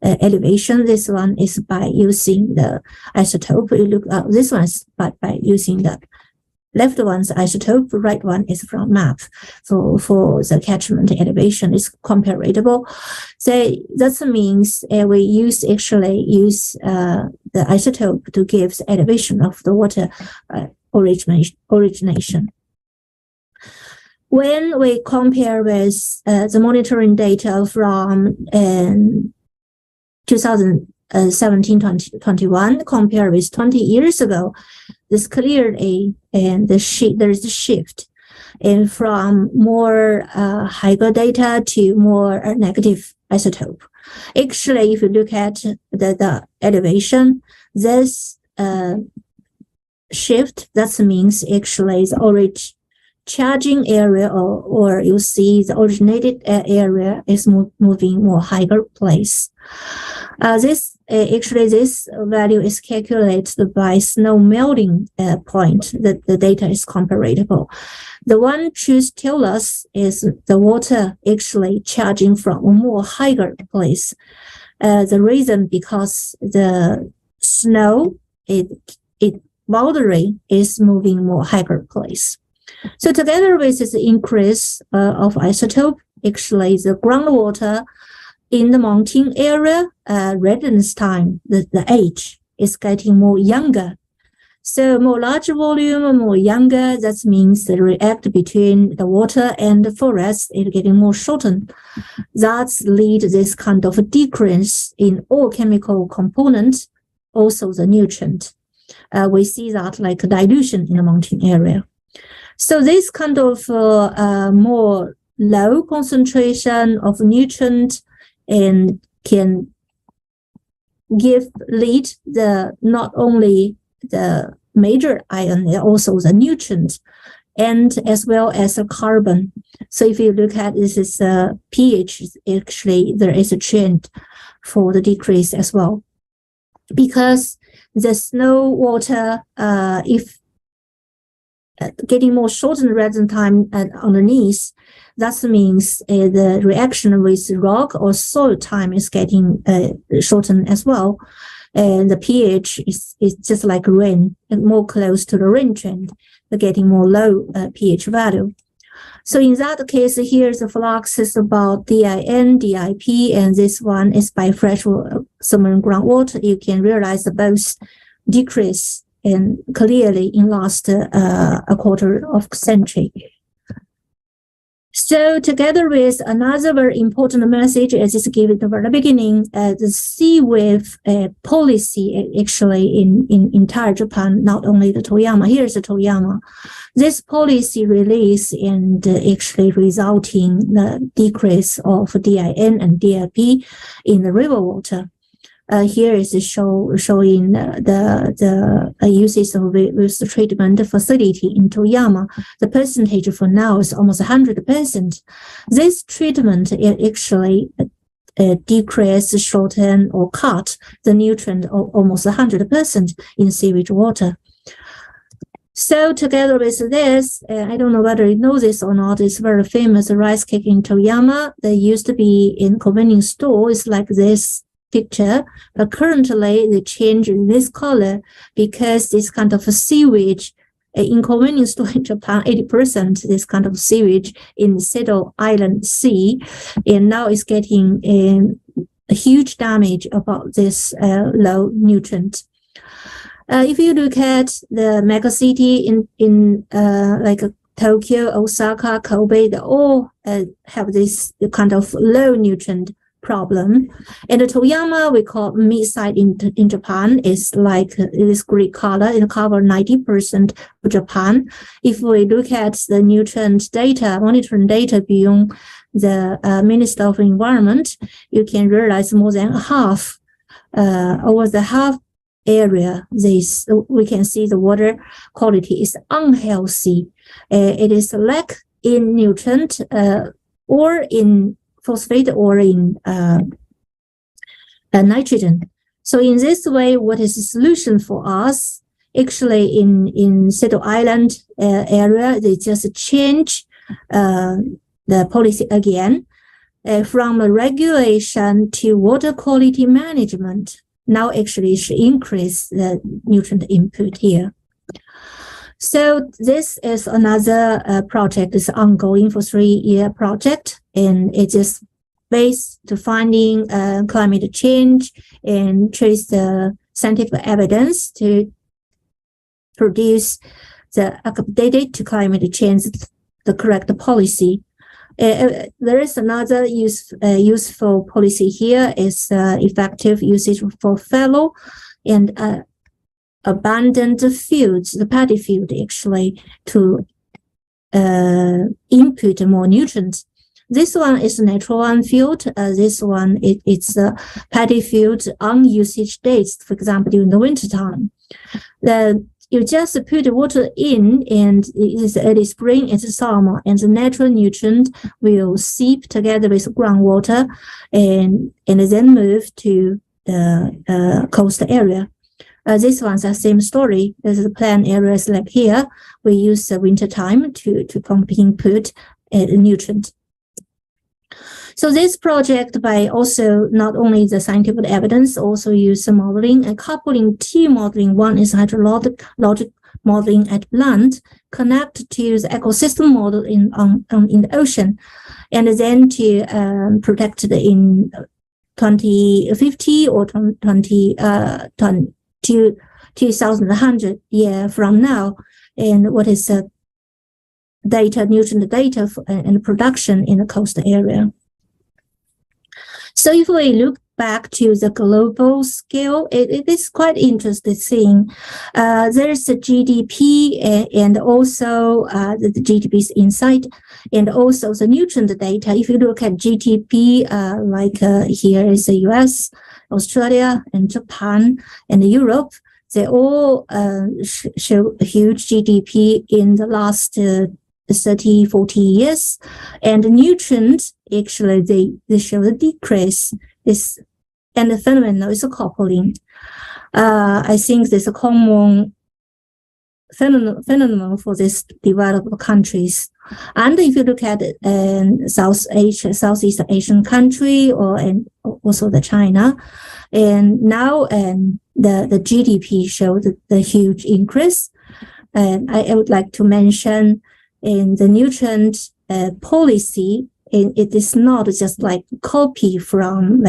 elevation. This one is by using the isotope. You look this one is by using the left one's isotope, right one is from map. So for the catchment elevation is comparable. So that means we use the isotope to give the elevation of the water origination. When we compare with the monitoring data from 2017-21, compare with 20 years ago, this clearly and there is a shift, and from more higher data to more negative isotope. Actually, if you look at the elevation, this shift, that means actually the charging area or you see the originated area is moving more higher place. This value is calculated by snow melting point. The data is comparable. The one choose tell us is the water actually charging from a more higher place. The reason because the snow it boundary is moving more higher place. So together with this increase of isotope, actually the groundwater in the mountain area, residence time, the age is getting more younger. So more large volume, more younger, that means the react between the water and the forest is getting more shortened. That lead this kind of a decrease in all chemical components, also the nutrient. We see that like dilution in the mountain area. So this kind of more low concentration of nutrient and can lead the not only the major ion, also the nutrient and as well as the carbon. So if you look at this is pH, actually there is a trend for the decrease as well. Because the snow water, if getting more shortened residence time underneath, that means the reaction with rock or soil time is getting shortened as well. And the pH is just like rain, and more close to the rain trend, getting more low pH value. So in that case, here's the flux is about DIN, DIP, and this one is by freshwater submarine groundwater. You can realize both decrease and clearly in last a quarter of century. So together with another very important message, as is given at the very beginning, the sea wave policy actually in entire Japan, not only the Toyama, here's the Toyama. This policy release and actually resulting the decrease of DIN and DIP in the river water. Here is showing the uses of waste treatment facility in Toyama. The percentage for now is almost 100%. This treatment actually decrease, shorten, or cut the nutrient of almost 100% in sewage water. So together with this, I don't know whether you know this or not, it's very famous rice cake in Toyama. They used to be in convenience store. It's like this picture, but currently they change this color because this kind of a sewage in convenience store in Japan, 80% this kind of sewage in Seto Island Sea, and now it's getting a huge damage about this low nutrient. If you look at the mega city in like Tokyo, Osaka, Kobe, they all have this kind of low nutrient problem. And the Toyama, we call mid-side in Japan, is like this gray color. It covers 90% of Japan. If we look at the nutrient data, monitoring data beyond the Minister of Environment, you can realize more than half, over the half area, we can see the water quality is unhealthy. It is lack in nutrient or in phosphate or in nitrogen. So in this way, what is the solution for us? Actually, in Seto Island area, they just change the policy again from a regulation to water quality management. Now actually it should increase the nutrient input here. So this is another project. It's ongoing for 3-year project, and it is based to finding climate change and trace the scientific evidence to produce the updated to climate change, the correct policy. There is another useful policy here is effective usage for fallow and abandoned fields, the paddy field actually, to input more nutrients. This one is natural one field. This one, it's a paddy field on usage dates, for example, during the winter time. You just put the water in, and it's early spring, it's summer, and the natural nutrient will seep together with groundwater and then move to the coast area. This one's the same story. There's the plant areas like here. We use the winter time to pump input nutrient. So this project, by also not only the scientific evidence, also use the modeling and coupling two modeling. One is hydrologic modeling at land, connect to the ecosystem model in the ocean, and then to protect it in 2050 or 2100 year from now. And what is the data, nutrient data and production in the coastal area. So if we look back to the global scale, it is quite interesting thing. There's the GDP and also the GDP's insight, and also the nutrient data. If you look at GDP, here is the US, Australia, and Japan, and Europe, they all show huge GDP in the last 30, 40 years. And the nutrients, actually, they show a decrease. And the phenomenon is a coupling. I think there's a common phenomenon for these developed countries. And if you look at Southeast Asian country, and also the China, and now the GDP showed the huge increase. And I would like to mention in the nutrient policy, it is not just like copy from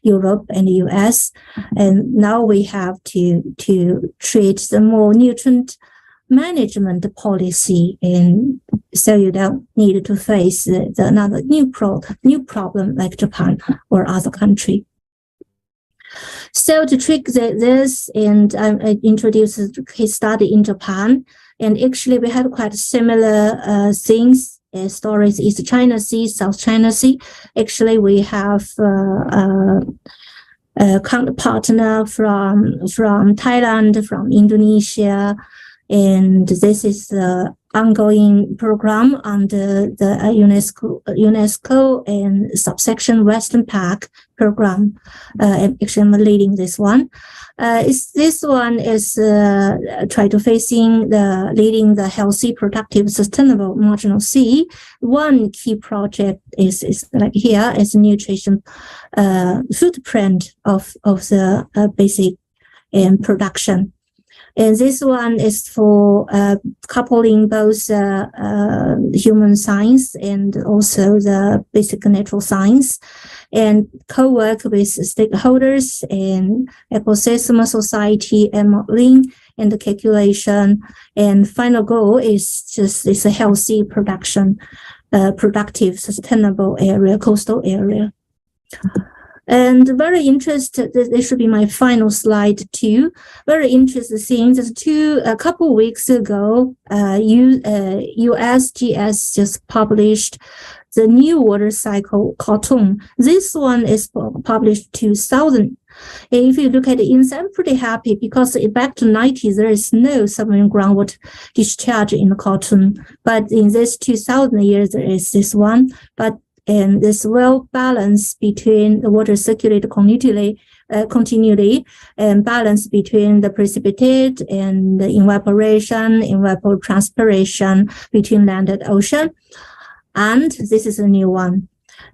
Europe and the US, and now we have to treat the more nutrient management policy, and so you don't need to face another new problem like Japan or other country. So to trick this, and I introduced a case study in Japan, and actually we have quite similar things. Stories East China Sea, South China Sea. Actually, we have a partner from Thailand, from Indonesia, and this is the ongoing program under the UNESCO and subsection Western Park program. Actually, I'm leading this one. This one is try to leading the healthy, productive, sustainable marginal sea. One key project is like here is nutrition footprint of the basic production. And this one is for coupling both human science and also the basic natural science, and co-work with stakeholders in ecosystem, society, and modeling and the calculation. And final goal is a healthy production, productive, sustainable area, coastal area. And very interested, this should be my final slide too. Very interesting thing that a couple weeks ago, USGS just published the new water cycle cartoon. This one is published 2000. If you look at the inside, I'm pretty happy because back to 90s, there is no submarine groundwater discharge in the cartoon. But in this 2000 years, there is this one. And this well balance between the water circulate continually, and balance between the precipitate and the evaporation, evapotranspiration between land and ocean. And this is a new one.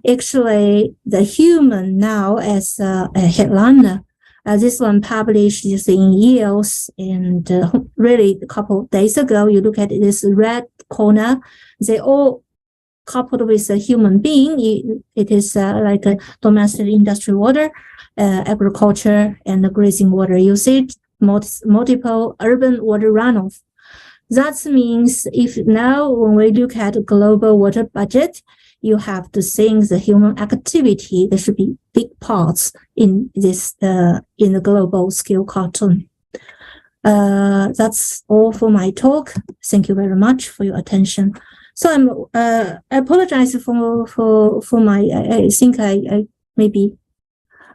Actually, the human now as a headliner. This one published is in yields, and really a couple of days ago, you look at this red corner, they all coupled with a human being. It is like a domestic industry water, agriculture, and grazing water usage, multiple urban water runoff. That means if now when we look at global water budget, you have to think the human activity. There should be big parts in this in the global scale cartoon. That's all for my talk. Thank you very much for your attention. So I apologize for my, I think I maybe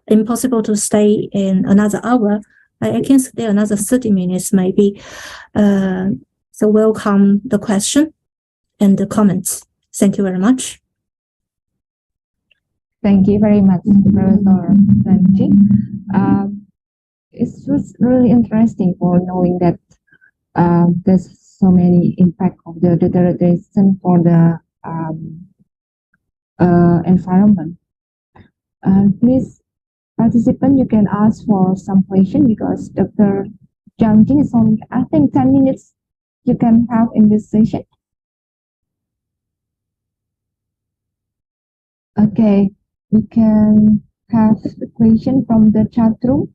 impossible to stay in another hour. I can stay another 30 minutes maybe. So welcome the question and the comments. Thank you very much. Thank you very much, Professor Sanji. It was really interesting for knowing that there's so many impact of the deterioration for the environment. Please, participant, you can ask for some question because Dr. Zhang Jin is only, I think, 10 minutes you can have in this session. Okay, we can have the question from the chat room.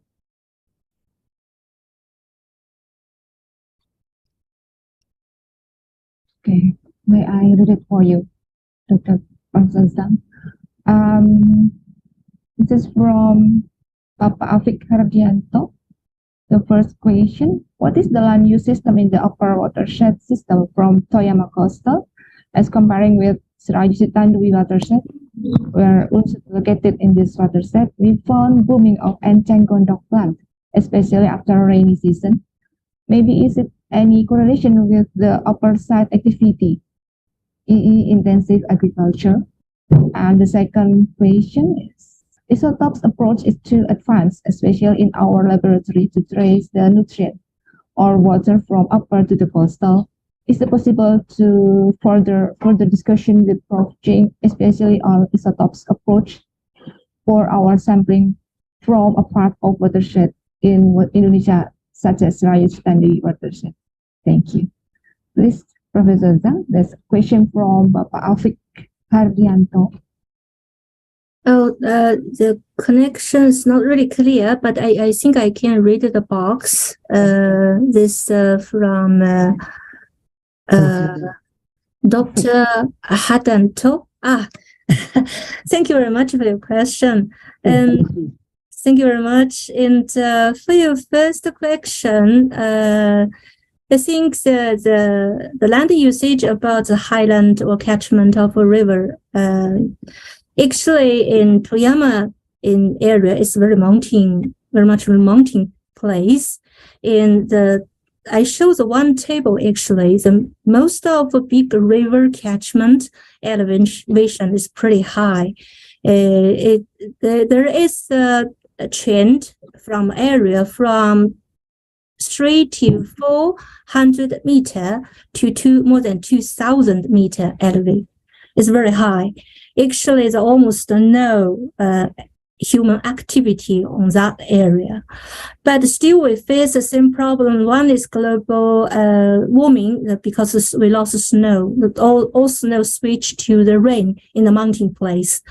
Okay, may I read it for you, Dr. Zhang? This is from Papa Afik Hardianto. The first question, what is the land use system in the upper watershed system from Toyama Coastal as comparing with Serayu Tandui watershed, where also located in this watershed, we found booming of Enceng Gondok plant, especially after rainy season. Maybe is it any correlation with the upper side activity, intensive agriculture? And the second question is, Isotopes approach is too advanced, especially in our laboratory, to trace the nutrient or water from upper to the coastal. Is it possible to further discussion with Prof. Jing, especially on isotopes approach for our sampling from a part of watershed in Indonesia, such as Serayu Tandui watershed? Thank you. Please, Professor Zhang, there's a question from Bapak Afik Hardianto. Oh, the connection is not really clear, but I think I can read the box. This from Dr. Hadanto. Thank you very much for your question. And thank you very much. And for your first question, I think the land usage about the highland or catchment of a river, actually in Toyama in area is very much mountain place. In I show the one table actually, the most of the big river catchment elevation is pretty high. There is a trend from area from 3 to 400 meter to more than 2,000 meter elevation. It's very high. Actually, there's almost no human activity on that area. But still, we face the same problem. One is global warming because we lost snow. All snow switched to the rain in the mountain place.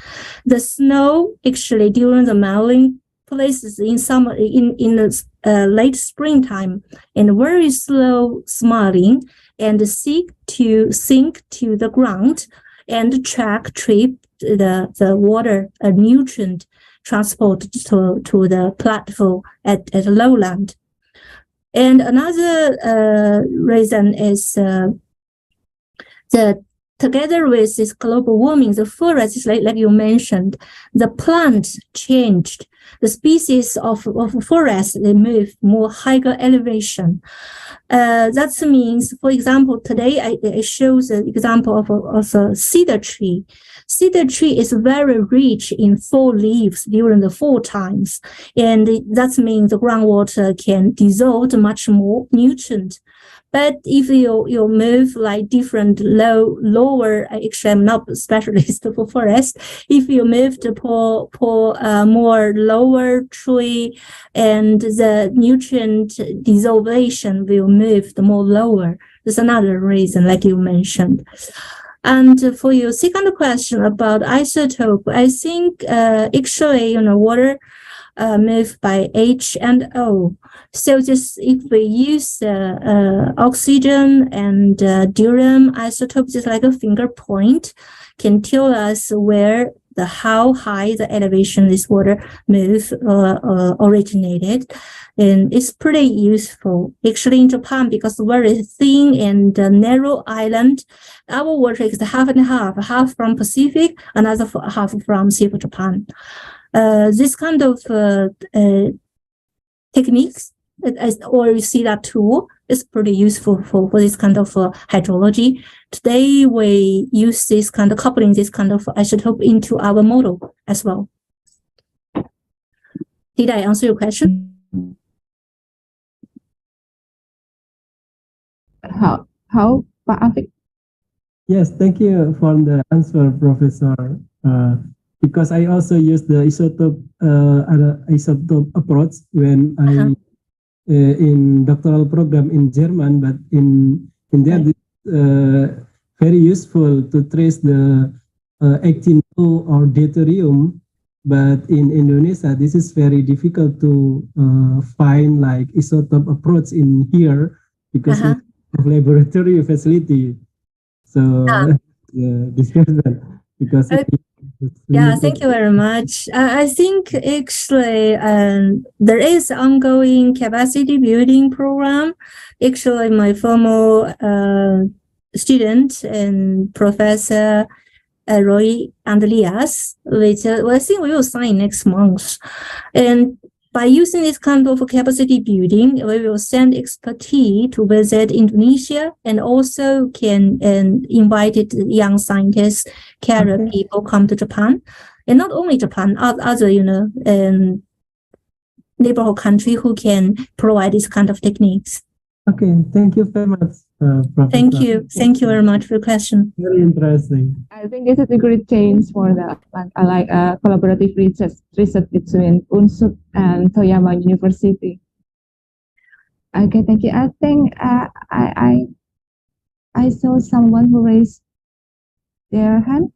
The snow actually during the melting places in summer, in the late springtime, and very slow smiling and sink to the ground and trip the water nutrient transport to the platform at lowland. And another reason is that together with this global warming, the forest, like you mentioned, the plants changed. The species of forest, they move more higher elevation. That means, for example, today I show the example of a cedar tree. Cedar tree is very rich in fall leaves during the fall times, and that means the groundwater can dissolve much more nutrient. But if you move like different lower, actually I'm not a specialist for forest. If you move to more lower tree, and the nutrient dissolution will move the more lower. There's another reason, like you mentioned. And for your second question about isotope, I think actually water move by H and O. So just if we use oxygen and deuterium isotope, just like a finger point, can tell us where how high the elevation this water move originated. And it's pretty useful. Actually, in Japan, because very thin and narrow island, our water is half and half from Pacific, another half from Sea of Japan. This kind of techniques, or you see that tool, is pretty useful for this kind of hydrology. Today, we use this kind of coupling, this kind of isotope into our model as well. Did I answer your question? How, Pak Afik? Yes, thank you for the answer, Professor. Because I also use the isotope approach when I in doctoral program in German, but in there very useful to trace the actinium or deuterium. But in Indonesia, this is very difficult to find like isotope approach in here because of laboratory facility. So discussion because yeah, thank you very much. I think actually there is ongoing capacity building program. Actually, my former student and Professor Roy Andreas, which I think we will sign next month. And by using this kind of capacity building, we will send expertise to visit Indonesia and also can invite young scientists, career people come to Japan. And not only Japan, other, neighborhood country who can provide this kind of techniques. Okay, thank you very much, Professor. Thank you very much for the question. Very interesting. I think this is a great change for the collaborative research between UNSUD and Toyama University. Okay, thank you. I think I saw someone who raised their hand.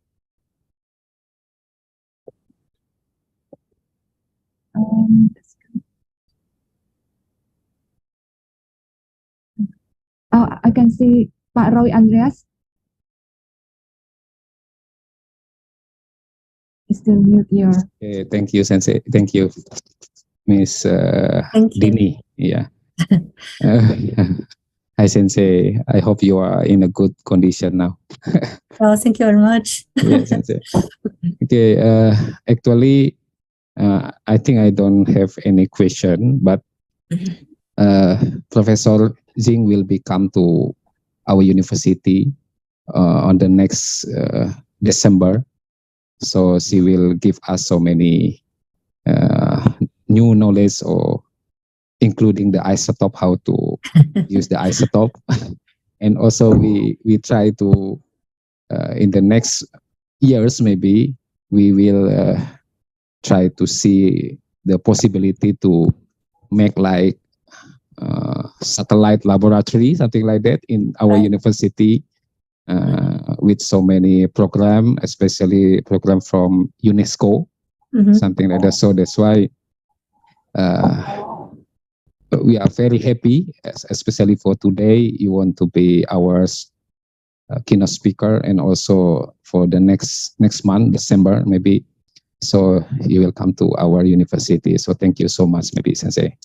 I can see Pak Roy Andreas. Is still mute here. Okay, thank you, Sensei. Thank you, Miss Dini. Yeah. Hi, Sensei. I hope you are in a good condition now. Oh, thank you very much. Yeah, Sensei. Okay. Actually, I think I don't have any question, but Professor Jing will be come to our university on the next December. So she will give us so many new knowledge, or including the isotope, how to use the isotope. And also we try to, in the next years, maybe we will try to see the possibility to make like satellite laboratory, something like that in our university, with so many program, especially program from UNESCO, something like that. So that's why we are very happy, especially for today. You want to be our keynote speaker, and also for the next month, December, maybe. So you will come to our university. So thank you so much, maybe, Sensei.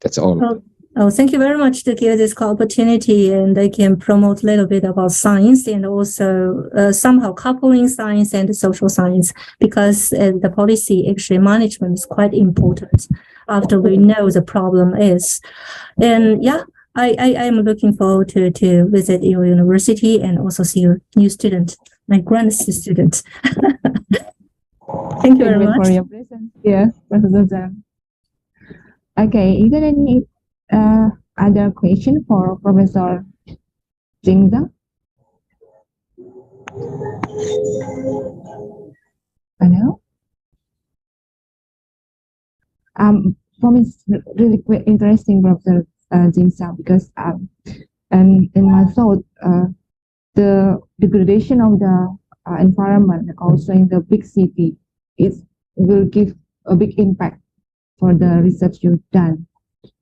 That's all. Oh, thank you very much to give this opportunity, and I can promote a little bit about science and also somehow coupling science and social science, because the policy actually management is quite important after we know the problem is. And yeah, I am looking forward to visit your university and also see your new student, my grand student. Thank you very much for your presence here, Professor Zhang. Okay, is there any other question for Professor Jing Zhang? Hello? For me, it's really quite interesting, Professor Jing Zhang, because and in my thought, the degradation of the environment, also in the big city, it will give a big impact for the research you've done.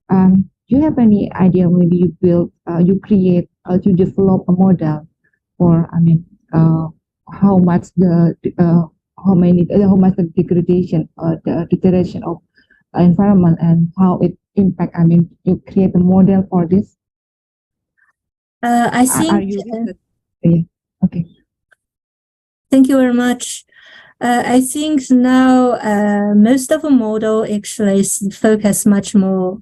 Do you have any idea? Maybe you build, you create, you develop a model for, how much how much the degradation or the deterioration of environment and how it impact. I mean, you create a model for this. I think. Are you yeah. Okay. Thank you very much. I think now most of the model actually focus much more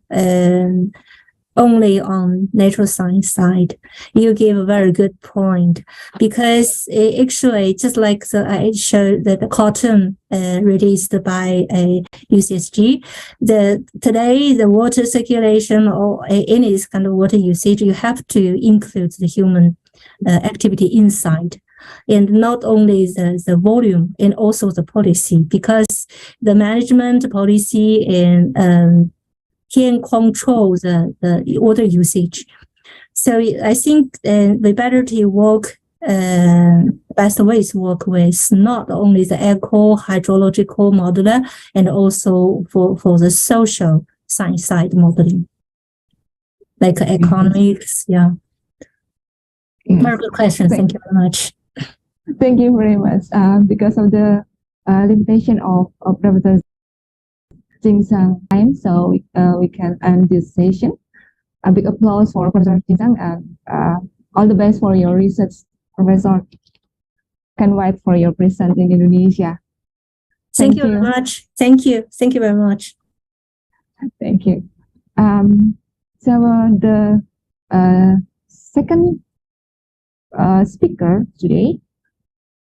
only on natural science side. You give a very good point because actually just like I showed that the cartoon released by UCSG, today the water circulation or any kind of water usage, you have to include the human activity inside. And not only the volume and also the policy, because the management policy and can control the water usage. So I think the better to work, best ways to work with not only the eco hydrological modeler and also for the social science side modeling, like economics. Yeah. Very good question. Thank you very much. Thank you very much. Because of the limitation of Professor Jing-Sang time, so we can end this session. A big applause for Professor Jing-Sang and all the best for your research, Professor. Can't wait for your present in Indonesia. Thank you very much. Thank you. Thank you very much. Thank you. So the second speaker today,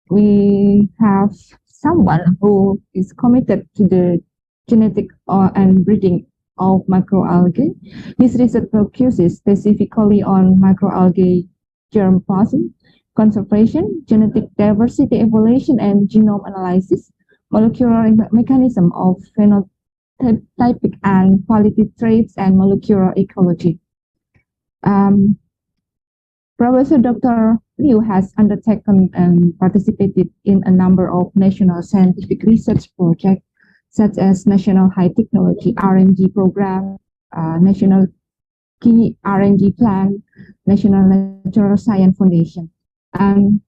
we have someone who is committed to the genetic and breeding of microalgae. His research focuses specifically on microalgae germplasm, conservation, genetic diversity evaluation, and genome analysis, molecular mechanism of phenotypic and quality traits, and molecular ecology. Professor Dr. Liu has undertaken and participated in a number of national scientific research projects, such as National High Technology R&D Program, National Key R&D Plan, National Natural Science Foundation. And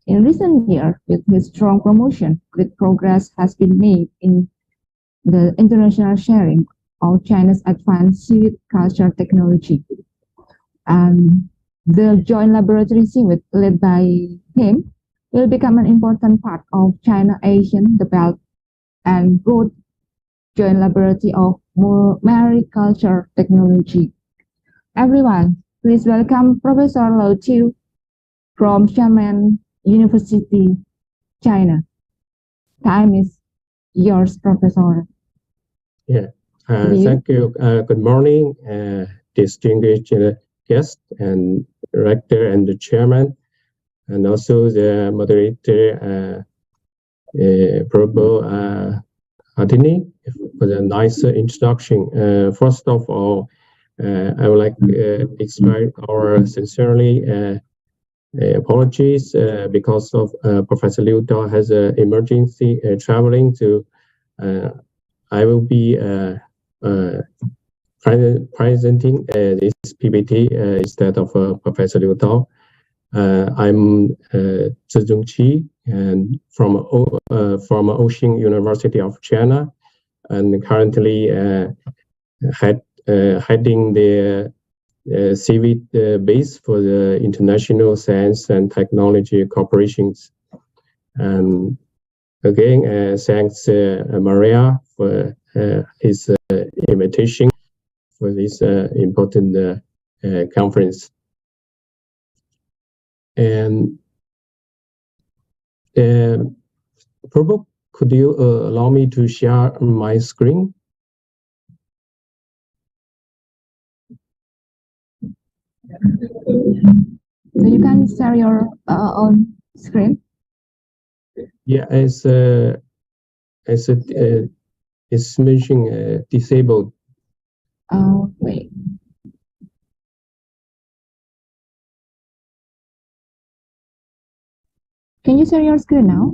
in recent years, with his strong promotion, great progress has been made in the international sharing of China's advanced seaweed culture technology. The joint laboratory seaweed led by him will become an important part of China-Asian, the Belt and Road joint laboratory of mariculture technology. Everyone, please welcome Professor Lao Chiu from Xiamen University, China. Time is yours, Professor. Yeah, thank you. Good morning, distinguished guest and rector and the chairman, and also the moderator, Probo Adini, for the nice introduction. First of all, I would like to express our sincerely apologies because of Professor Liu Dao has an emergency traveling to. I will be presenting this PPT instead of Professor Liu Dao. I'm Zhi Zhongqi and from Ocean University of China, and currently heading the seaweed base for the International Science and Technology Corporations. Again, thanks Maria for his invitation for this important conference. And Prabhu, could you allow me to share my screen? So you can share your own screen. Yeah, it's mentioning disabled. Oh, wait. Can you share your screen now?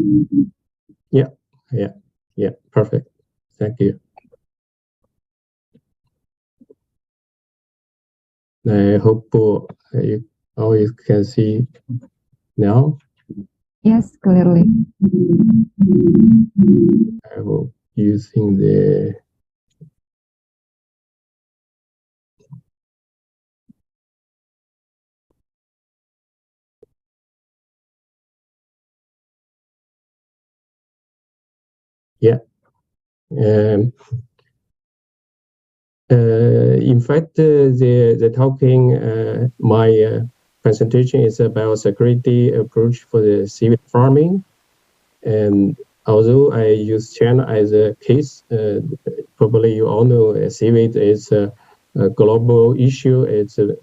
Yeah, perfect. Thank you. I hope you all can see now. Yes, clearly. I will using the yeah. In fact, the talking my presentation is about security approach for the seaweed farming, and although I use China as a case, probably you all know seaweed is a global issue. It's a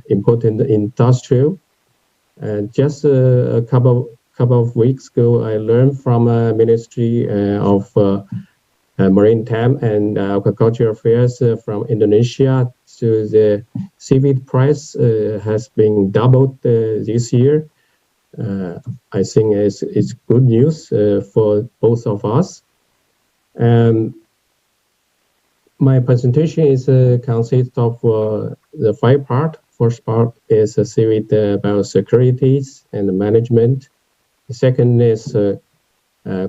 important industrial. Just a couple of weeks ago, I learned from a Ministry of Maritime and Agriculture Affairs from Indonesia. So the seaweed price has been doubled this year. I think it's good news for both of us. My presentation is consists of the 5 parts. First part is seaweed biosecurities and management. The second is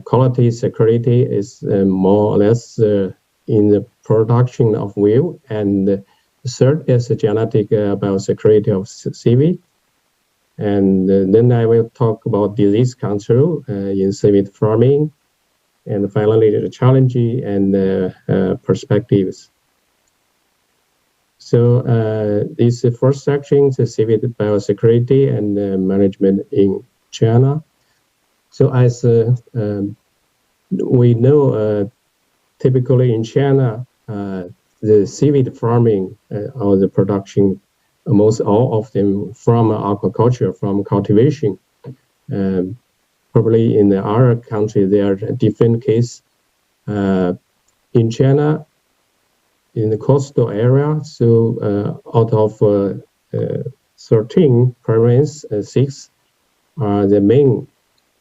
quality security is more or less in the production of whale, and the third is the genetic biosecurity of seaweed. And then I will talk about disease control in seaweed farming, and finally the challenge and perspectives. So this first section, the seaweed biosecurity and management in China. So as we know, typically in China, the seaweed farming or the production, almost all of them from aquaculture, from cultivation. Probably in the other country, there are different cases. In China, in the coastal area, so out of 13 provinces, 6 are the main,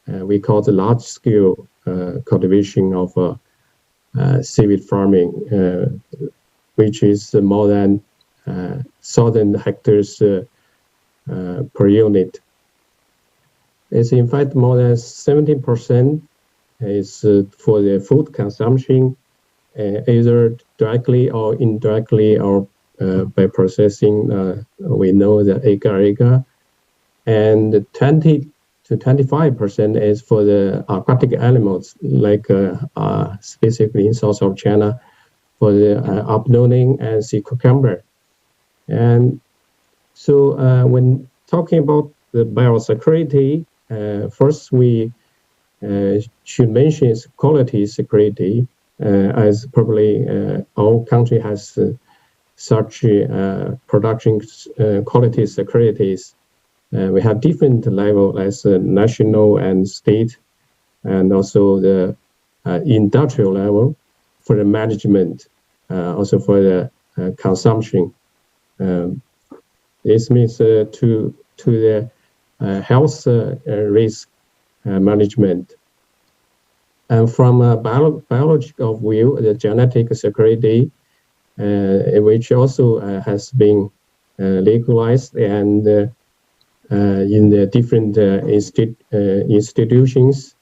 we call the large-scale cultivation of seaweed farming, which is more than 1,000 hectares per unit. It's in fact more than 70% is for the food consumption, either directly or indirectly, or by processing. We know the agar-agar, and 20 to 25% is for the aquatic animals, like specifically in south of China, for the uploading and sea cucumber. And so when talking about the biosecurity, first we should mention is quality security, as probably our country has such production quality securities. We have different level as national and state, and also the industrial level for the management, also for the consumption. This means to the health risk management. And from a biological view, the genetic security, which also has been legalized and in the different institutions.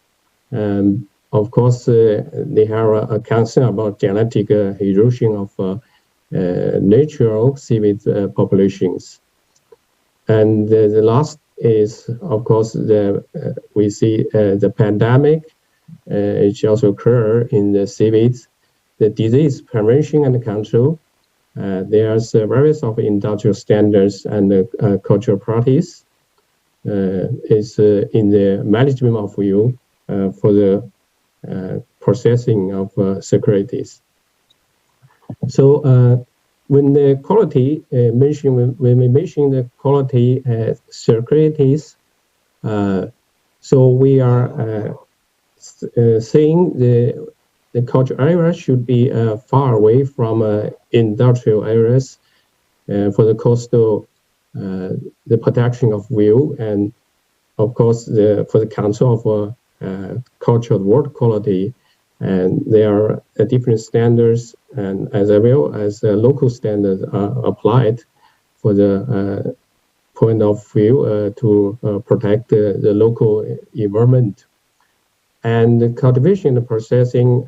Of course, they have a concern about genetic erosion of natural seaweed populations. And the last is, of course, we see the pandemic, which also occur in the seaweeds. The disease prevention and control. There's various of industrial standards and cultural practice. Is in the management of view for the processing of securities. So when the quality when we mention the quality securities, so we are saying the culture area should be far away from industrial areas for the coastal. The protection of whale, and of course for the control of cultural water quality, and there are different standards, and as well as local standards are applied for the point of view to protect the local environment. And the cultivation and processing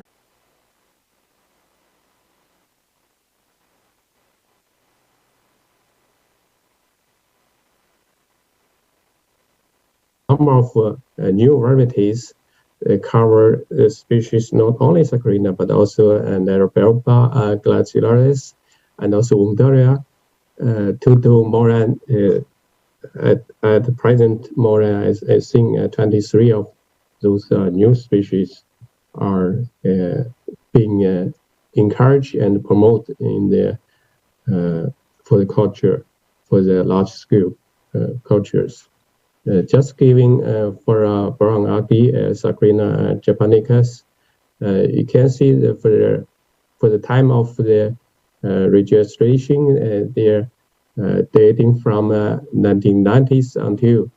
number of new varieties cover species not only Saccharina but also Nerobelba glacialis and also Undaria. Total Moran at the present Moran I think 23 of those new species are being encouraged and promoted in the for the culture, for the large scale cultures. Just giving for brown algae, Saccharina japonicus, you can see that for the time of the registration, they're dating from 1990s until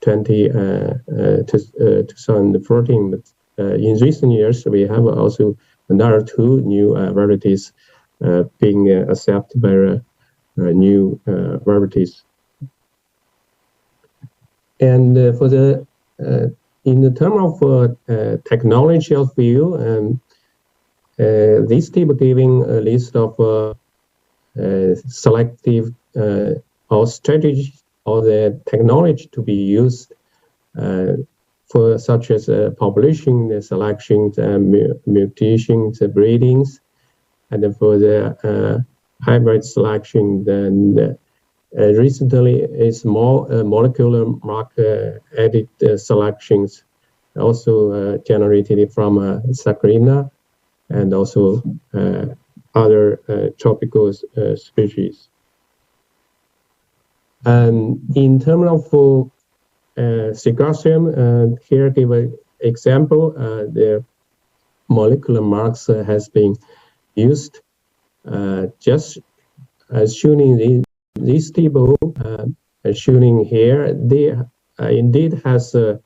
2014. But in recent years, we have also another 2 new varieties being accepted by new varieties. And for the in the term of technology of view, this table giving a list of selective or strategy or the technology to be used for such as population selections, mutations, breedings, and for the hybrid selection. Then recently, a small molecular marker edit selections also generated from Saccharina and also other tropical species. And in terms of Sequoiasium, here give an example. The molecular marks has been used just as shown in this table, as shown here. They indeed has a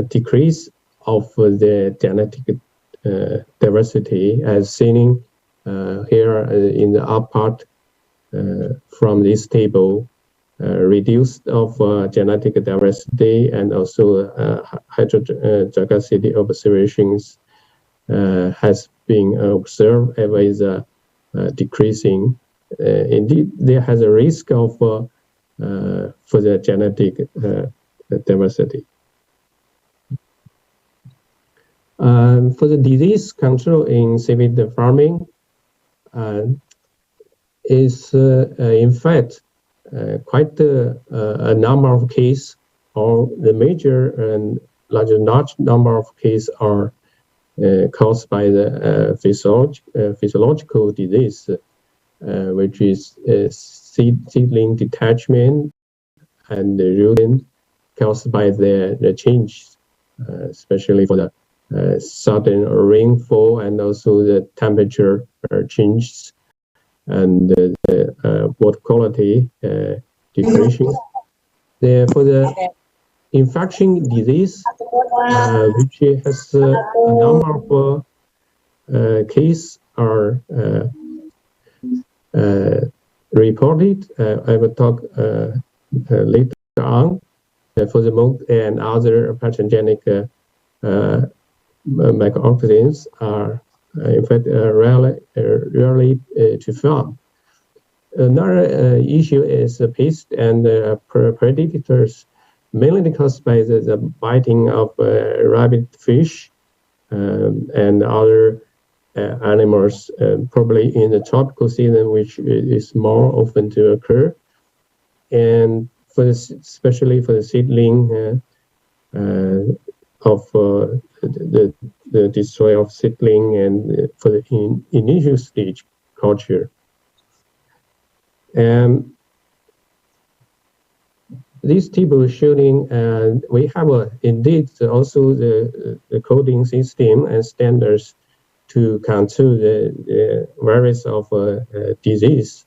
decrease of the genetic diversity, as seen here in the up part from this table. Reduced of genetic diversity and also heterogeneity observations has been observed with decreasing. Indeed, there has a risk of for the genetic diversity. For the disease control in seaweed farming is in fact quite a number of cases, or the major and large number of cases are caused by the physiological disease, which is seedling detachment and the rooting caused by the change, especially for the sudden rainfall and also the temperature changes and the water quality degradation. For the infection disease, which has a number of cases are reported. I will talk later on. For the mold and other pathogenic microorganisms are in fact rarely to found. Another issue is pest and predators, mainly caused by the biting of rabbit fish and other animals, probably in the tropical season, which is more often to occur. And for especially for the seedling of the destroy of seedling and for the initial stage culture. This table is showing we have indeed also the coding system and standards to control the various of disease.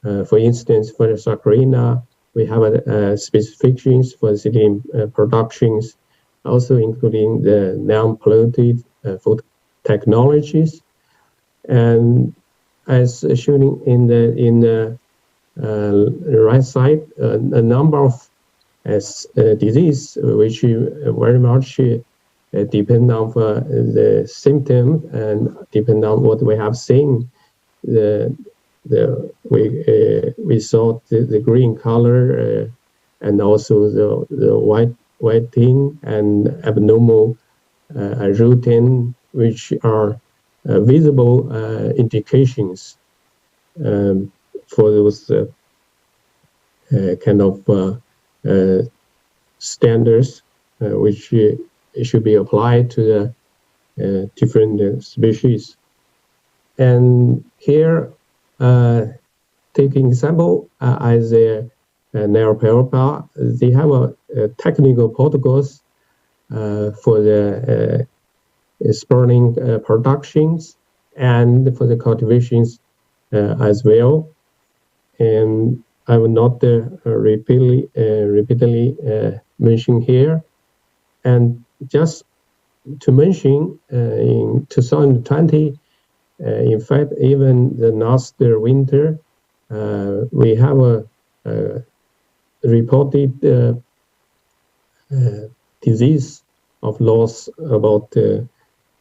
For instance, for the Saccharina, we have specifications for seedling productions, also including the non-polluted food technologies. And as shown in the right side, a number of disease which very much depend on the symptom and depend on what we have seen. We saw the green color and also the white thing and abnormal routine, which are visible indications for those kind of standards which should be applied to the different species. And here, taking example as a Neuroperopa, they have a technical protocols for the spawning productions and for the cultivations as well. And I will not repeatedly mention here. And just to mention, in 2020, in fact, even the last winter, we have a reported disease of loss about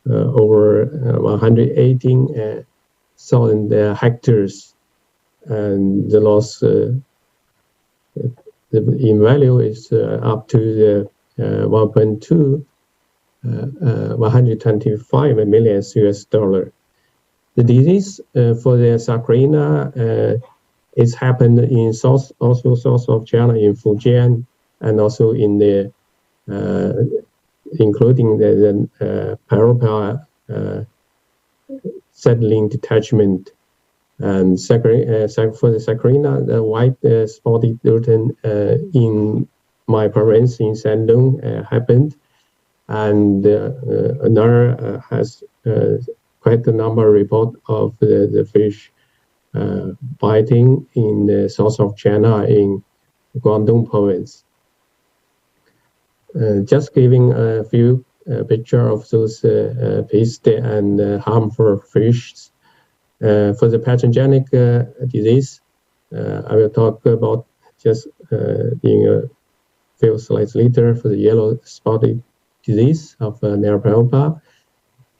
over 118,000 hectares, and the loss in value is up to 125 million US dollar. The disease for the Sacharina is happened in south of China, in Fujian, and also in the including the Peropa settling detachment. And for the Sacharina, the white spotted rotten in my province in Shandong happened, and another has quite a number of report of the fish biting in the south of China in Guangdong province. Just giving a few picture of those pests and harmful fish. For the pathogenic disease, I will talk about just in a few slides later for the yellow spotted disease of Neuroperopa,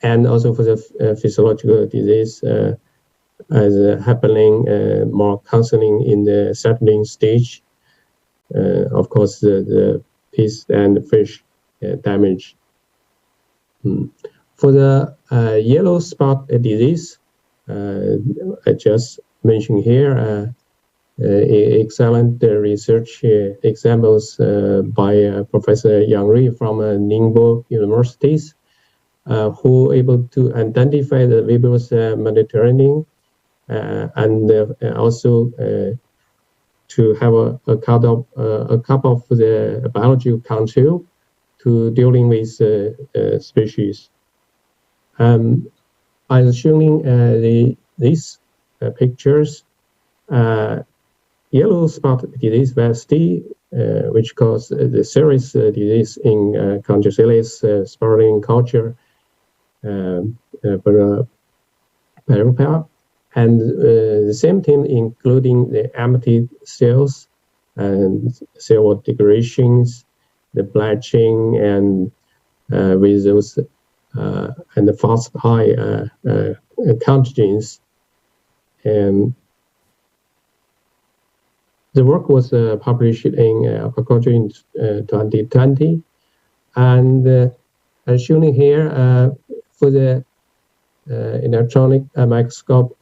and also for the physiological disease as happening more concerning in the settling stage. Of course, the pest and the fish damage. For the yellow spot disease, I just mentioned here excellent research examples by Professor Yang Ri from Ningbo universities, who able to identify the vibros Mediterranean and also to have a couple of the biological control to dealing with species. I'm showing these pictures. Yellow spot disease VSD, which causes the serious disease in Conjunctilis spawning culture, Peropa, and the same thing including the empty cells and cell wall degradations, the blanching, and with those and the fast high countogens. And the work was published in Aquaculture in 2020, and as shown here for the electronic microscope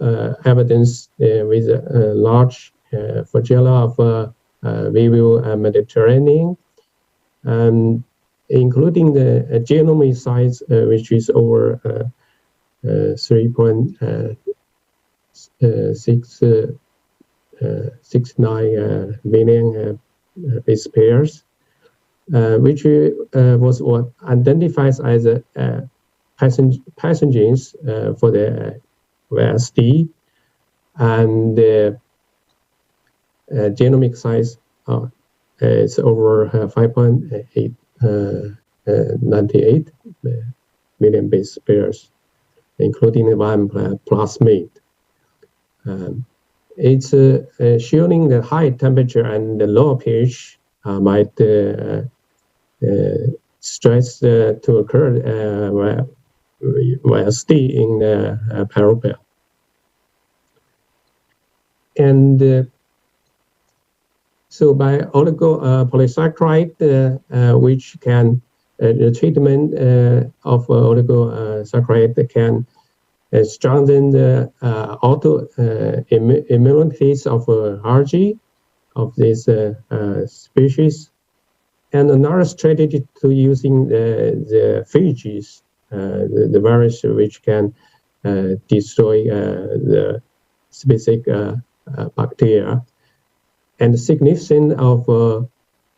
evidence with a large flagella of Vibrio Mediterranean, and including the genome size, which is over 3.69 million base pairs, which was what identifies as pathogens for the VSD, and the genomic size is over 5.98 million base pairs, including one plasmid. it's showing the high temperature and the low pH might stress to occur while still in the parabel. And so by oligopolysaccharide, which can the treatment of oligosaccharide can strengthen the immunities of algae of this species. And another strategy to using the phages, the virus which can destroy the specific bacteria. And the significance of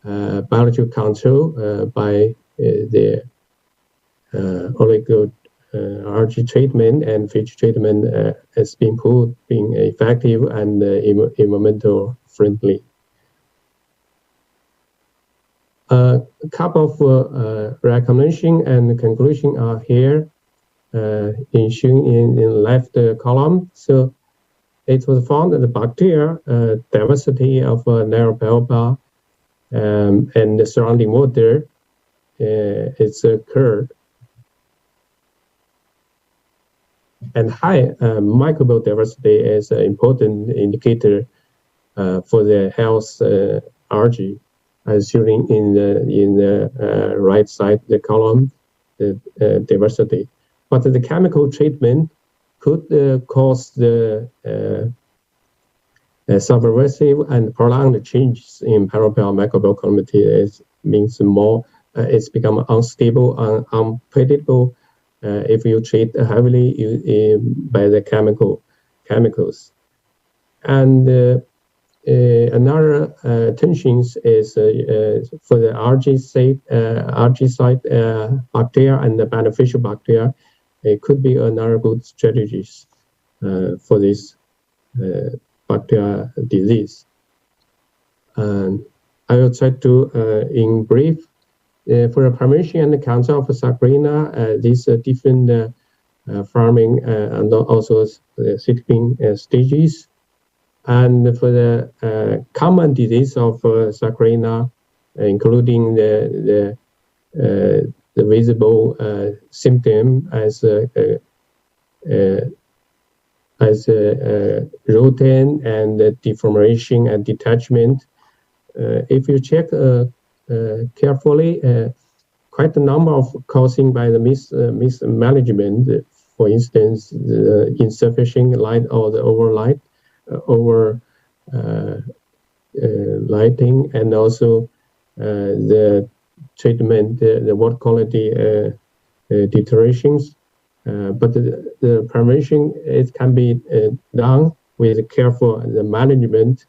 biological control by the algae treatment and phage treatment has been proved being effective and environmental friendly. A couple of recommendations and conclusions are here shown in the left column. So it was found that the bacteria diversity of Neuroparopa and the surrounding water is occurred. And high microbial diversity is an important indicator for the health algae, as shown in the right side the column, the diversity. But the chemical treatment could cause the subversive and prolonged changes in parabel microbial community. It means more, it's become unstable and unpredictable if you treat heavily by the chemicals. And another tensions is for the algae site bacteria and the beneficial bacteria. It could be another good strategies for this bacteria disease. And I will try to, in brief, for the permission and the control of Saccharina, these different farming and also seedling stages. And for the common disease of Saccharina, including the visible symptom as rotten and deformation and detachment. If you check carefully, quite a number of causing by the mismanagement, for instance, the insufficient light or the over lighting, and also the treatment, the water quality deteriorations. But the prevention, it can be done with careful management,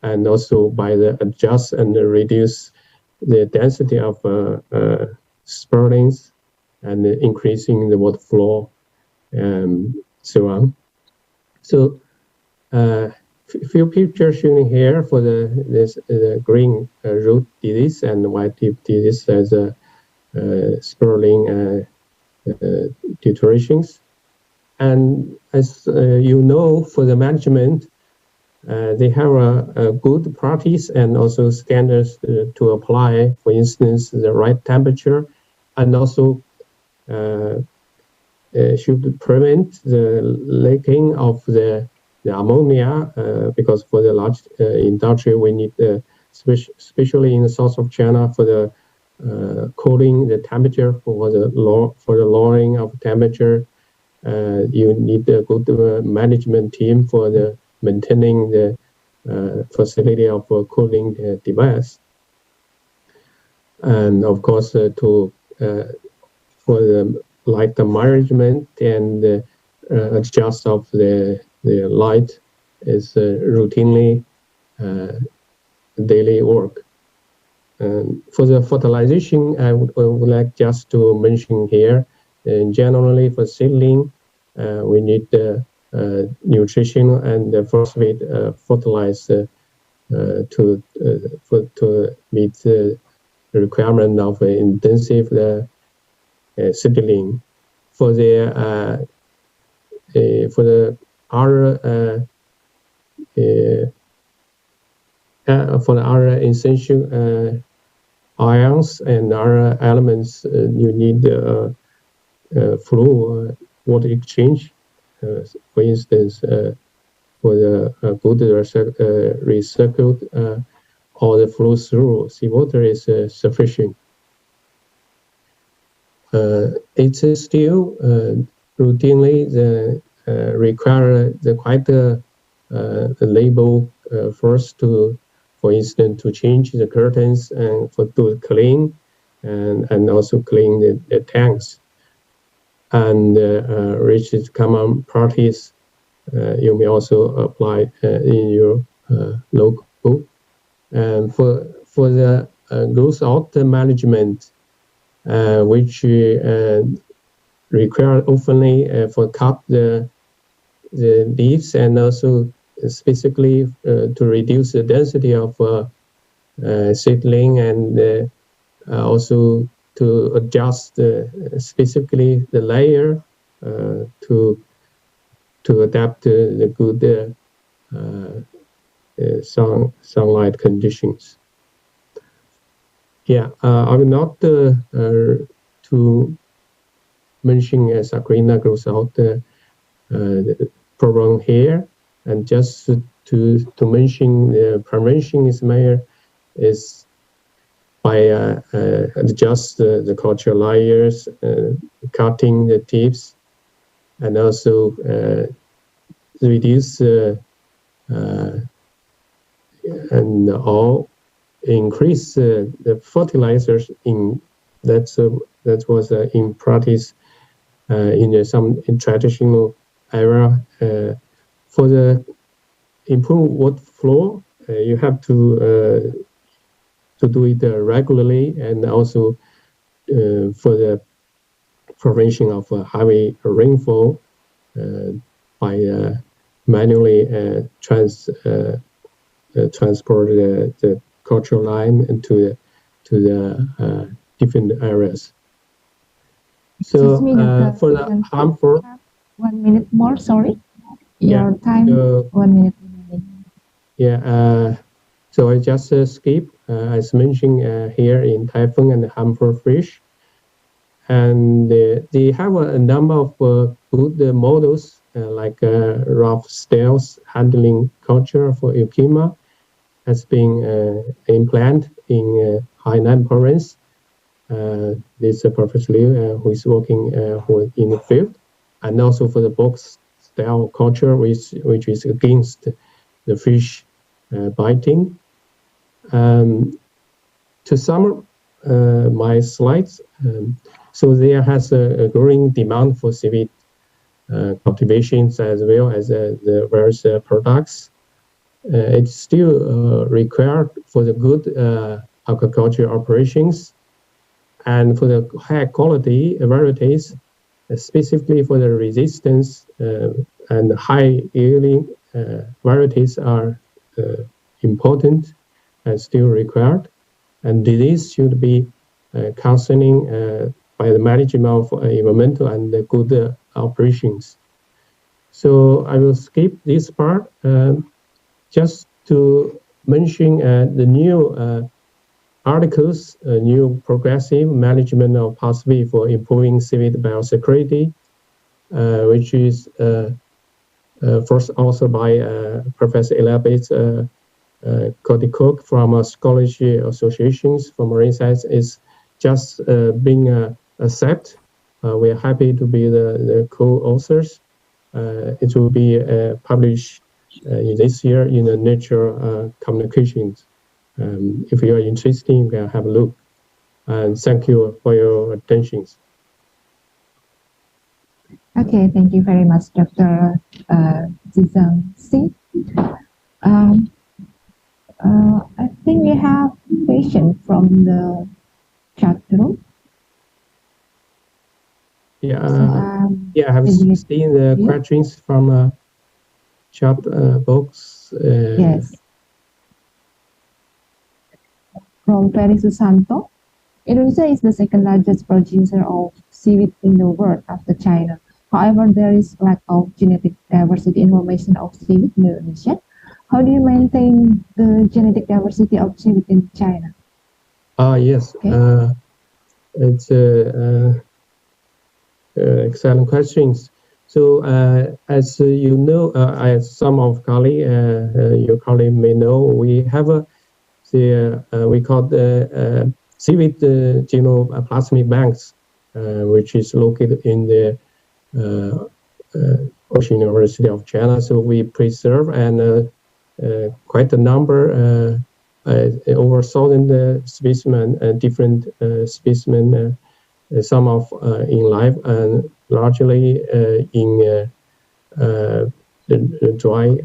and also by the adjust and reduce the density of spurlings and increasing the water flow and so on. So few pictures shown here for the green root disease and white tip disease as a spurling deteriorations. And as you know, for the management, they have a good practice and also standards to apply, for instance, the right temperature, and also should prevent the leaking of the ammonia, because for the large industry, we need, especially in the south of China, for the cooling the temperature, for the lowering of temperature. You need a good management team for the maintaining the facility of cooling device, and of course for the light management and adjust of the light is routinely daily work. For the fertilization, I would like just to mention here, generally for seedling, we need nutrition and phosphate fertilizer to meet the requirement of intensive seedling. For the other for the other essential ions and other elements, you need flow water exchange. For instance, for the good recycled or the flow through seawater is sufficient. It's still routinely require the quite the label first to, for instance, to change the curtains and to clean and also clean the tanks. And reach common practice, you may also apply in your local. And for the growth out management, which require oftenly for cut the leaves and also specifically to reduce the density of seedling and also to adjust specifically the layer to adapt the good sunlight conditions. Yeah, I will not to mention Sakrina grows out the program here, and just to mention the prevention is by adjust the cultural layers, cutting the tips, and also reduce and all increase the fertilizers in that was in practice in some traditional era. For the improved water flow, you have to do it regularly, and also for the prevention of heavy rainfall by manually transport the cultural line into the different areas. So for the harmful. 1 minute more, sorry. Your time, 1 minute remaining. Yeah, so I just skip, as mentioned here in typhoon and harmful fish. And they have a number of good models like rough scales handling culture for ICMA has been implanted in Hainan province. This Professor Liu who is working in the field, and also for the box style culture, which is against the fish biting. To sum my slides, so there has a growing demand for seaweed cultivations as well as the various products. It's still required for the good aquaculture operations and for the high quality varieties, specifically for the resistance and high yielding varieties are important and still required. And disease should be counseling by the management of environmental and good operations. So I will skip this part just to mention the new articles, new progressive management of pathway for improving seaweed biosecurity, which is first authored by Professor Elizabeth Cody Cook from Scholarship Associations for Marine Science is just being accepted. We are happy to be the co-authors. It will be published this year in the Nature Communications. If you are interested, you can have a look. And thank you for your attention. Okay, thank you very much, Dr. Zizang Si. I think we have question from the chat room. Yeah, So, yeah, I have seen the questions from chat box. Yes. From Ferry Susanto, Indonesia is the second largest producer of seaweed in the world after China. However, there is lack of genetic diversity information of seaweed in Indonesia. how do you maintain the genetic diversity of seaweed in China? Yes. Okay. It's excellent questions. So, as you know, as some of your colleague may know, we have we call the seaweed genoplasmic banks, which is located in the Ocean University of China. So we preserve and quite a number, over 1,000 specimen, different specimen. Some of in life and largely in the dry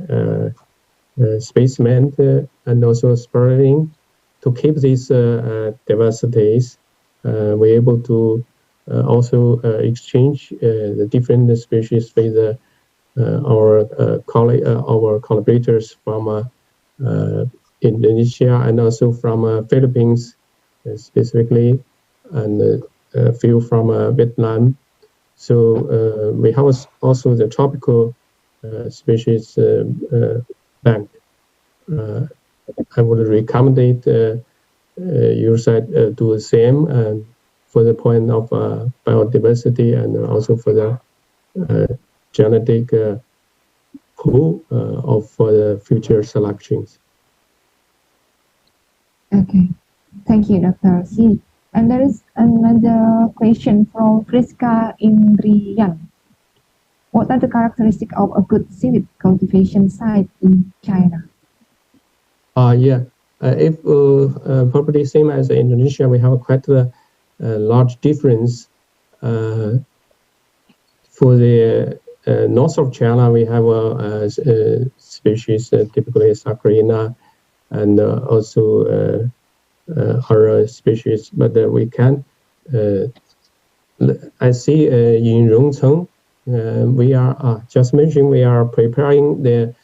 specimen and also spreading. To keep these diversities, we're able to also exchange the different species with our collaborators from Indonesia and also from Philippines specifically, and a few from Vietnam. So we have also the tropical species bank. I would recommend your side do the same for the point of biodiversity and also for the genetic pool for the future selections. Okay, thank you, Dr. C. And there is another question from Friska Indriyan. What are the characteristics of a good seaweed cultivation site in China? If probably same as Indonesia, we have quite a large difference. For the north of China, we have a species typically Saccharina, and also other species, but we can. I see in Rongcheng, we are just mentioning we are preparing the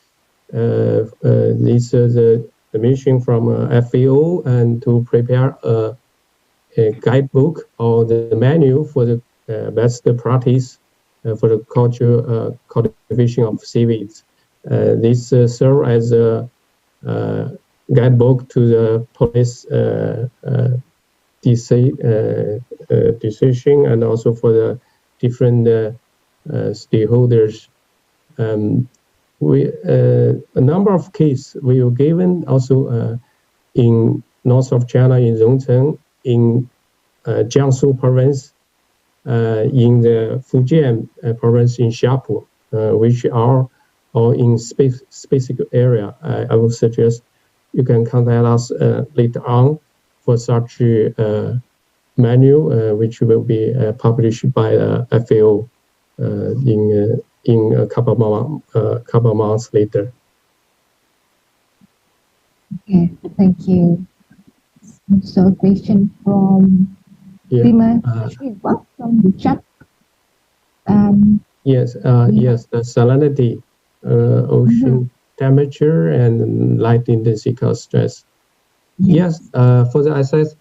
mission from FAO and to prepare a guidebook or the manual for the best practice for the cultivation of seaweeds. This serve as a guidebook to the police decision and also for the different stakeholders. A number of cases we were given also in north of China, in Rongcheng, in Jiangsu province, in the Fujian province in Xiapu, which are all in specific area. I would suggest you can contact us later on for such a manual, which will be published by FAO in a couple months later. Okay, thank you. So, a question from Dima from the chat. Yes, the salinity, ocean temperature, and light intensity cause stress. Yes, for the assess,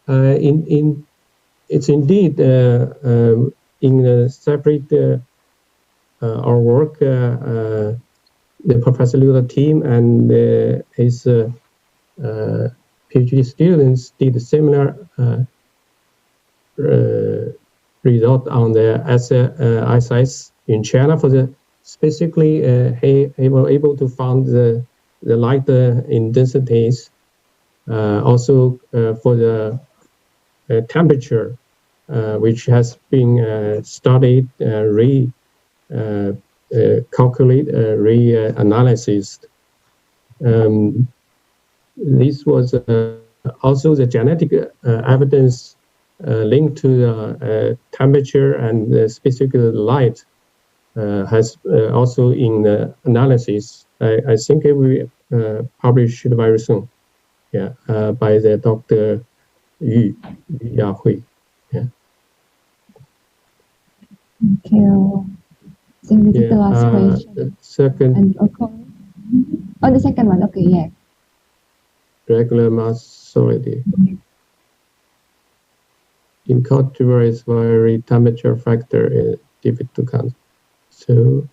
it's indeed in a separate our work. The Professor Liu team and his PhD students did similar result on the ISS in China. For the specifically, he was able to find the light intensities. Also for the temperature, which has been studied, calculate, reanalysis. This was also the genetic evidence linked to the temperature and the specific light has also in the analysis. I think it will be published very soon. By the Dr. Yu Yahui. Thank you. I think this is the last question. The second. The second one. Okay, Regular mass solidity. In cultivars, very temperature factor is difficult to count. So,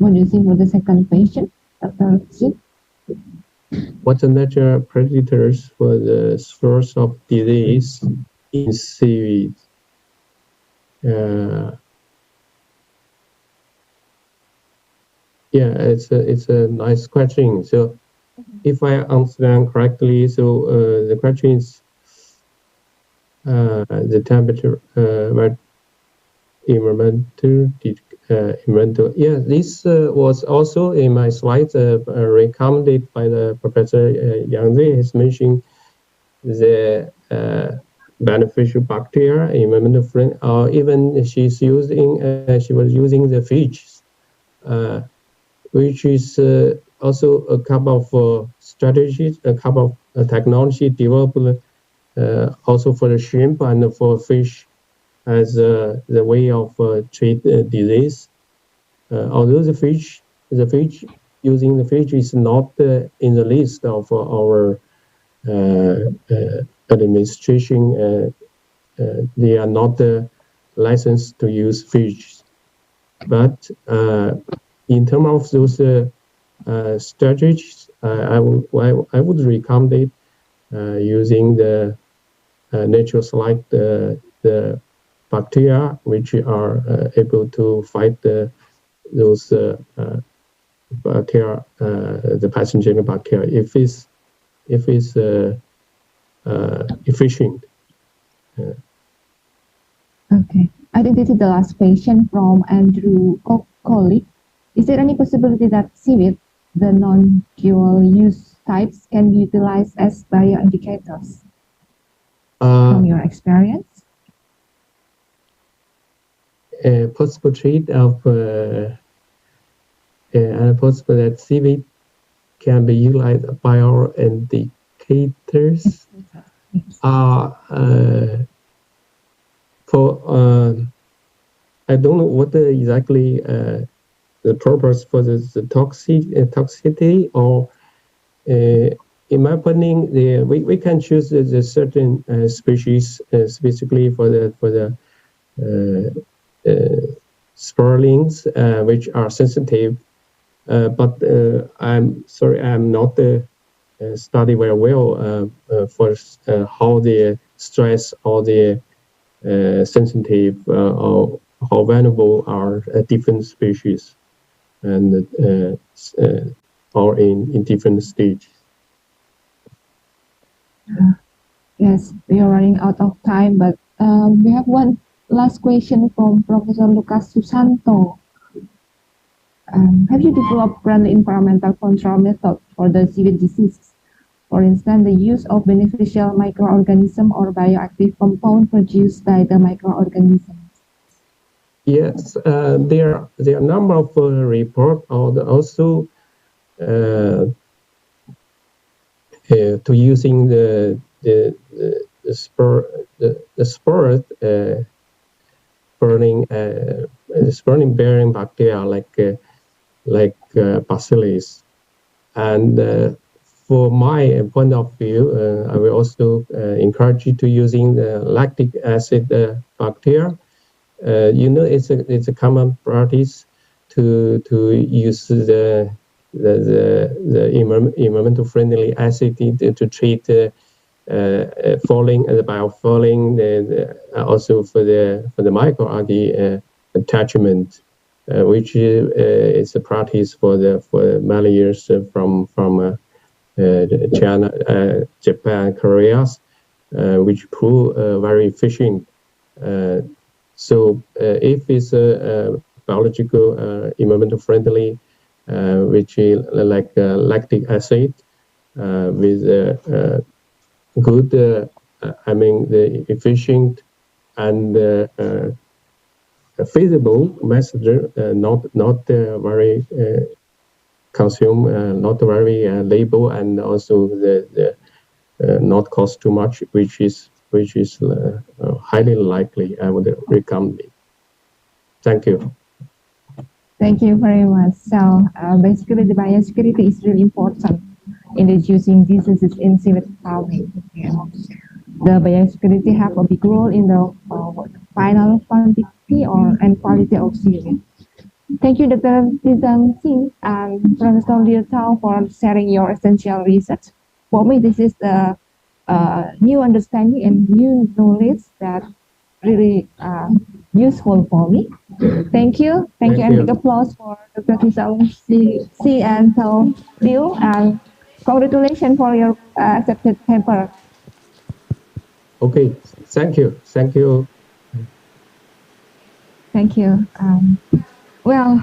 What do you think for the second question, Dr. Xi? What are natural predators for the source of disease in seaweed? Yeah, it's a nice question. So, if I understand correctly, so the question is the temperature, environmental. Yeah, this was also in my slides recommended by the Professor Yang Zi. Has mentioned the beneficial bacteria, environmental friend, or even she was using the fish, which is also a couple of strategies, a couple of technology developed also for the shrimp and for fish as the way of treat disease. Although the fish using the fish is not in the list of our administration, they are not licensed to use fish. But in terms of those strategies, I would recommend using the natural select the bacteria which are able to fight those bacteria, the pathogenic bacteria, if it's efficient. Okay, I think this is the last question from Andrew colleague. Is there any possibility that seaweed, the non-dual use types, can be utilized as bioindicators from your experience? Possible treat of possible that seaweed can be utilized bioindicators. I don't know what exactly the purpose for the toxicity, or in my opinion, we can choose the certain species specifically for the spurlings which are sensitive, but I'm sorry, I'm not study very well for how the stress or the sensitive or how vulnerable are different species and or in different stages. Yes, we are running out of time, but we have one last question from Professor Lucas Susanto. Have you developed friendly environmental control method for the seaweed diseases? For instance, the use of beneficial microorganism or bioactive compound produced by the microorganisms. Yes, there are a number of reports also to using the spore burning bearing bacteria like bacillus, and for my point of view, I will also encourage you to using the lactic acid bacteria. It's a common practice to use the environmental friendly acid to treat falling and the biofouling, also for the microalgae attachment, which is a practice for many years from China, Japan, Korea, which prove very efficient. So if it's biological environmental friendly, which is like lactic acid with good, the efficient and feasible method, not very consume, not very label, and also the not cost too much, which is highly likely. I would recommend it. Thank you. Thank you very much. So basically, the biosecurity is really important in reducing diseases in seaweed farming. The biosecurity have a big role in the final quantity and quality of seaweed. Thank you, Dr. Tizang Singh and Professor Liu Tao for sharing your essential research. For me, this is the new understanding and new knowledge that really useful for me. Thank you. Thank you, and big applause for Dr. Tizang Singh and Tao Liu, and congratulations for your accepted paper. Okay, thank you. Thank you. Thank you. Well,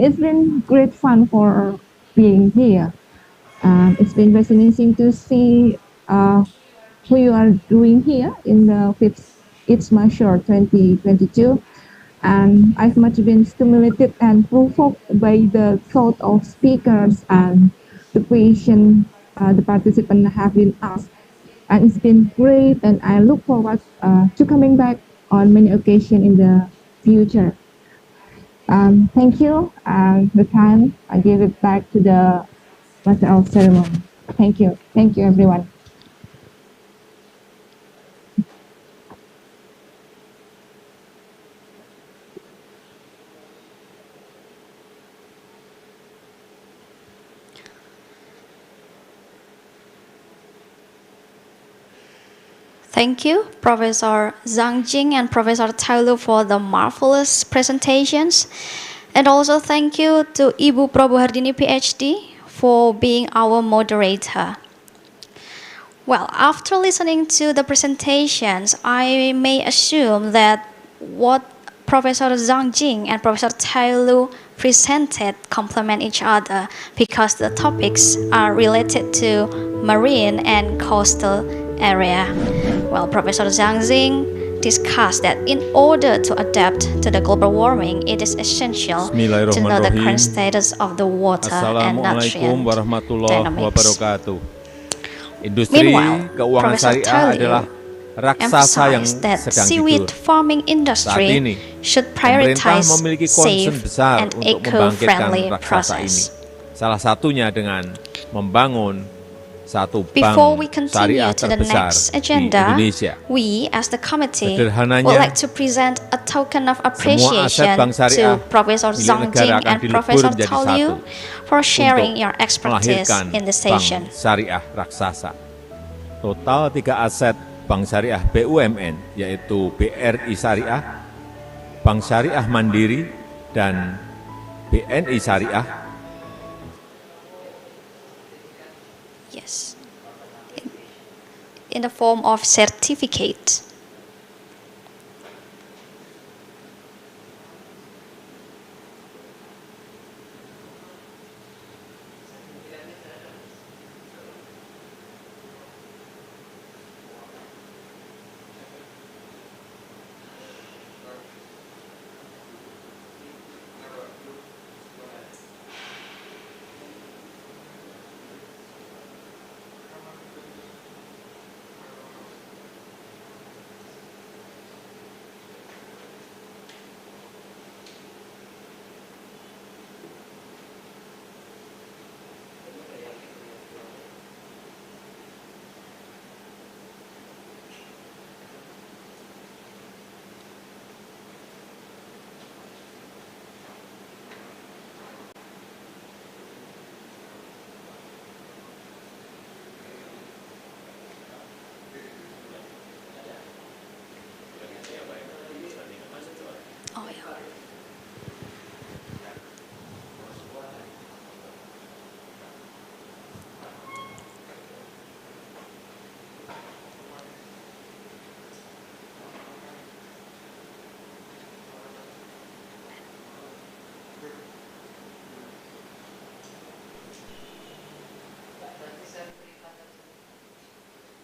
it's been great fun for being here. It's been fascinating to see who you are doing here in the fifth ICMA-SURE 2022. And I've much been stimulated and provoked by the thought of speakers and the question the participants have been asked. And it's been great, and I look forward to coming back on many occasions in the future. Thank you. The time I give it back to the master of ceremony. Thank you. Thank you, everyone. Thank you, Professor Zhang Jing and Professor Tao Liu for the marvelous presentations. And also thank you to Ibu Prabohardini, PhD, for being our moderator. Well, after listening to the presentations, I may assume that what Professor Zhang Jing and Professor Tao Liu presented complement each other because the topics are related to marine and coastal area. Well, Professor Zhang Jing discussed that in order to adapt to the global warming, it is essential to know the current status of the water and nutrient dynamics. Industri keuangan syariah adalah raksasa yang sedang tidur. Saat ini, pemerintah memiliki concern besar untuk membangkitkan raksasa ini. Salah satunya dengan membangun satu bank syariah terbesar di Indonesia. We, as the committee, would like to present a token of appreciation to Professor Zhang Jing and Professor Tao Liu for sharing your expertise in the session. Bank syariah raksasa. Total 3 aset bank syariah BUMN, yaitu BRI Syariah, Bank Syariah Mandiri, dan BNI Syariah. Yes, in the form of certificate.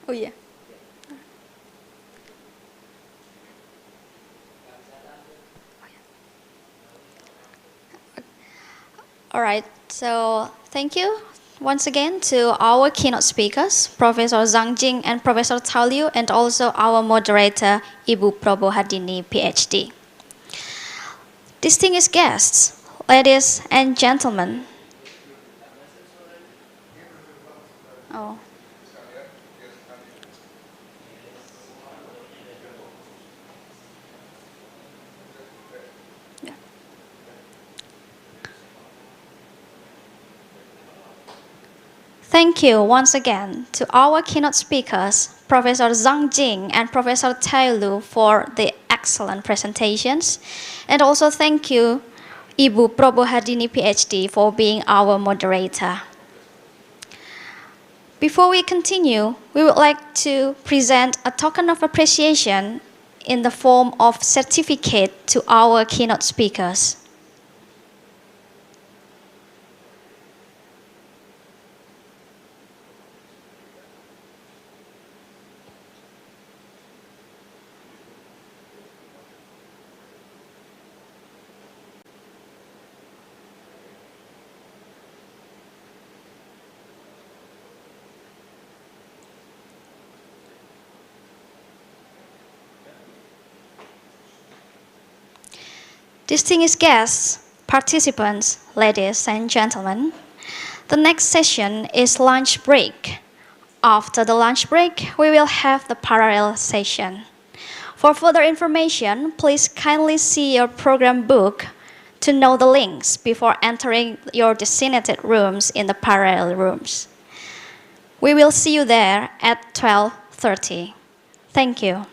Oh yeah. All right, so thank you once again to our keynote speakers, Professor Zhang Jing and Professor Tao Liu, and also our moderator, Ibu Prabohardini, PhD. Distinguished guests, ladies and gentlemen. Oh. Thank you once again to our keynote speakers, Professor Zhang Jing and Professor Tai Lu, for the excellent presentations. And also thank you, Ibu Probohardini, PhD, for being our moderator. Before we continue, we would like to present a token of appreciation in the form of certificate to our keynote speakers. Distinguished guests, participants, ladies and gentlemen, the next session is lunch break. After the lunch break, we will have the parallel session. For further information, please kindly see your program book to know the links before entering your designated rooms in the parallel rooms. We will see you there at 12:30. Thank you.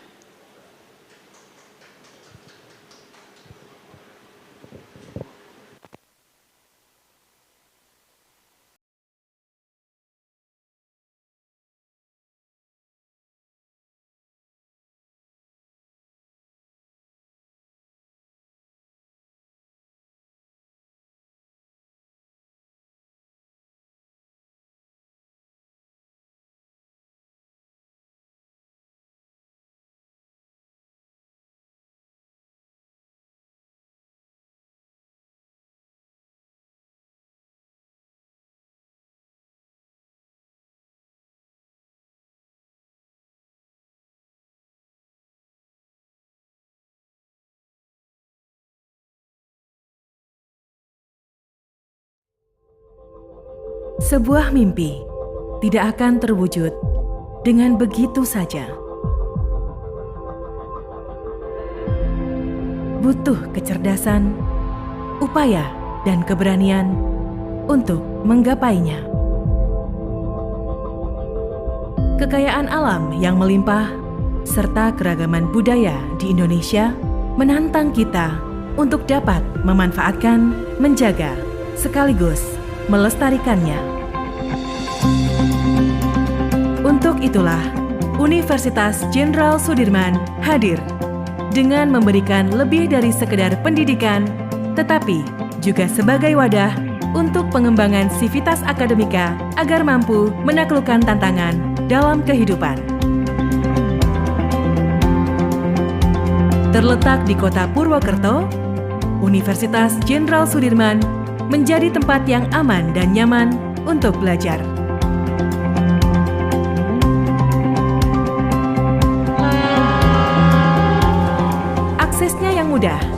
Sebuah mimpi tidak akan terwujud dengan begitu saja. Butuh kecerdasan, upaya, dan keberanian untuk menggapainya. Kekayaan alam yang melimpah serta keragaman budaya di Indonesia menantang kita untuk dapat memanfaatkan, menjaga, sekaligus melestarikannya. Untuk itulah, Universitas Jenderal Sudirman hadir dengan memberikan lebih dari sekedar pendidikan, tetapi juga sebagai wadah untuk pengembangan sivitas akademika agar mampu menaklukkan tantangan dalam kehidupan. Terletak di kota Purwokerto, Universitas Jenderal Sudirman menjadi tempat yang aman dan nyaman untuk belajar. Aksesnya yang mudah,